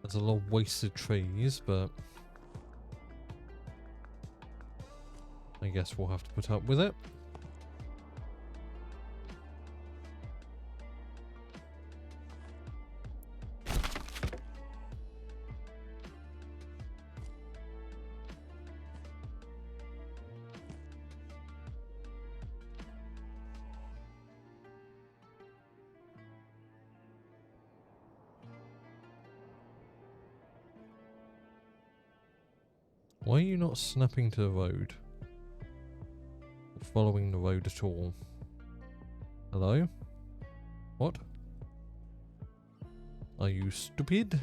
[SPEAKER 1] There's a lot of wasted trees, but I guess we'll have to put up with it. Why are you not snapping to the road? Or following the road at all? Hello? What? Are you stupid?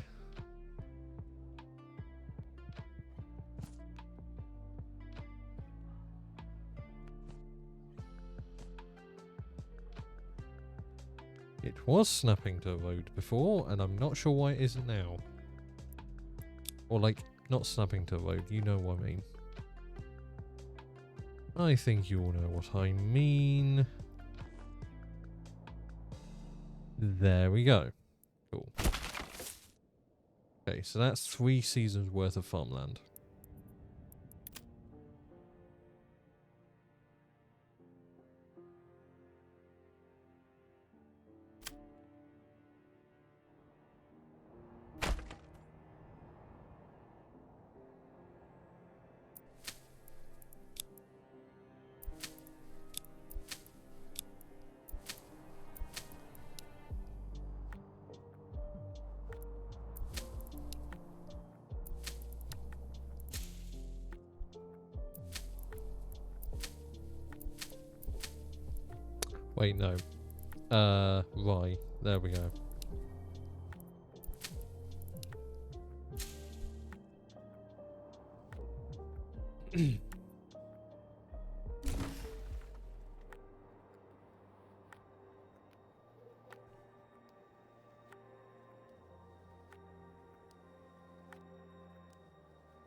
[SPEAKER 1] It was snapping to the road before, and I'm not sure why it isn't now. Or like, not snapping to the road, you know what I mean. I think you all know what I mean. There we go. Cool. Okay, so that's 3 seasons worth of farmland. Wait, no. Right. There we go.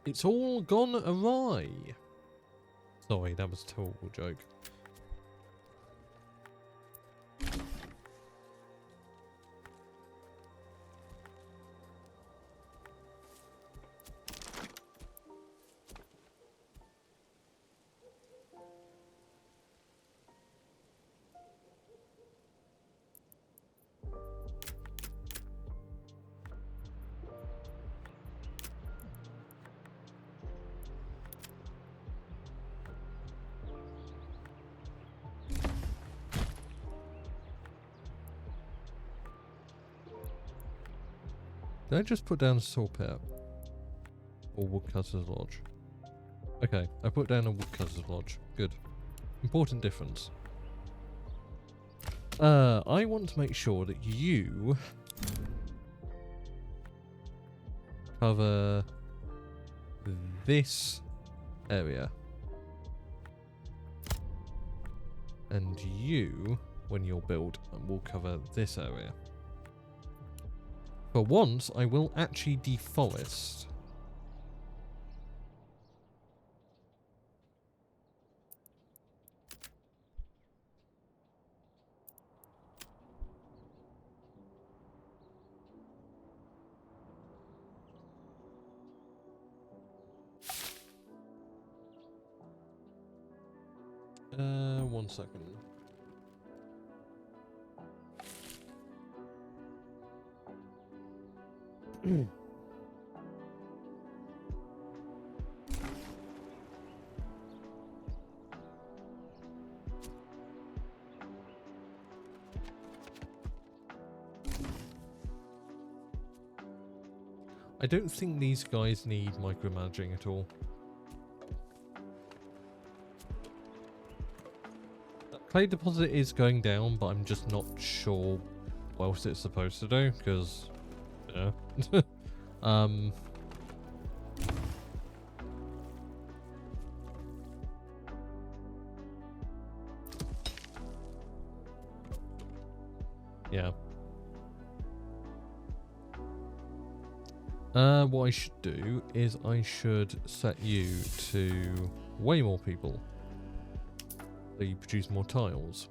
[SPEAKER 1] It's all gone awry. Sorry, that was a terrible joke. Did I just put down a saw pit? Or woodcutter's lodge? Okay, I put down a woodcutter's lodge. Good. Important difference. I want to make sure that you cover this area. And you, when you're built, will cover this area. For once, I will actually deforest. One second. I don't think these guys need micromanaging at all. Clay deposit is going down, but I'm just not sure what else it's supposed to do, because, yeah. Yeah. What I should do is I should set you to way more people. So you produce more tiles.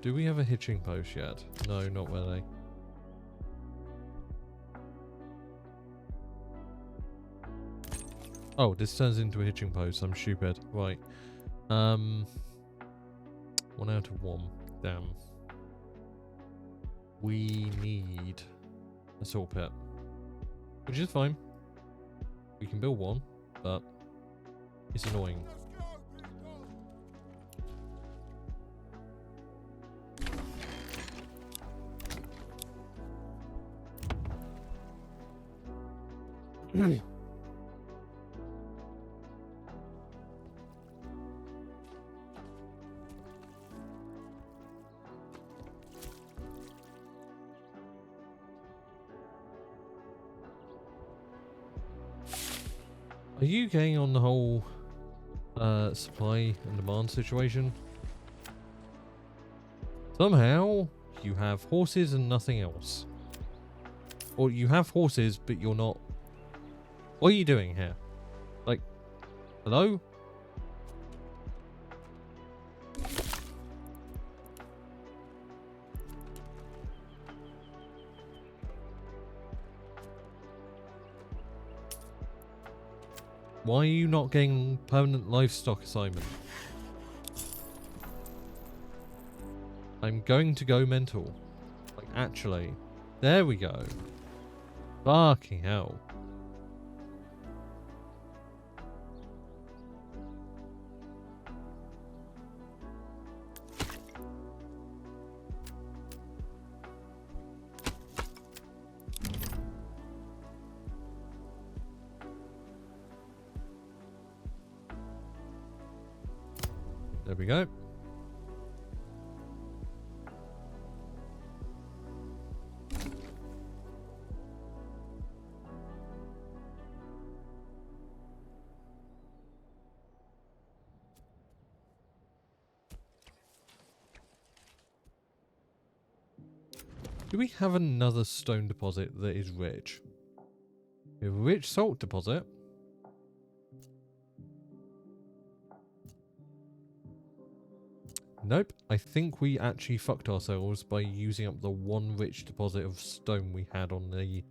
[SPEAKER 1] Do we have a hitching post yet? No, not really. Oh, this turns into a hitching post. I'm stupid. Right. 1 out of 1. Damn. We need a saw pit, which is fine. We can build one, but it's annoying. Are you getting on the whole supply and demand situation? Somehow you have horses and nothing else. Or you have horses, but you're not. What are you doing here? Like, hello? Why are you not getting permanent livestock assignment? I'm going to go mental. Like, actually. There we go. Fucking hell. There we go. Do we have another stone deposit that is rich? We have a rich salt deposit. Nope, I think we actually fucked ourselves by using up the one rich deposit of stone we had on the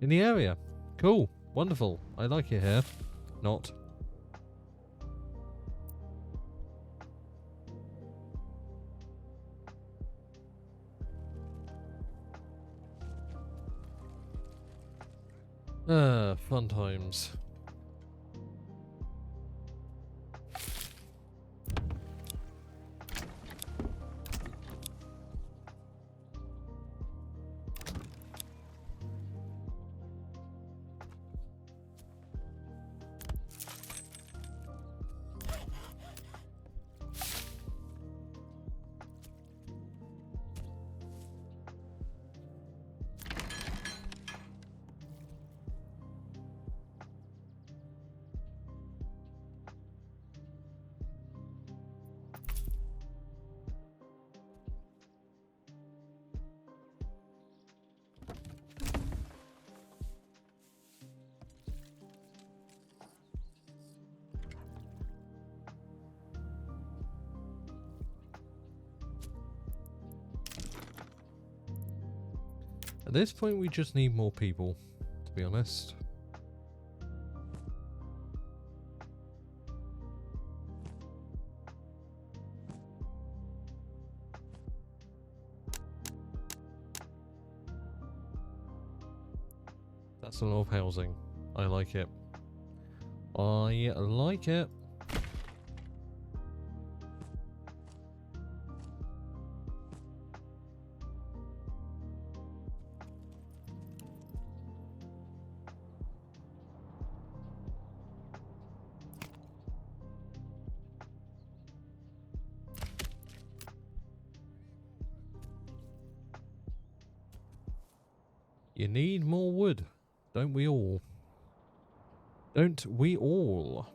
[SPEAKER 1] in the area. Cool, wonderful. I like it here. Not. Fun times. At this point, we just need more people, to be honest. That's a lot of housing. I like it. I like it. You need more wood, don't we all? Don't we all?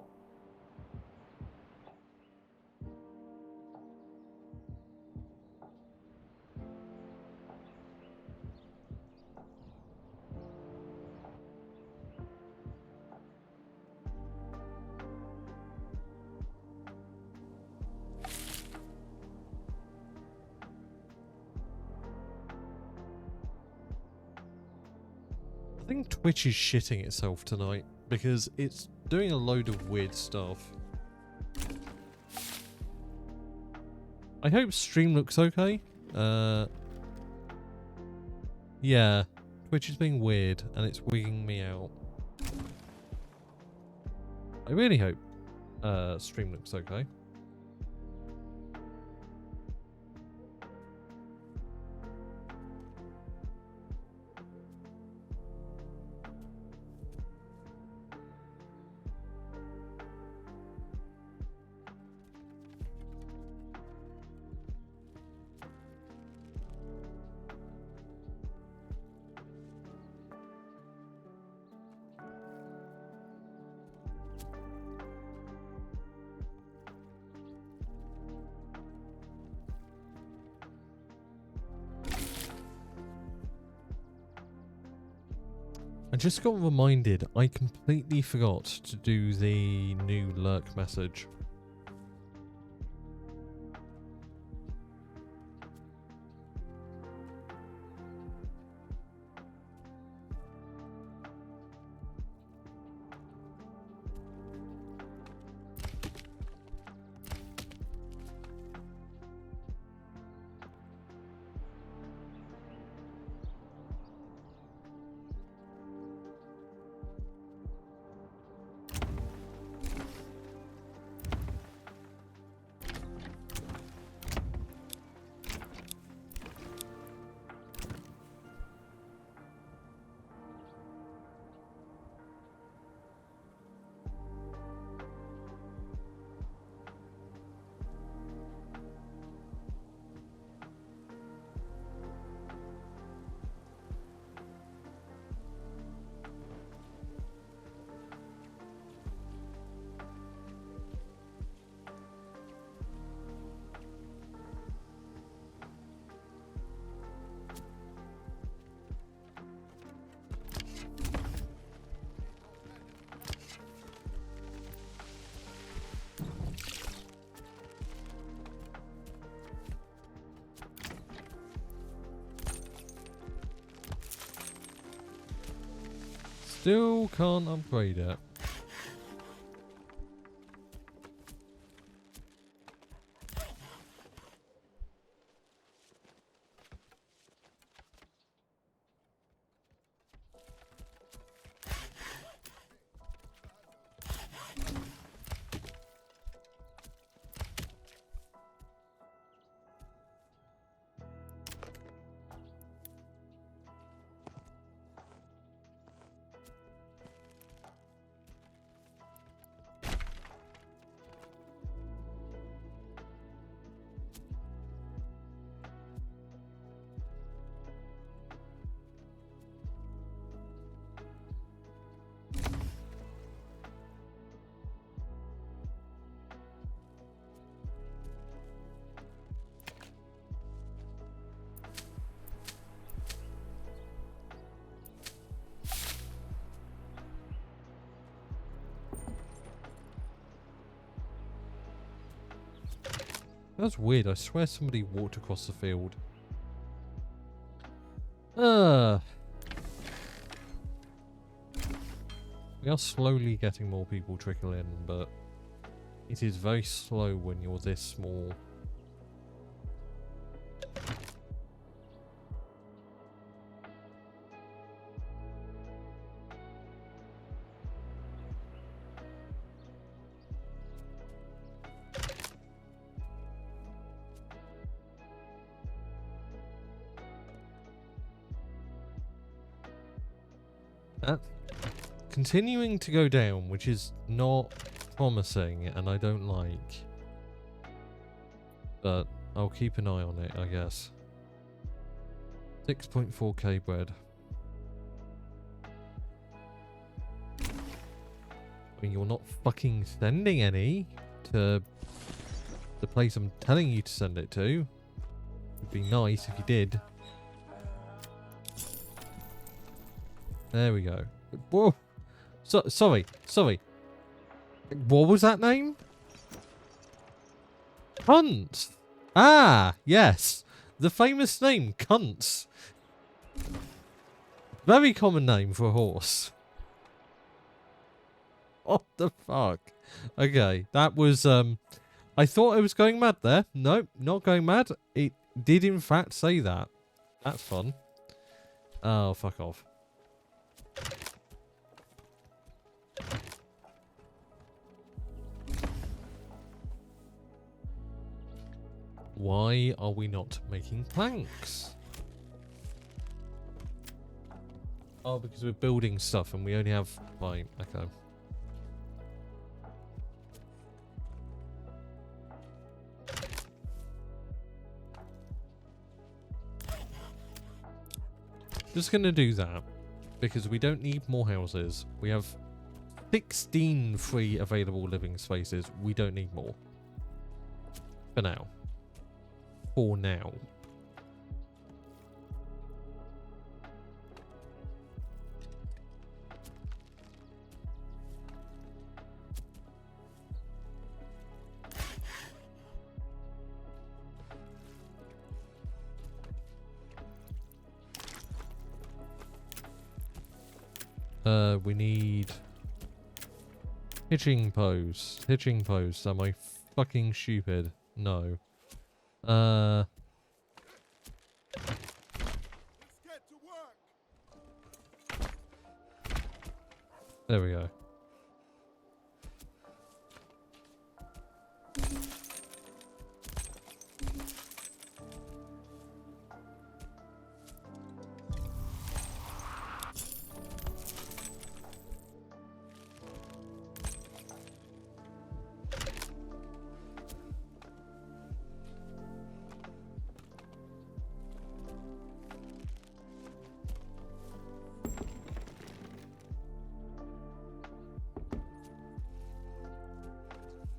[SPEAKER 1] think Twitch is shitting itself tonight because it's doing a load of weird stuff. I hope stream looks okay. Yeah, Twitch is being weird and it's wigging me out. I really hope stream looks okay. I just got reminded I completely forgot to do the new lurk message. Still can't upgrade it. That's weird. I swear somebody walked across the field. We are slowly getting more people trickle in, but it is very slow when you're this small. Continuing to go down, which is not promising and I don't like. But I'll keep an eye on it, I guess. 6.4k bread. I mean, you're not fucking sending any to the place I'm telling you to send it to. It'd be nice if you did. There we go. Whoa! Sorry. What was that name? Cunts! Ah, yes. The famous name, Cunts. Very common name for a horse. What the fuck? Okay, that was, I thought I was going mad there. Nope, not going mad. It did in fact say that. That's fun. Oh, fuck off. Why are we not making planks? Oh, because we're building stuff and we only have... Right, okay. Just gonna do that because we don't need more houses. We have 16 free available living spaces. We don't need more. For now. For now. We need hitching post. Hitching post. Am I fucking stupid? No.
[SPEAKER 2] Let's get to work.
[SPEAKER 1] There we go.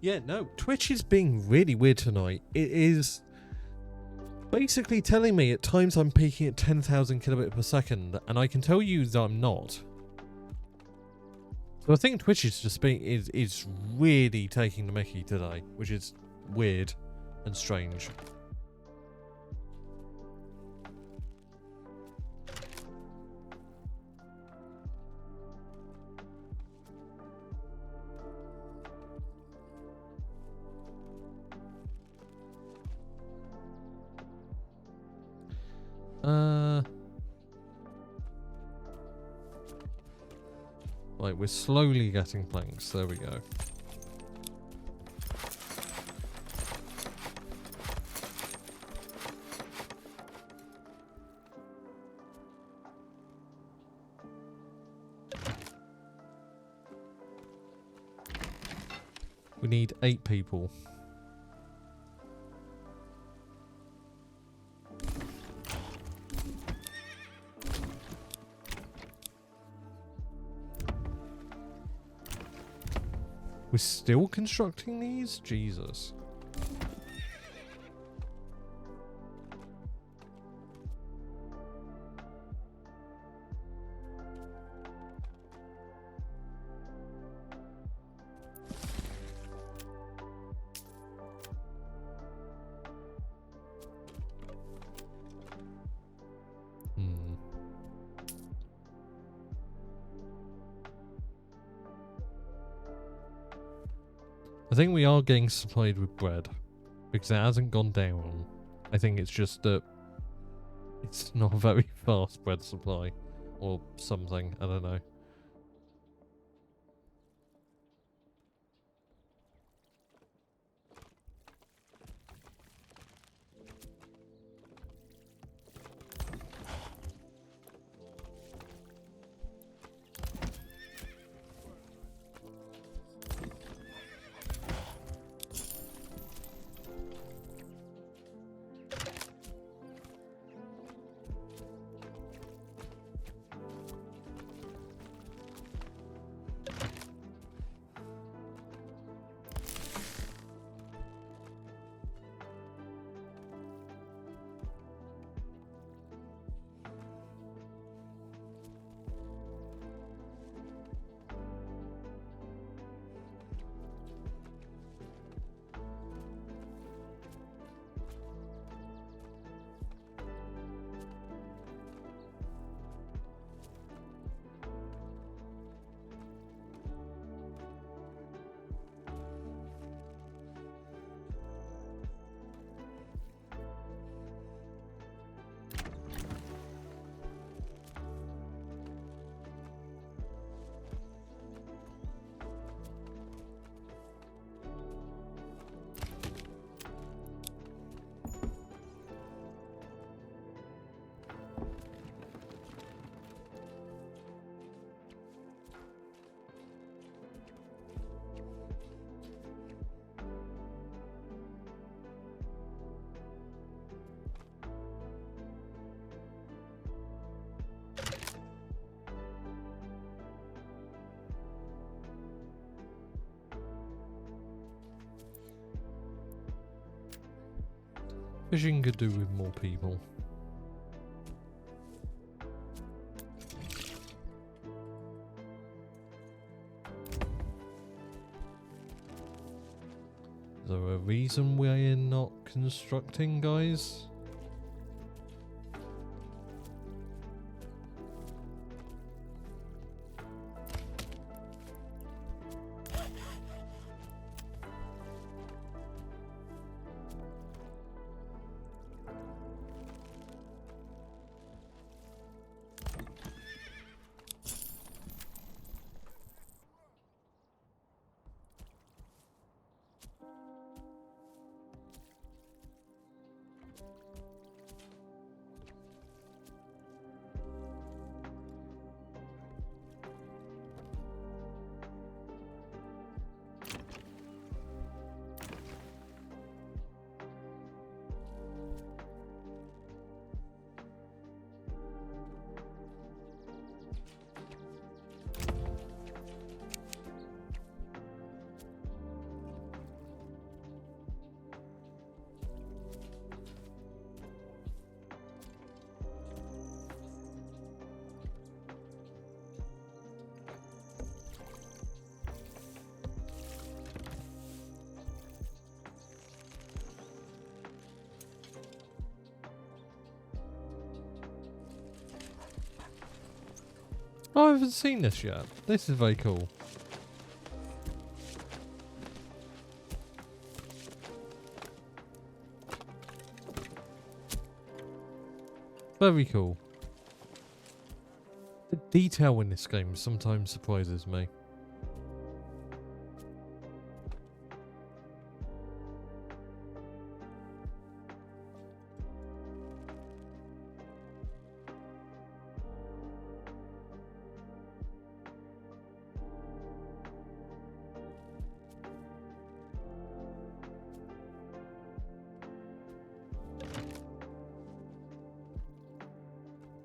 [SPEAKER 1] Yeah, no, Twitch is being really weird tonight. It is basically telling me at times I'm peaking at 10,000 kilobits per second, and I can tell you that I'm not. So I think Twitch is just being is really taking the mickey today, which is weird and strange. Right, we're slowly getting planks. There we go. We need 8 people. We're still constructing these? Jesus. I think we are getting supplied with bread because it hasn't gone down. I think it's just that it's not a very fast bread supply or something. I don't know. Fishing could do with more people. Is there a reason we're not constructing, guys? Oh, I haven't seen this yet. This is very cool. Very cool. The detail in this game sometimes surprises me.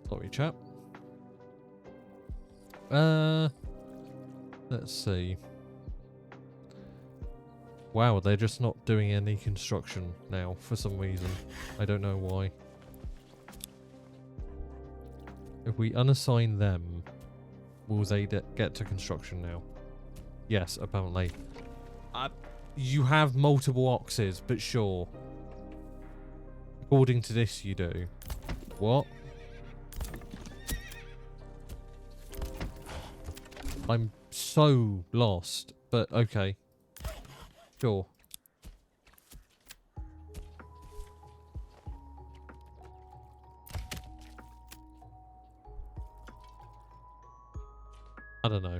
[SPEAKER 1] Sorry, chap. Let's see. Wow, they're just not doing any construction now for some reason. I don't know why. If we unassign them, will they get to construction now? Yes, apparently. You have multiple oxes, but sure. According to this, you do. What? I'm so lost, but okay. Sure. I don't know.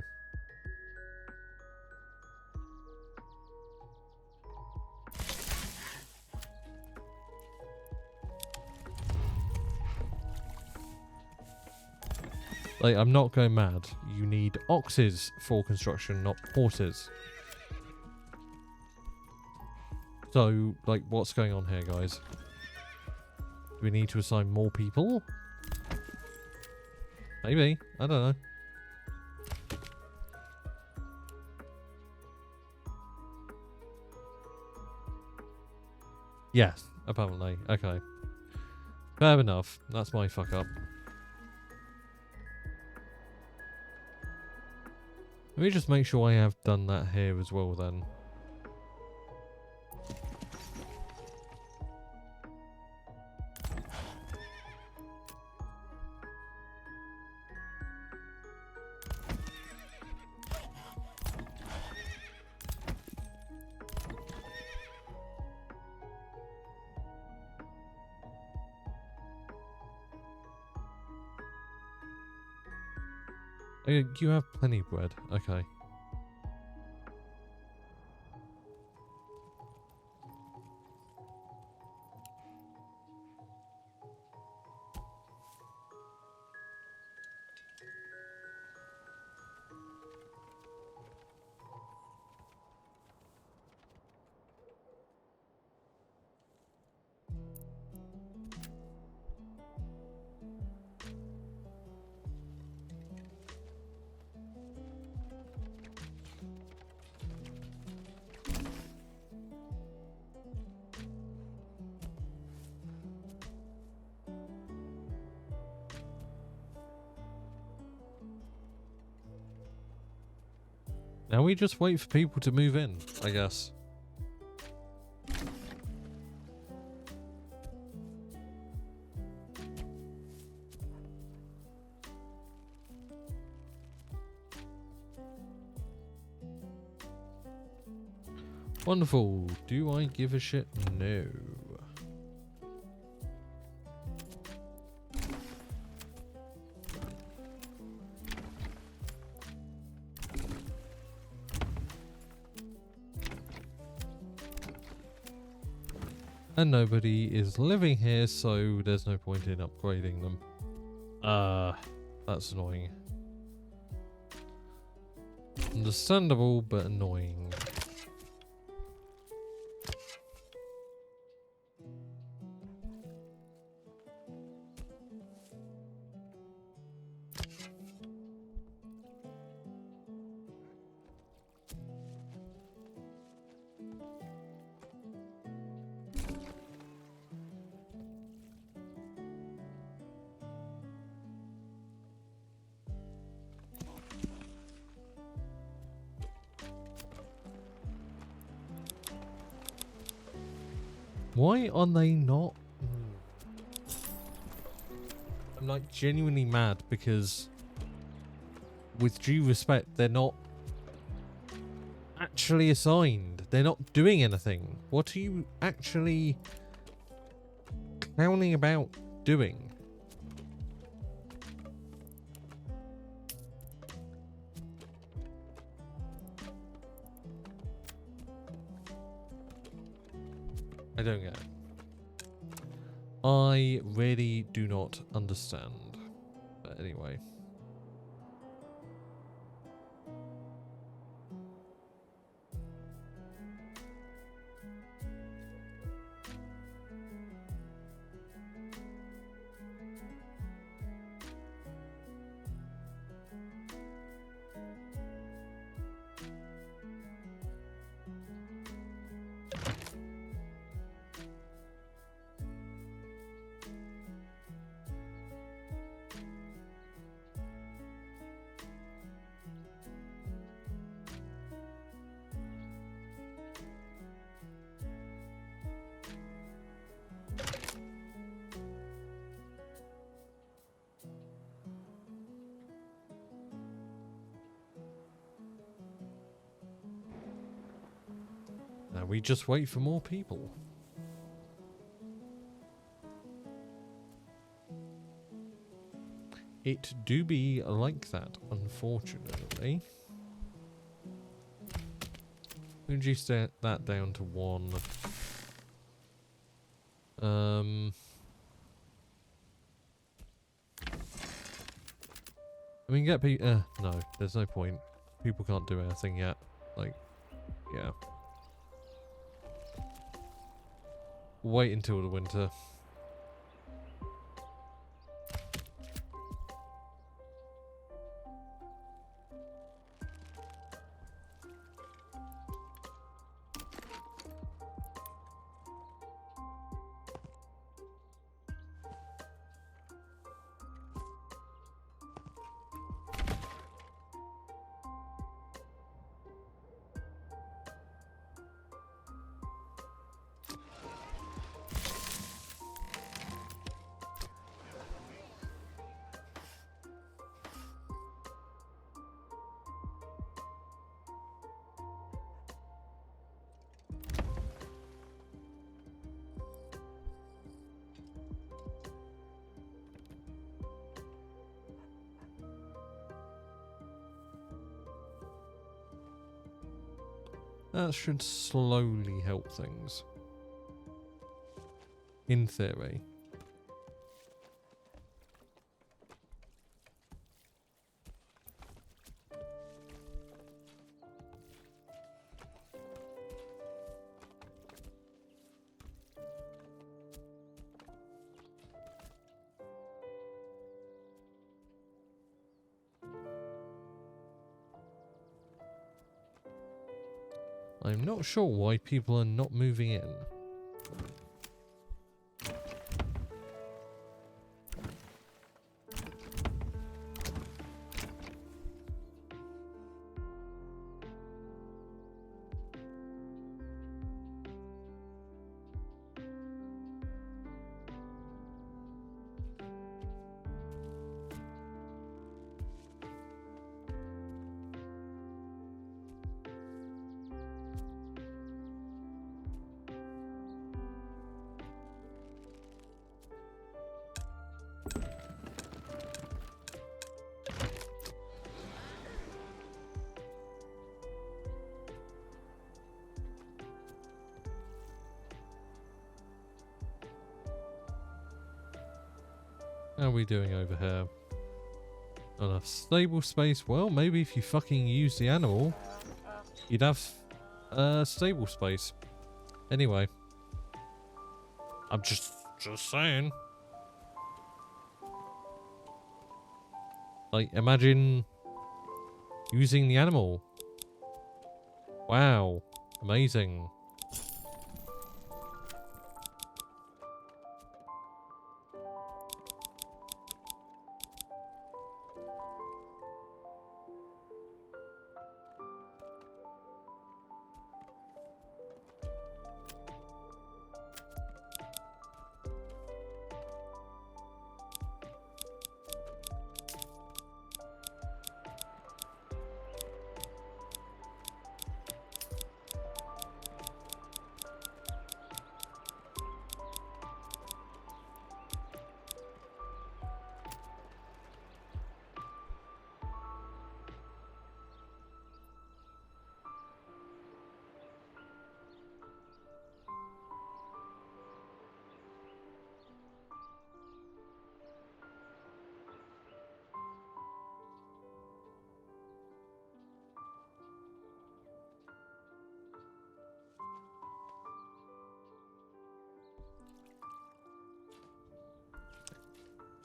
[SPEAKER 1] Like, I'm not going mad. You need oxes for construction, not porters. So, like, what's going on here, guys? Do we need to assign more people? Maybe. I don't know. Yes, apparently. Okay. Fair enough. That's my fuck up. Let me just make sure I have done that here as well then. You have plenty of bread. Okay. Now we just wait for people to move in, I guess. Wonderful. Do I give a shit? No. And nobody is living here, so there's no point in upgrading them. That's annoying. Understandable, but annoying. Why are they not? I'm like genuinely mad because, with due respect, they're not actually assigned. They're not doing anything. What are you actually clowning about doing? I don't get it. I really do not understand. But anyway. Now we just wait for more people. It do be like that, unfortunately. Would you set that down to 1? I mean, get people. No, there's no point. People can't do anything yet. Like, yeah. Wait until the winter. That should slowly help things. In theory. I'm not sure why people are not moving in. How are we doing over here? Enough stable space. Well, maybe if you fucking use the animal, you'd have stable space. Anyway, I'm just saying. Like, imagine using the animal. Wow, amazing.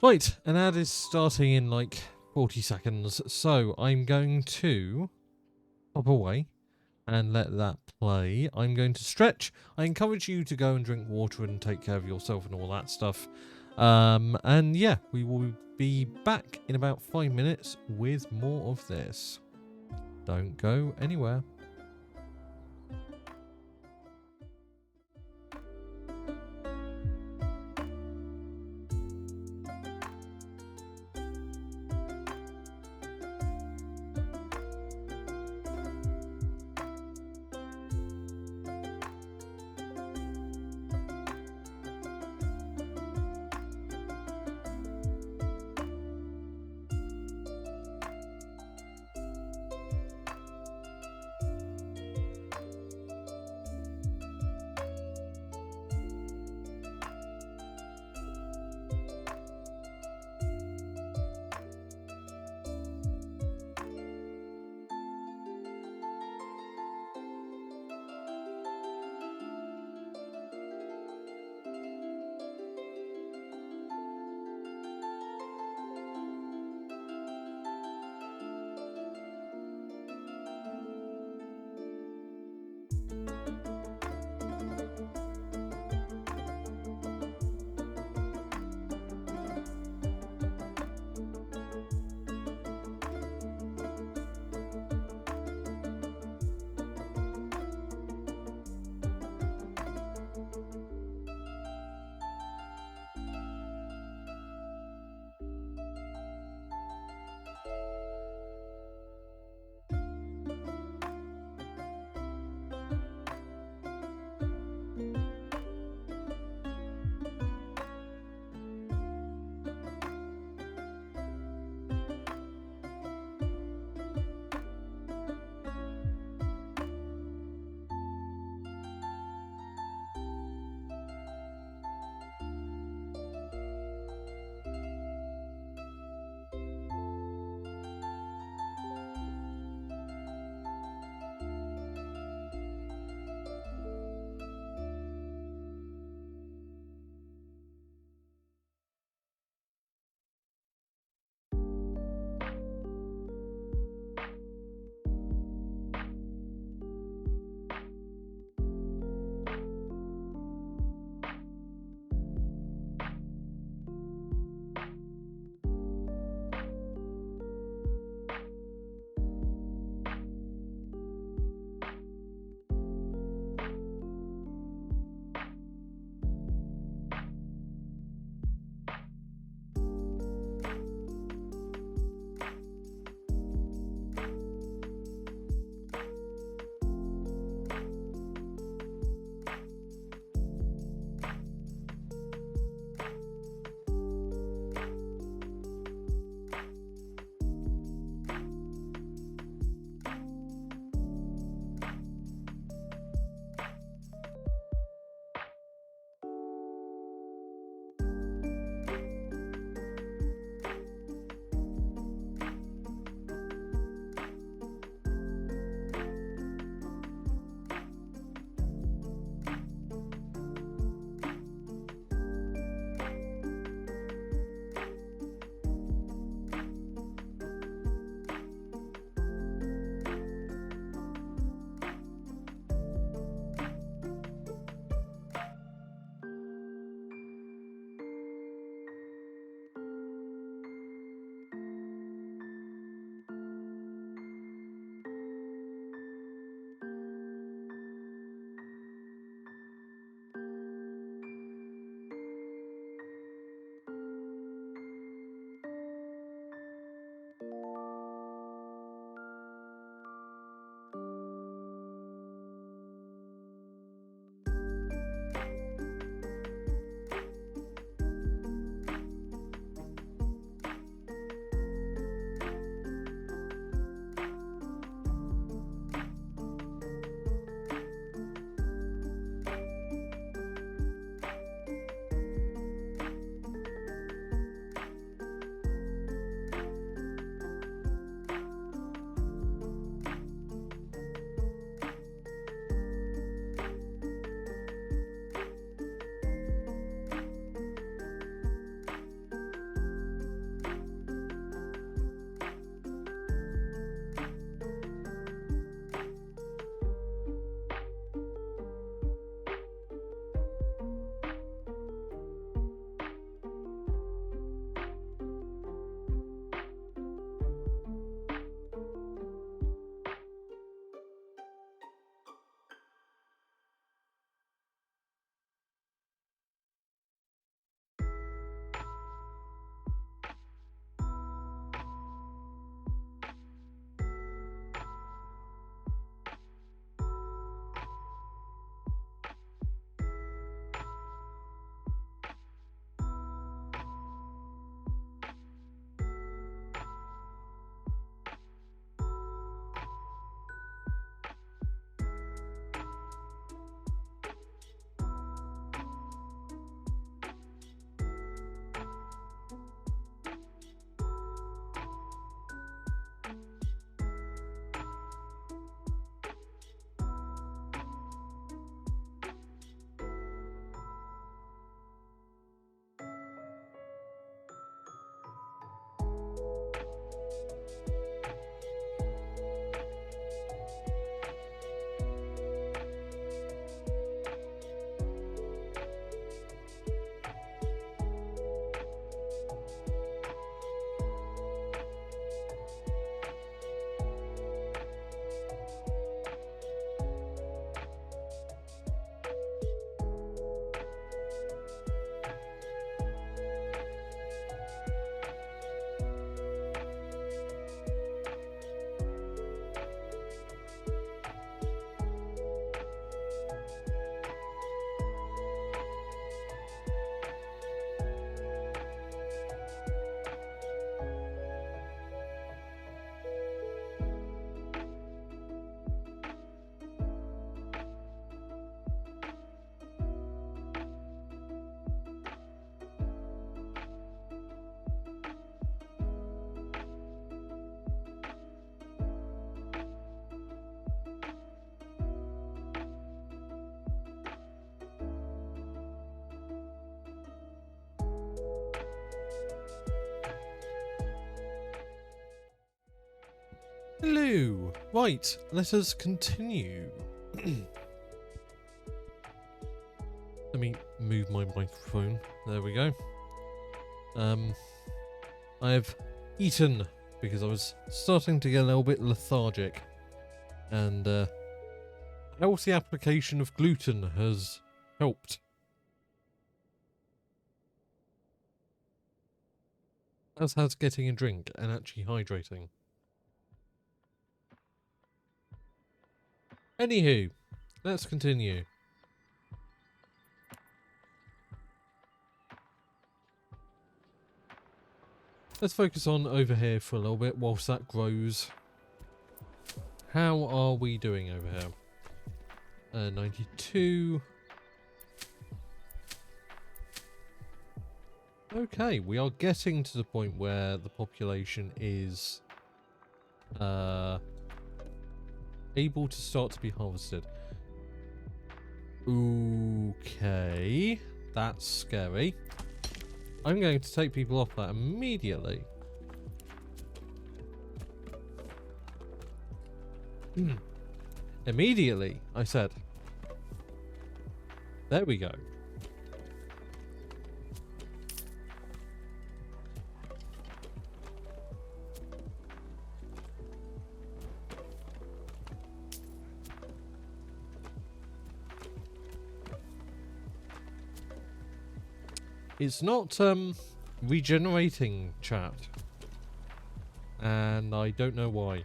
[SPEAKER 1] Right, an ad is starting in like 40 seconds, so I'm going to pop away and let that play. I'm going to stretch. I encourage you to go and drink water and take care of yourself and all that stuff. And yeah, we will be back in about 5 minutes with more of this. Don't go anywhere. Hello. Right, let us continue. Let me move my microphone. There we go. I have eaten because I was starting to get a little bit lethargic, and healthy application of gluten has helped. As has getting a drink and actually hydrating. Anywho, let's continue. Let's focus on over here for a little bit whilst that grows. How are we doing over here? 92. Okay, we are getting to the point where the population is able to start to be harvested. Okay, that's scary. I'm going to take people off that immediately. Immediately, I said. There we go. It's not regenerating, chat, and I don't know why.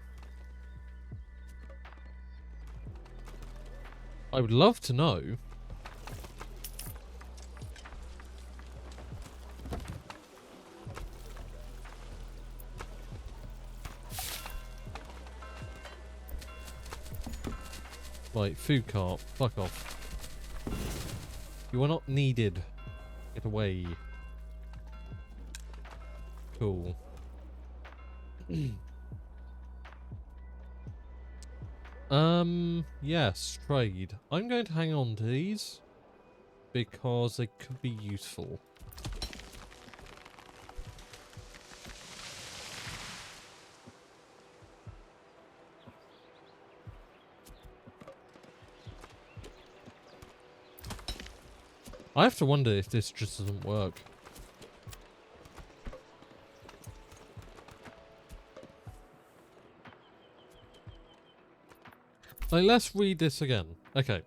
[SPEAKER 1] I would love to know. Right, food cart, fuck off. You are not needed. Get away. Cool. Yes, trade. I'm going to hang on to these because they could be useful. I have to wonder if this just doesn't work. Like, let's read this again. Okay.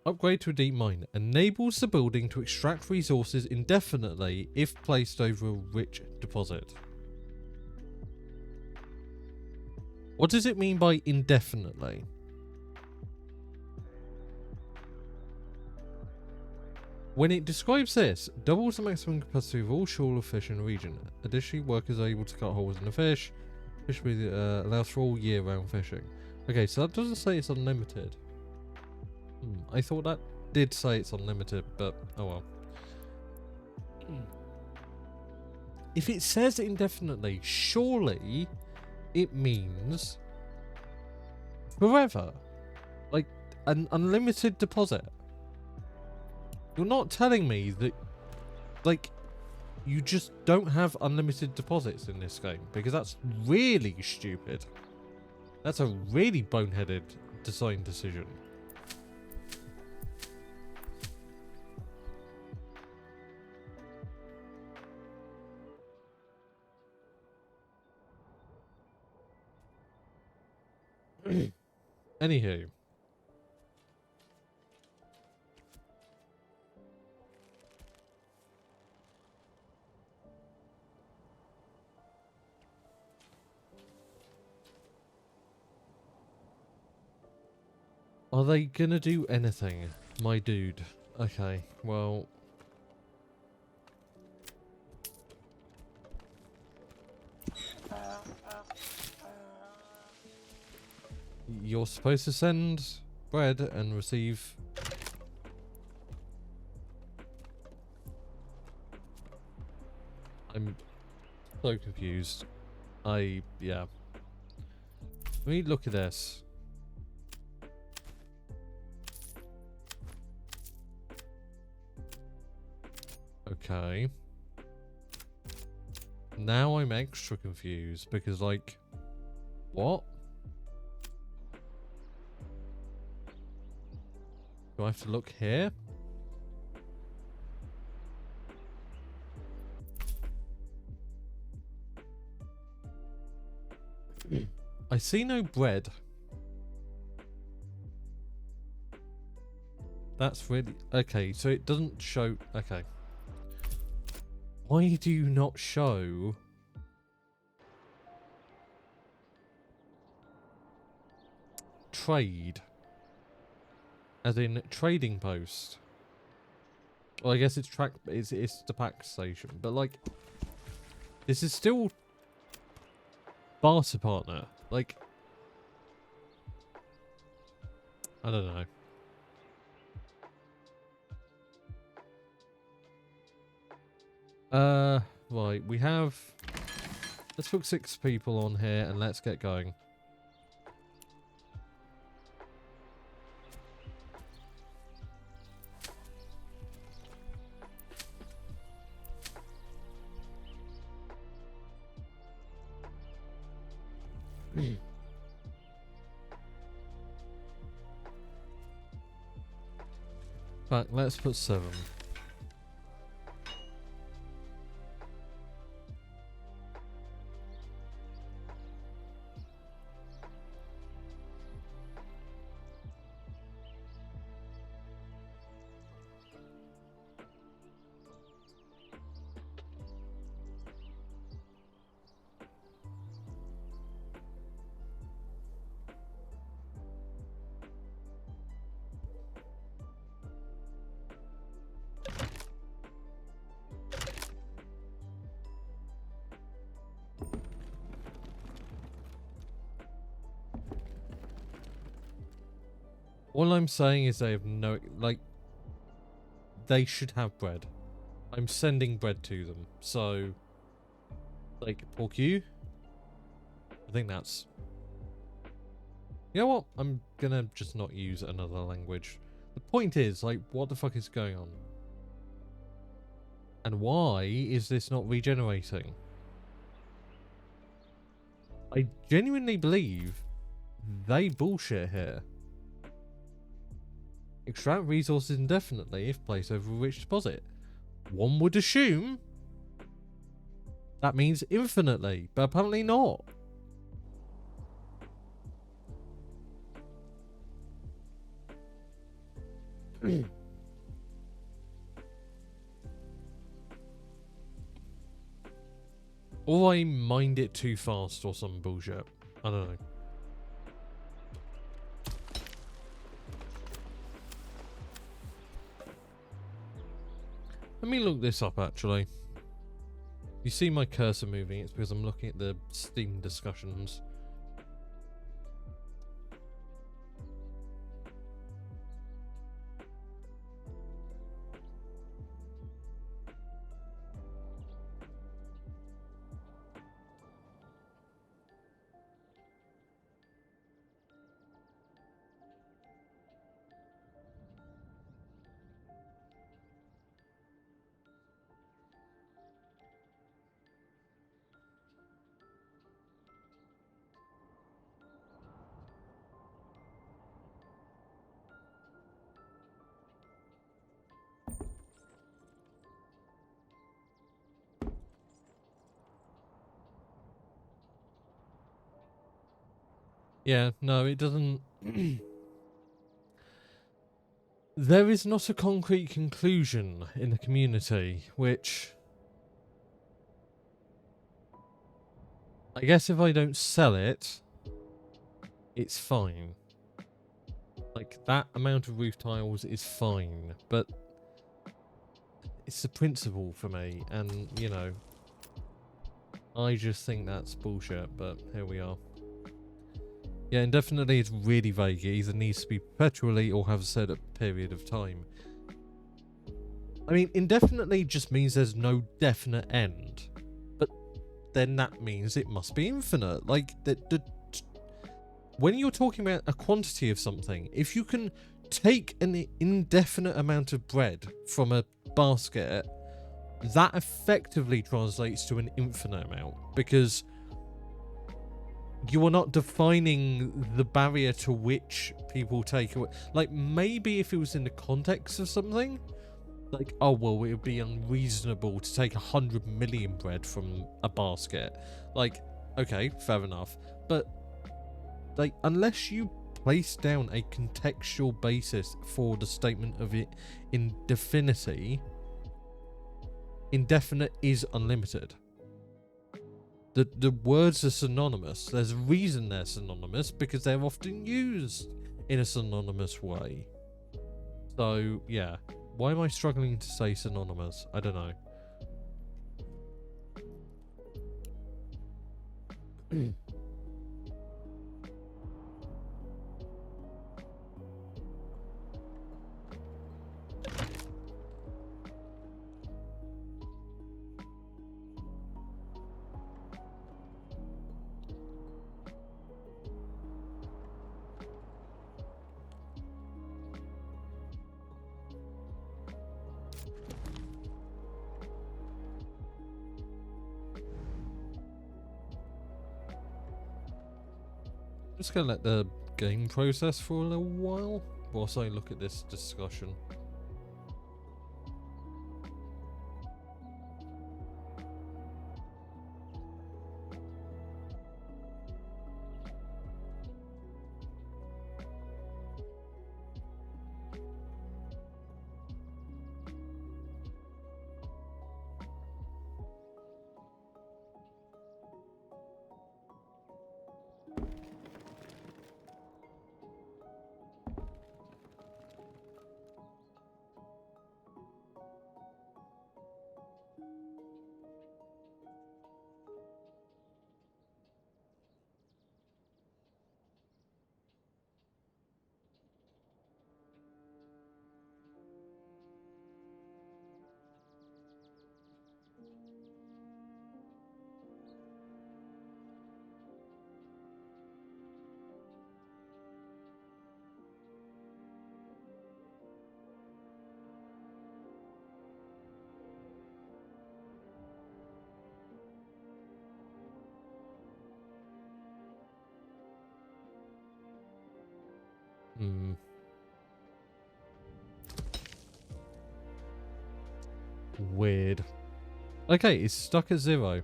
[SPEAKER 1] Upgrade to a deep mine. Enables the building to extract resources indefinitely if placed over a rich deposit. What does it mean by indefinitely? When it describes this, doubles the maximum capacity of all shoal fish in the region. Additionally, workers are able to cut holes in the fish. Fish allows for all year-round fishing. Okay, so that doesn't say it's unlimited. I thought that did say it's unlimited, but oh well. If it says indefinitely, surely it means forever. Like an unlimited deposit. You're not telling me that, like, you just don't have unlimited deposits in this game, because that's really stupid. That's a really boneheaded design decision. Anywho. Are they gonna do anything, my dude? Okay, well... You're supposed to send bread and receive... I'm so confused. Yeah. Let me look at this. Okay. Now I'm extra confused because, like, what? Do I have to look here? I see no bread. That's really... Okay, so it doesn't show... Okay. Why do you not show... Trade? As in trading post? Well, I guess it's it's the pack station, but like... This is still... Barter partner. Like... I don't know. Right, we have... Let's put 6 people on here and let's get going. Back, let's put 7. All I'm saying is they have no... Like, they should have bread. I'm sending bread to them. So, like, pork you? I think that's... You know what? I'm gonna just not use another language. The point is, like, what the fuck is going on? And why is this not regenerating? I genuinely believe they bullshit here. Extract resources indefinitely if placed over a rich deposit. One would assume that means infinitely, but apparently not. Or I mined it too fast or some bullshit. I don't know. Let me look this up actually. You see my cursor moving, it's because I'm looking at the Steam discussions. Yeah, no, it doesn't... There is not a concrete conclusion in the community, which... I guess if I don't sell it, it's fine. Like, that amount of roof tiles is fine, but... It's the principle for me, and, you know... I just think that's bullshit, but here we are. Yeah, indefinitely is really vague. It either needs to be perpetually or have a set period of time. I mean, indefinitely just means there's no definite end. But then that means it must be infinite. Like, when you're talking about a quantity of something, if you can take an indefinite amount of bread from a basket, that effectively translates to an infinite amount. Because you are not defining the barrier to which people take away. Like, maybe if it was in the context of something, like, oh, well, it would be unreasonable to take 100 million bread from a basket. Like, okay, fair enough. But, like, unless you place down a contextual basis for the statement of it indefinite is unlimited. The words are synonymous. There's a reason they're synonymous, because they're often used in a synonymous way. So, yeah. Why am I struggling to say synonymous? I don't know. Just gonna let the game process for a little while whilst I look at this discussion. Weird. Okay, it's stuck at 0.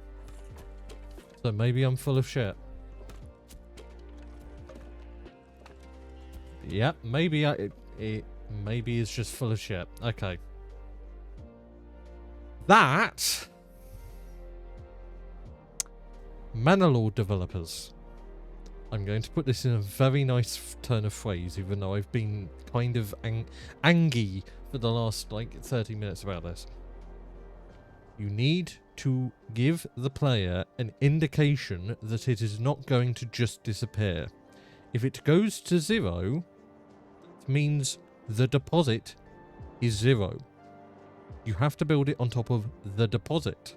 [SPEAKER 1] So maybe I'm full of shit. Yep, maybe it maybe it's just full of shit. Okay. That Manalore developers. I'm going to put this in a very nice turn of phrase, even though I've been kind of angy for the last, like, 30 minutes about this. You need to give the player an indication that it is not going to just disappear. If it goes to 0, it means the deposit is 0. You have to build it on top of the deposit.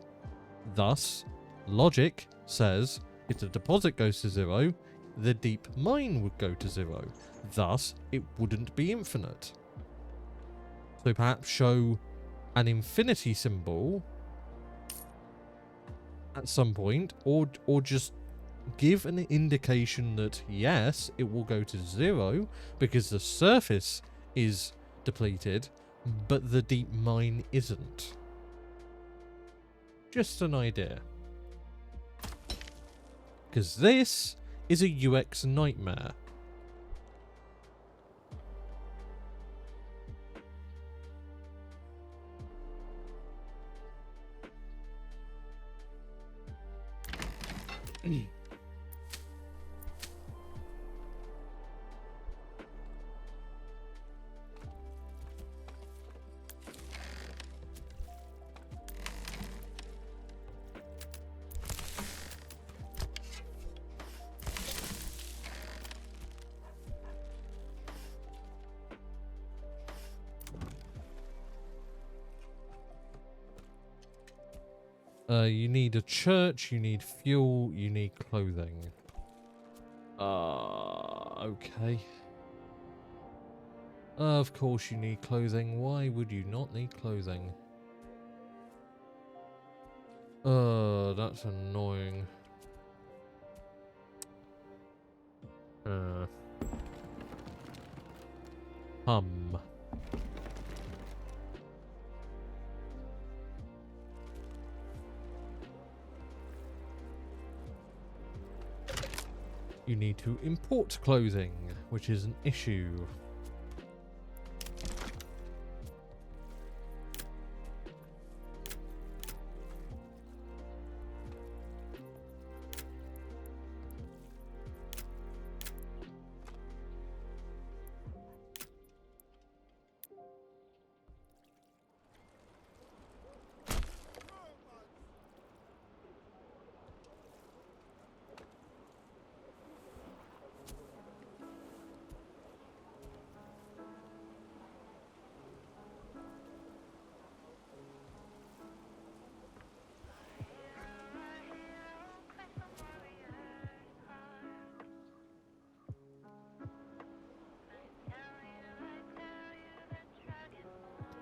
[SPEAKER 1] Thus, logic says if the deposit goes to 0, the deep mine would go to 0. Thus, it wouldn't be infinite. So perhaps show an infinity symbol at some point, or just give an indication that yes, it will go to 0 because the surface is depleted, but the deep mine isn't. Just an idea. Because this is a UX nightmare. You need a church, you need fuel, you need clothing. Okay. Of course you need clothing. Why would you not need clothing? That's annoying. Hum. You need to import clothing, which is an issue.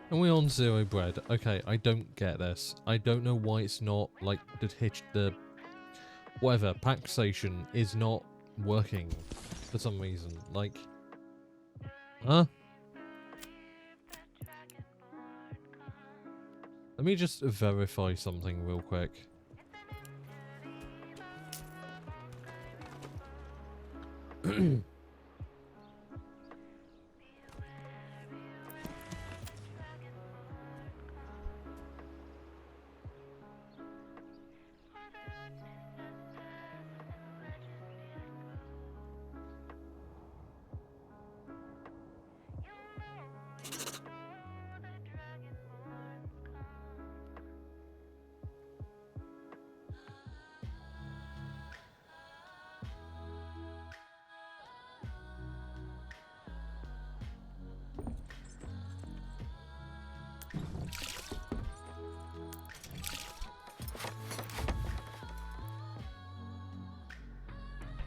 [SPEAKER 1] And we're on 0 bread. Okay, I don't get this. I don't know why it's not, like, the whatever, pack station is not working for some reason. Like, huh? Let me just verify something real quick.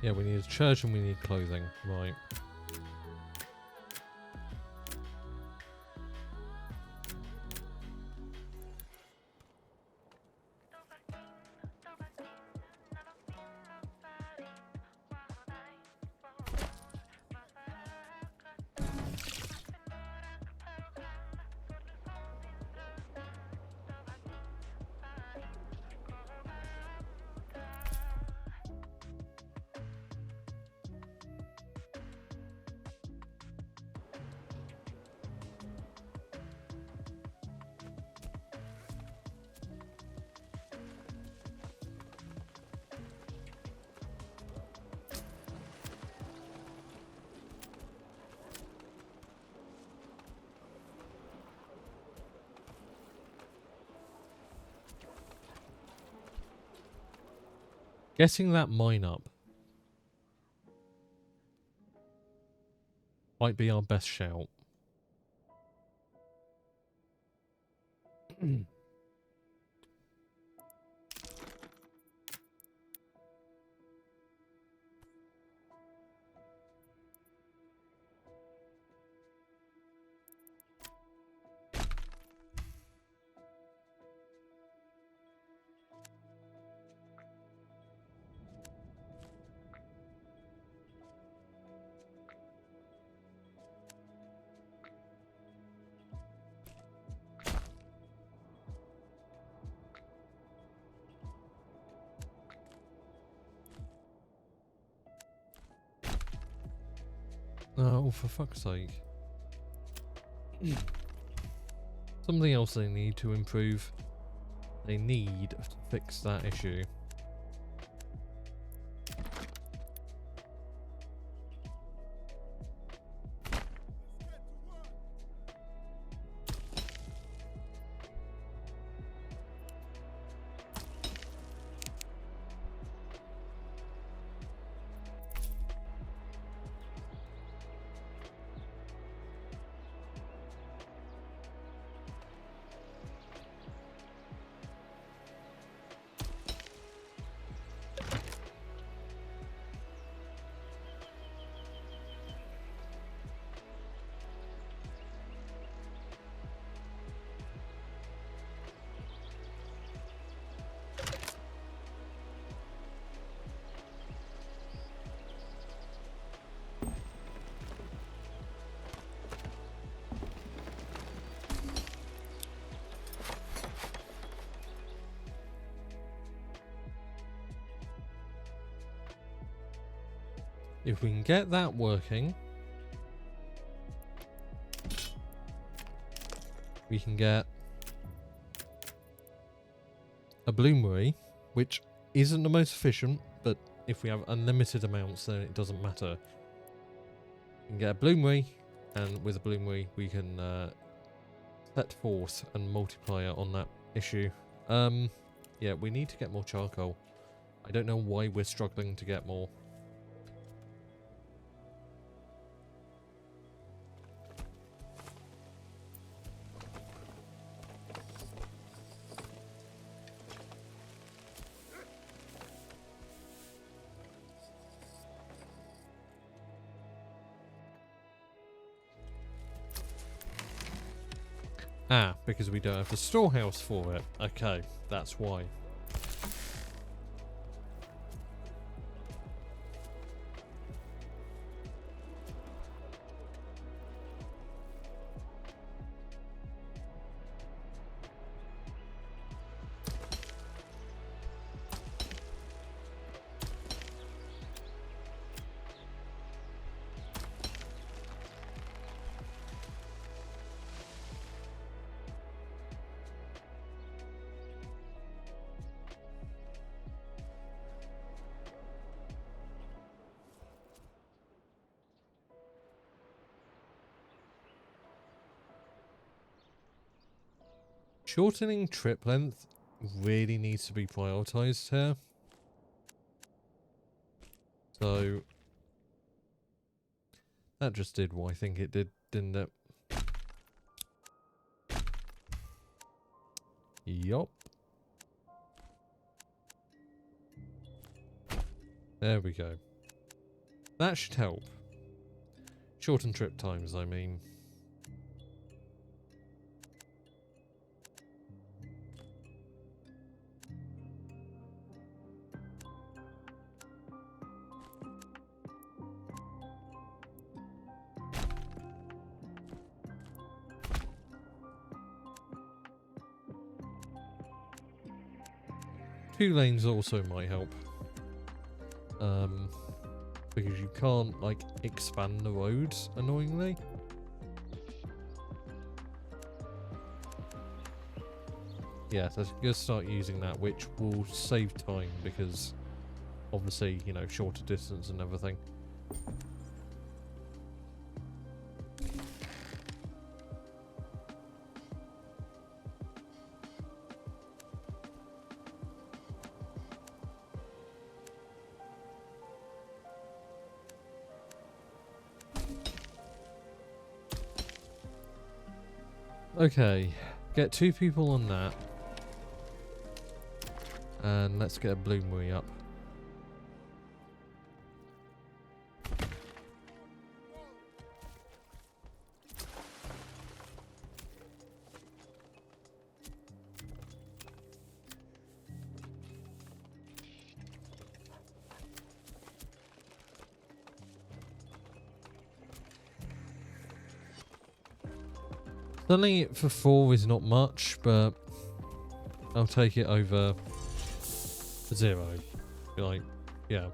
[SPEAKER 1] Yeah, we need a church and we need clothing. Right. Getting that mine up might be our best shout. Oh, for fuck's sake. Something else they need to improve. They need to fix that issue. if we can get that working, we can get a bloomery, which isn't the most efficient, but if we have unlimited amounts, then it doesn't matter. We can get a bloomery, and with a bloomery, we can set forth and multiplier on that issue. Yeah, we need to get more charcoal. I don't know why we're struggling to get more. Ah, because we don't have the storehouse for it. Okay, that's why. Shortening trip length really needs to be prioritized here. So that just did what I think it did, didn't it? Yup. There we go. That should help. Shorten trip times, I mean. Two lanes also might help. Because you can't, like, expand the roads, annoyingly. Yeah, so I'm going to start using that, which will save time, because obviously, you know, shorter distance and everything. Okay, get 2 people on that. And let's get a bloomery up. Selling it for 4 is not much, but I'll take it over 0. Like, yeah.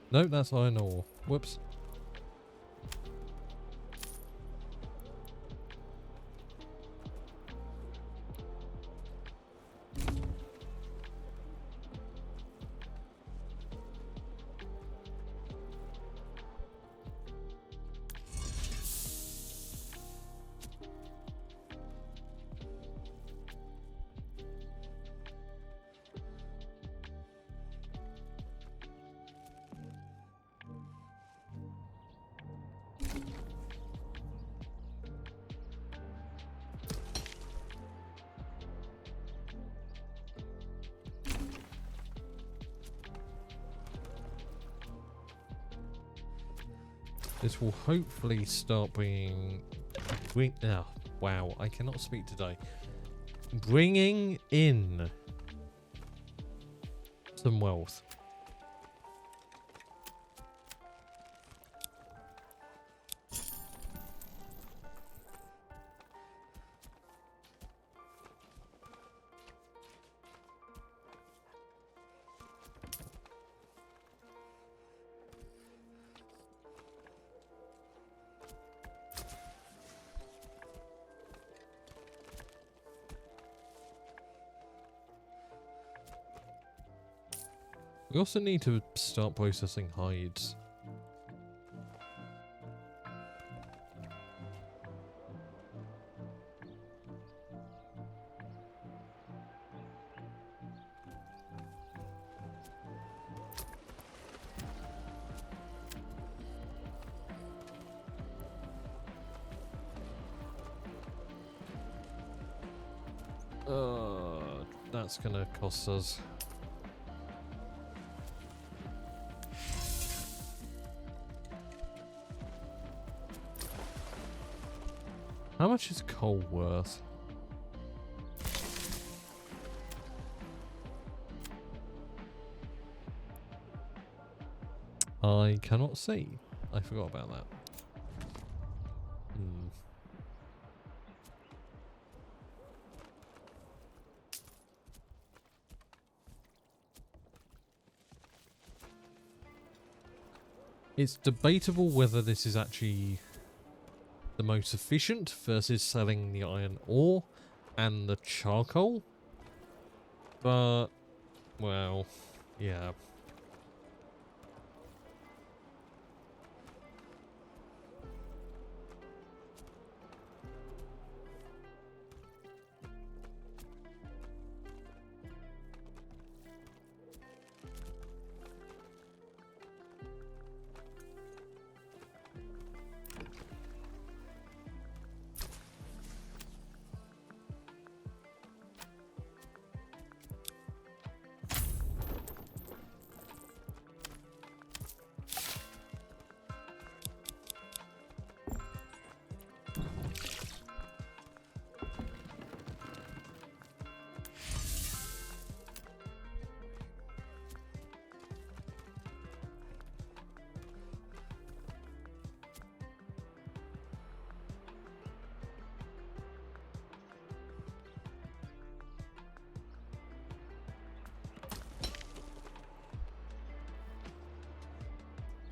[SPEAKER 1] Nope, that's iron ore. Whoops. This will hopefully start bringing... oh, wow, I cannot speak today. Bringing in some wealth. We also need to start processing hides. That's gonna cost us. How much is coal worth? I cannot see. I forgot about that. It's debatable whether this is actually the most efficient versus selling the iron ore and the charcoal. But, well, yeah.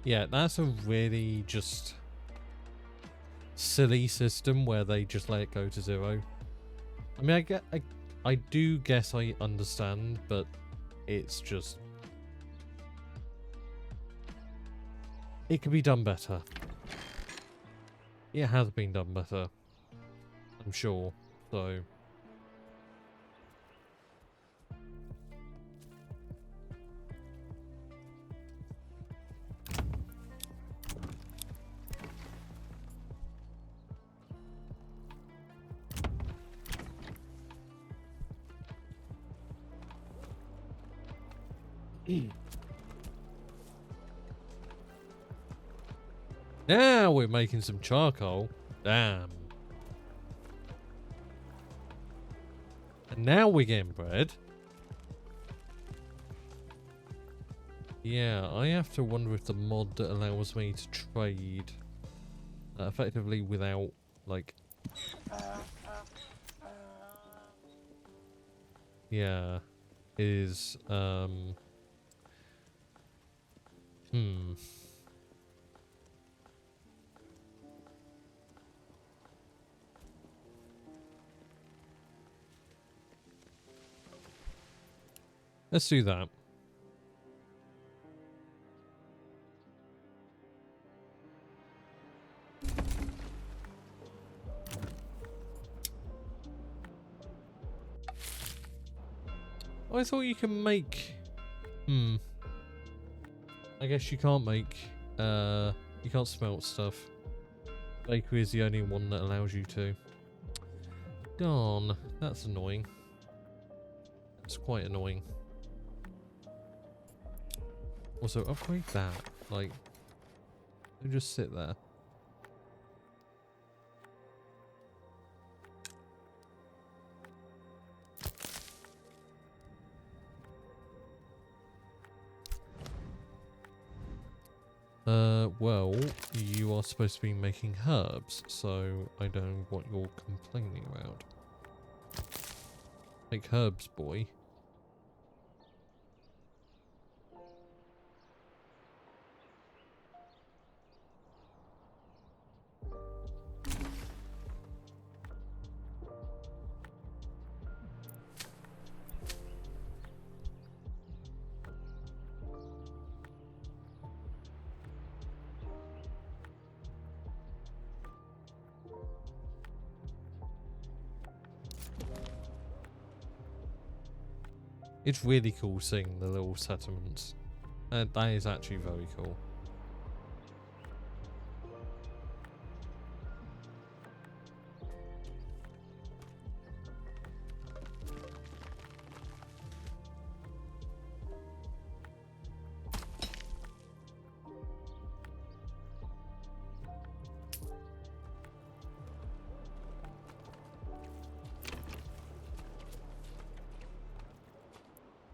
[SPEAKER 1] Yeah, that's a really just silly system where they just let it go to 0. I mean, I do guess I understand, but it's just... it could be done better. It has been done better, I'm sure, so... Now we're making some charcoal. Damn. And now we're getting bread. Yeah, I have to wonder if the mod that allows me to trade effectively without, like... yeah, is, let's do that. I thought you can make... I guess you can't make... you can't smelt stuff. Bakery is the only one that allows you to. Darn, that's annoying. It's quite annoying. Also, upgrade that. Like, They just sit there. Well, you are supposed to be making herbs, so I don't know what you're complaining about. Make herbs, boy. It's really cool seeing the little settlements. That is actually very cool.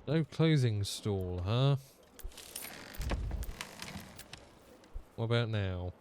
[SPEAKER 1] No clothing stall, huh? What about now?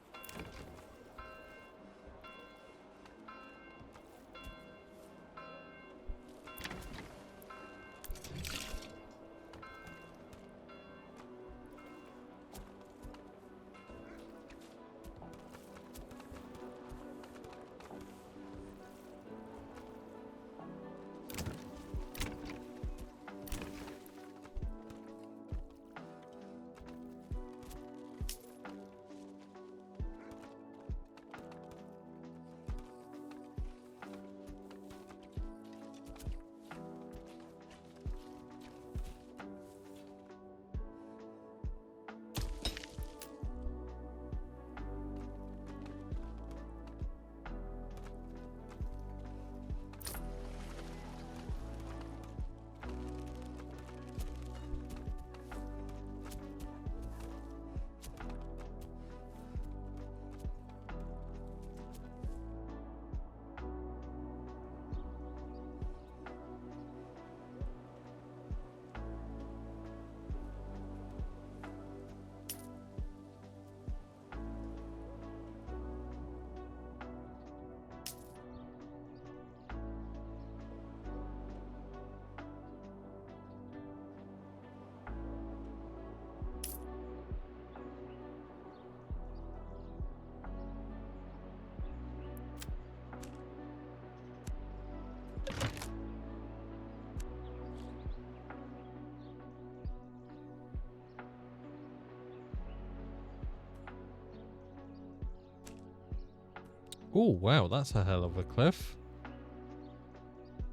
[SPEAKER 1] Oh, wow, that's a hell of a cliff.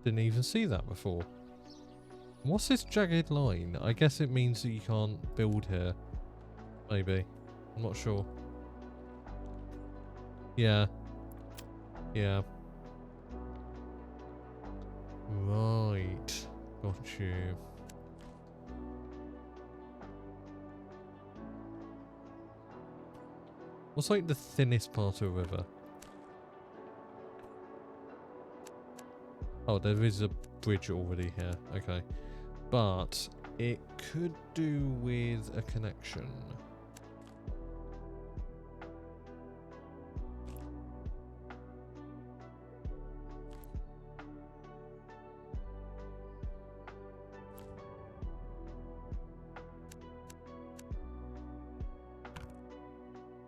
[SPEAKER 1] Didn't even see that before. What's this jagged line? I guess it means that you can't build here. Maybe. I'm not sure. Yeah. Yeah. Right. Got you. What's like the thinnest part of a river? Oh, there is a bridge already here. Okay. But it could do with a connection.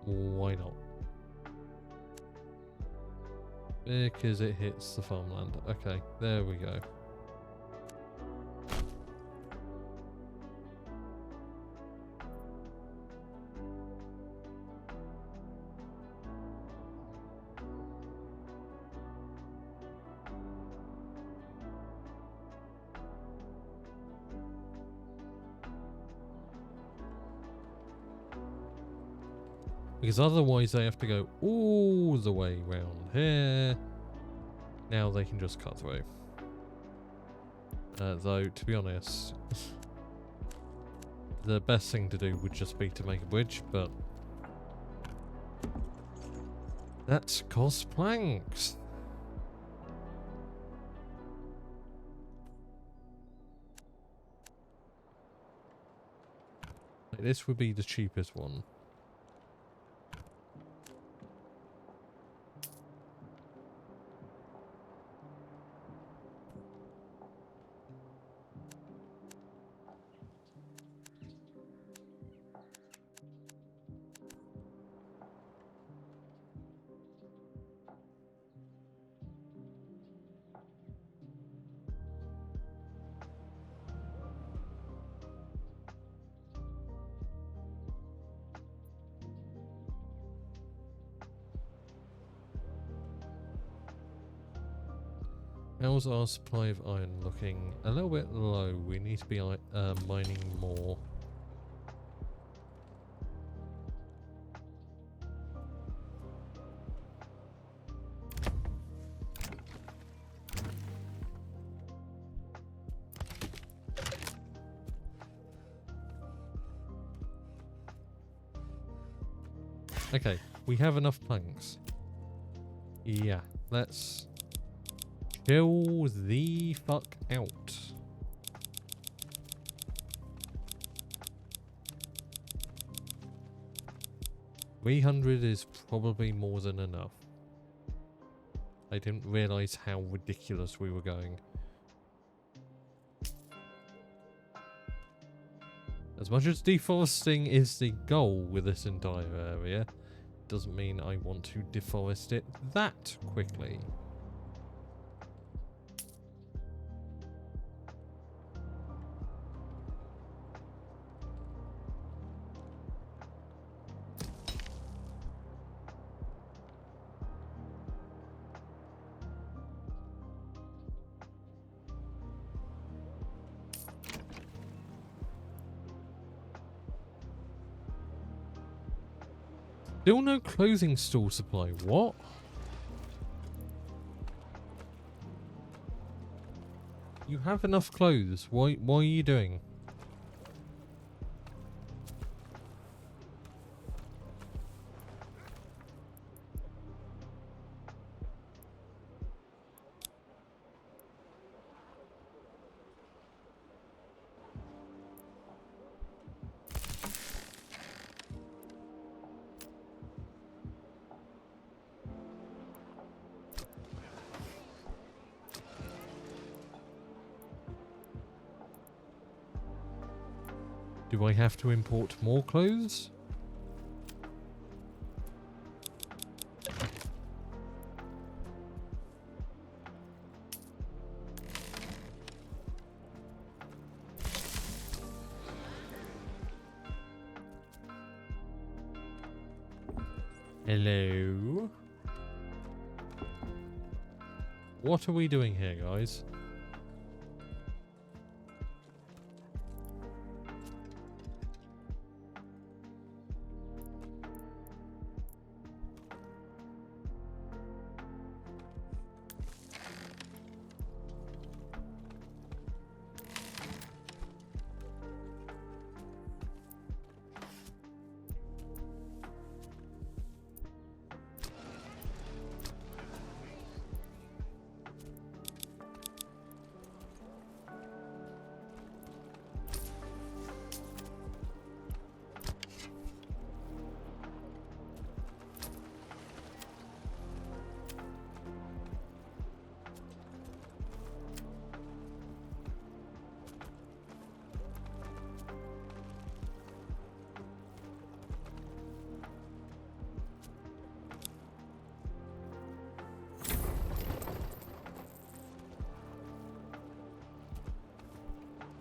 [SPEAKER 1] Why not? Because it hits the farmland. Okay, there we go. Because otherwise they have to go all the way round here. Now they can just cut through. Though, to be honest, the best thing to do would just be to make a bridge, but That costs planks. This would be the cheapest one. How's our supply of iron looking? A little bit low. We need to be mining more. Okay, we have enough planks. Yeah, let's chill the fuck out. $300 is probably more than enough. I didn't realise how ridiculous we were going. As much as deforesting is the goal with this entire area, doesn't mean I want to deforest it that quickly. Still no clothing store supply. What? You have enough clothes. What are you doing? Do I have to import more clothes? Hello? What are we doing here, guys?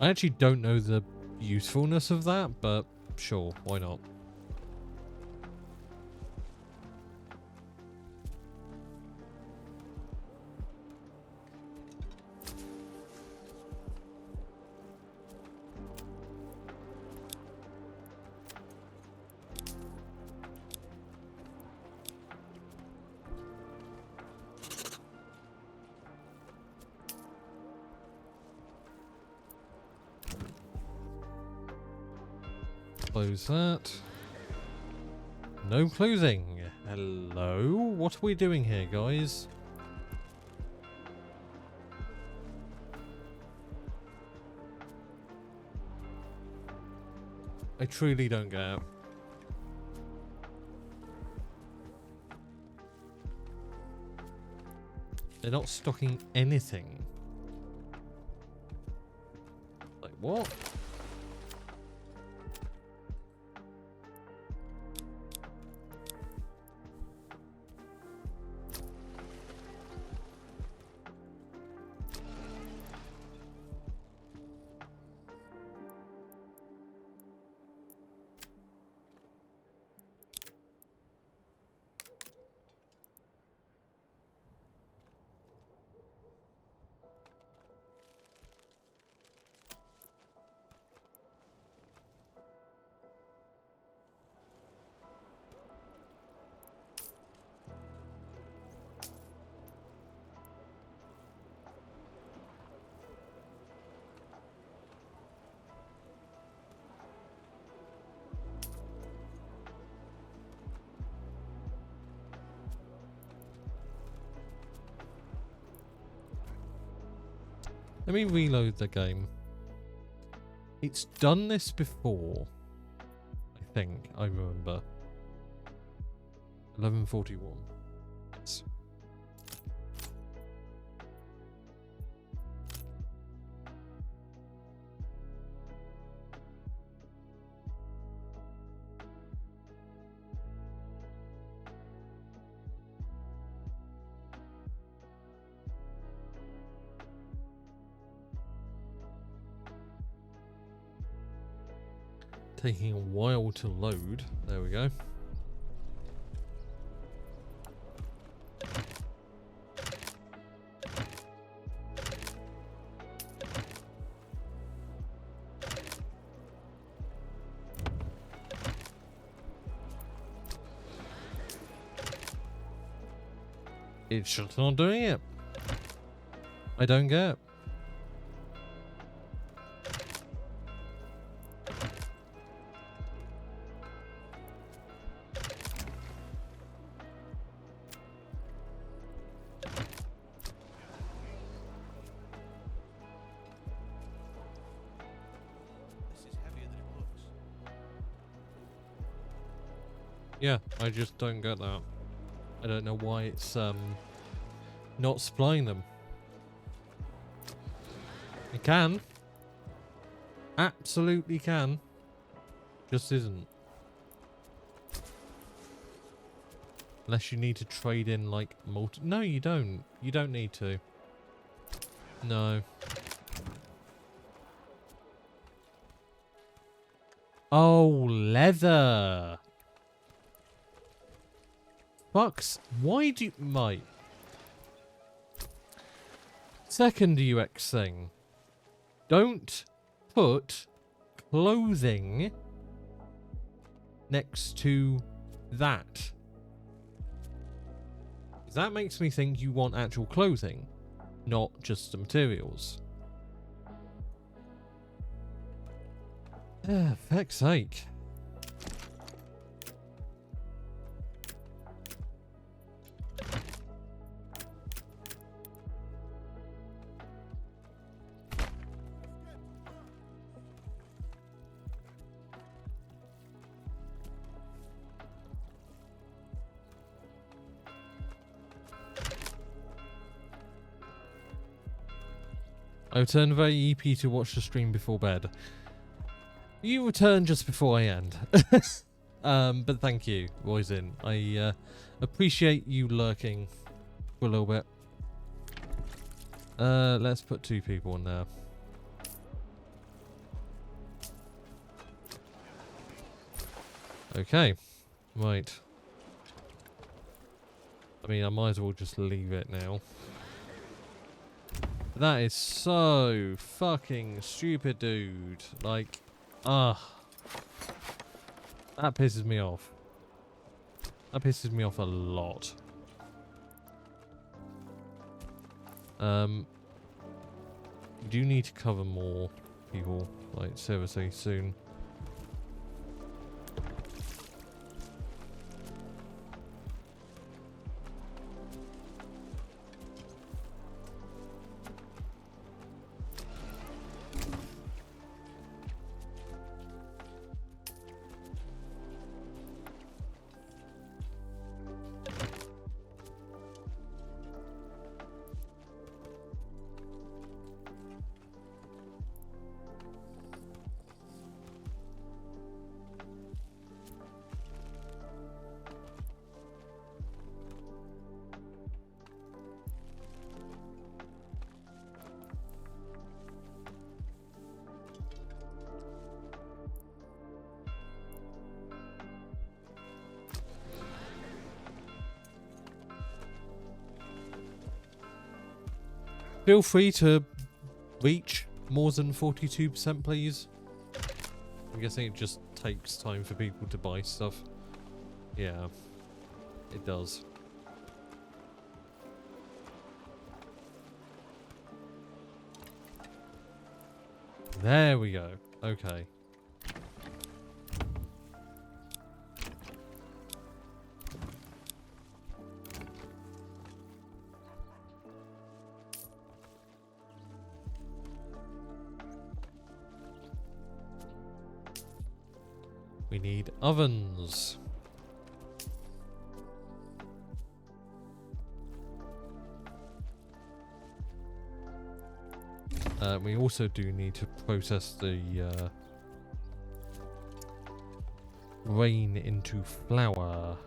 [SPEAKER 1] I actually don't know the usefulness of that, but sure, why not? Close that. No clothing. Hello? What are we doing here, guys? I truly don't get it. They're not stocking anything. Like, what? Let me reload the game. It's done this before. I think. I remember. 11:41. Yes. Taking a while to load. There we go. It's just not doing it. I don't get it.
[SPEAKER 2] This is heavier than it looks.
[SPEAKER 1] Yeah, I just don't get that. I don't know why it's not supplying them. It can. Absolutely can. Just isn't. Unless you need to trade in like multi... No, you don't. You don't need to. No. Oh, leather. Fucks. Why do you... Mate. Second UX thing. Don't put clothing next to that. That makes me think you want actual clothing, not just the materials. Feck's sake. I returned very EP to watch the stream before bed. You return just before I end. But thank you, Royzin. I appreciate you lurking for a little bit. Let's put 2 people in there. Okay. Right. I mean, I might as well just leave it now. That is so fucking stupid, dude. Like, that pisses me off. That pisses me off a lot. You do need to cover more people, like, seriously, soon. Feel free to reach more than 42%, please. I'm guessing it just takes time for people to buy stuff. Yeah, it does. There we go. Okay. We need ovens. We also do need to process the grain into flour.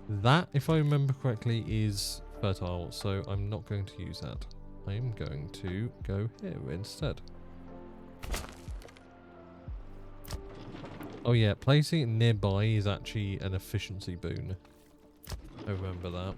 [SPEAKER 1] That, if I remember correctly, is fertile, so I'm not going to use that. I'm going to go here instead. Oh yeah, placing it nearby is actually an efficiency boon. I remember that.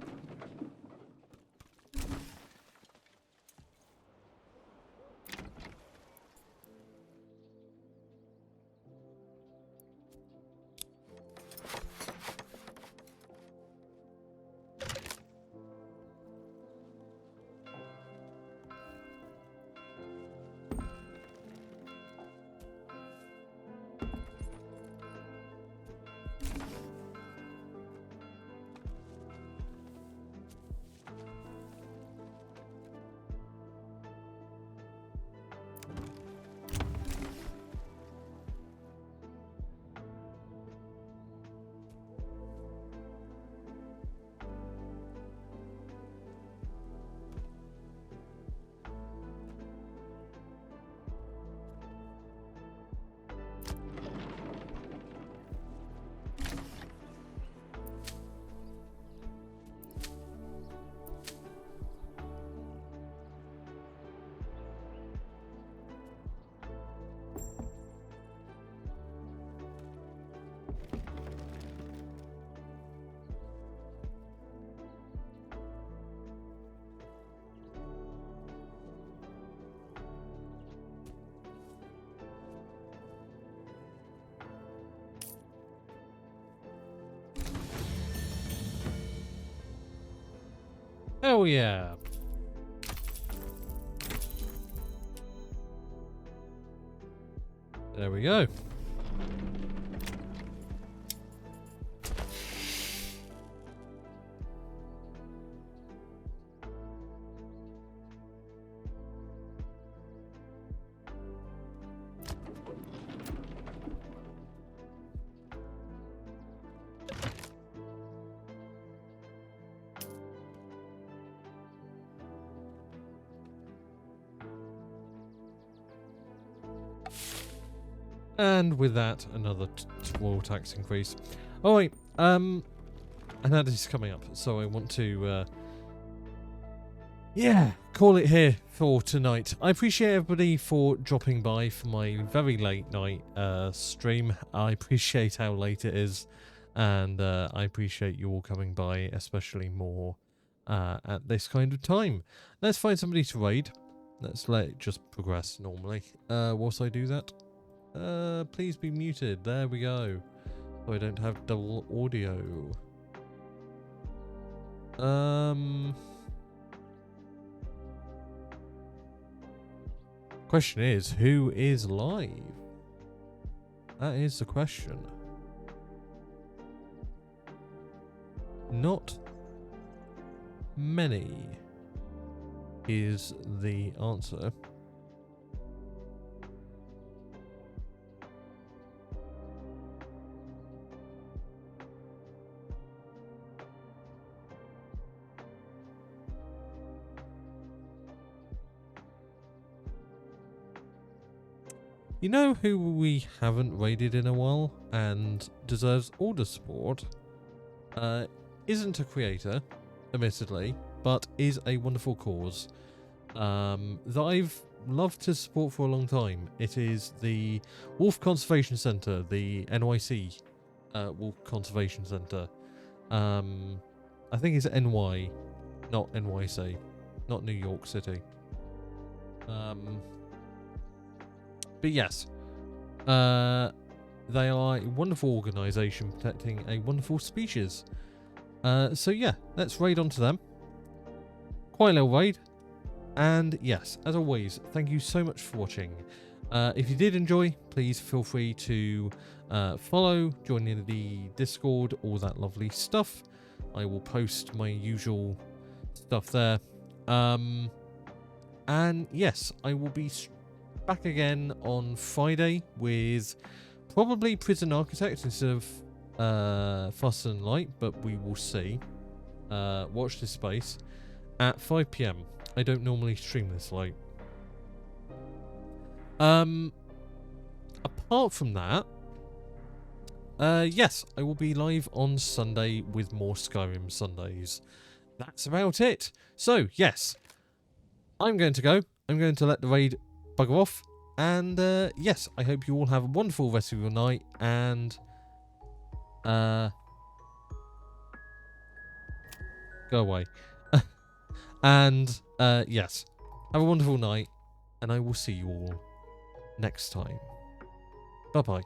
[SPEAKER 1] Hell yeah. There we go. And with that, another royal tax increase. Alright, and that is coming up, so I want to, call it here for tonight. I appreciate everybody for dropping by for my very late night stream. I appreciate how late it is, and I appreciate you all coming by, especially more at this kind of time. Let's find somebody to raid. Let's let it just progress normally. Whilst I do that, please be muted. There we go. So I don't have double audio. Question is, who is live? That is the question. Not many is the answer. You know who we haven't raided in a while and deserves all the support? Isn't a creator, admittedly, but is a wonderful cause that I've loved to support for a long time. It is the Wolf Conservation Centre, the NYC Wolf Conservation Centre. I think it's NY, not NYC, not New York City. But yes, they are a wonderful organisation protecting a wonderful species. So yeah, let's raid onto them. Quite a little raid. And yes, as always, thank you so much for watching. If you did enjoy, please feel free to follow, join in the Discord, all that lovely stuff. I will post my usual stuff there. And yes, I will be back again on Friday with probably Prison Architect instead of Fuss and Light, but we will see. Watch this space at 5 PM. I don't normally stream this late. Apart from that, yes, I will be live on Sunday with more Skyrim Sundays. That's about it. So, yes, I'm going to go. I'm going to let the raid bugger off. And, yes, I hope you all have a wonderful rest of your night. And, go away. And, yes, have a wonderful night. And I will see you all next time. Bye-bye.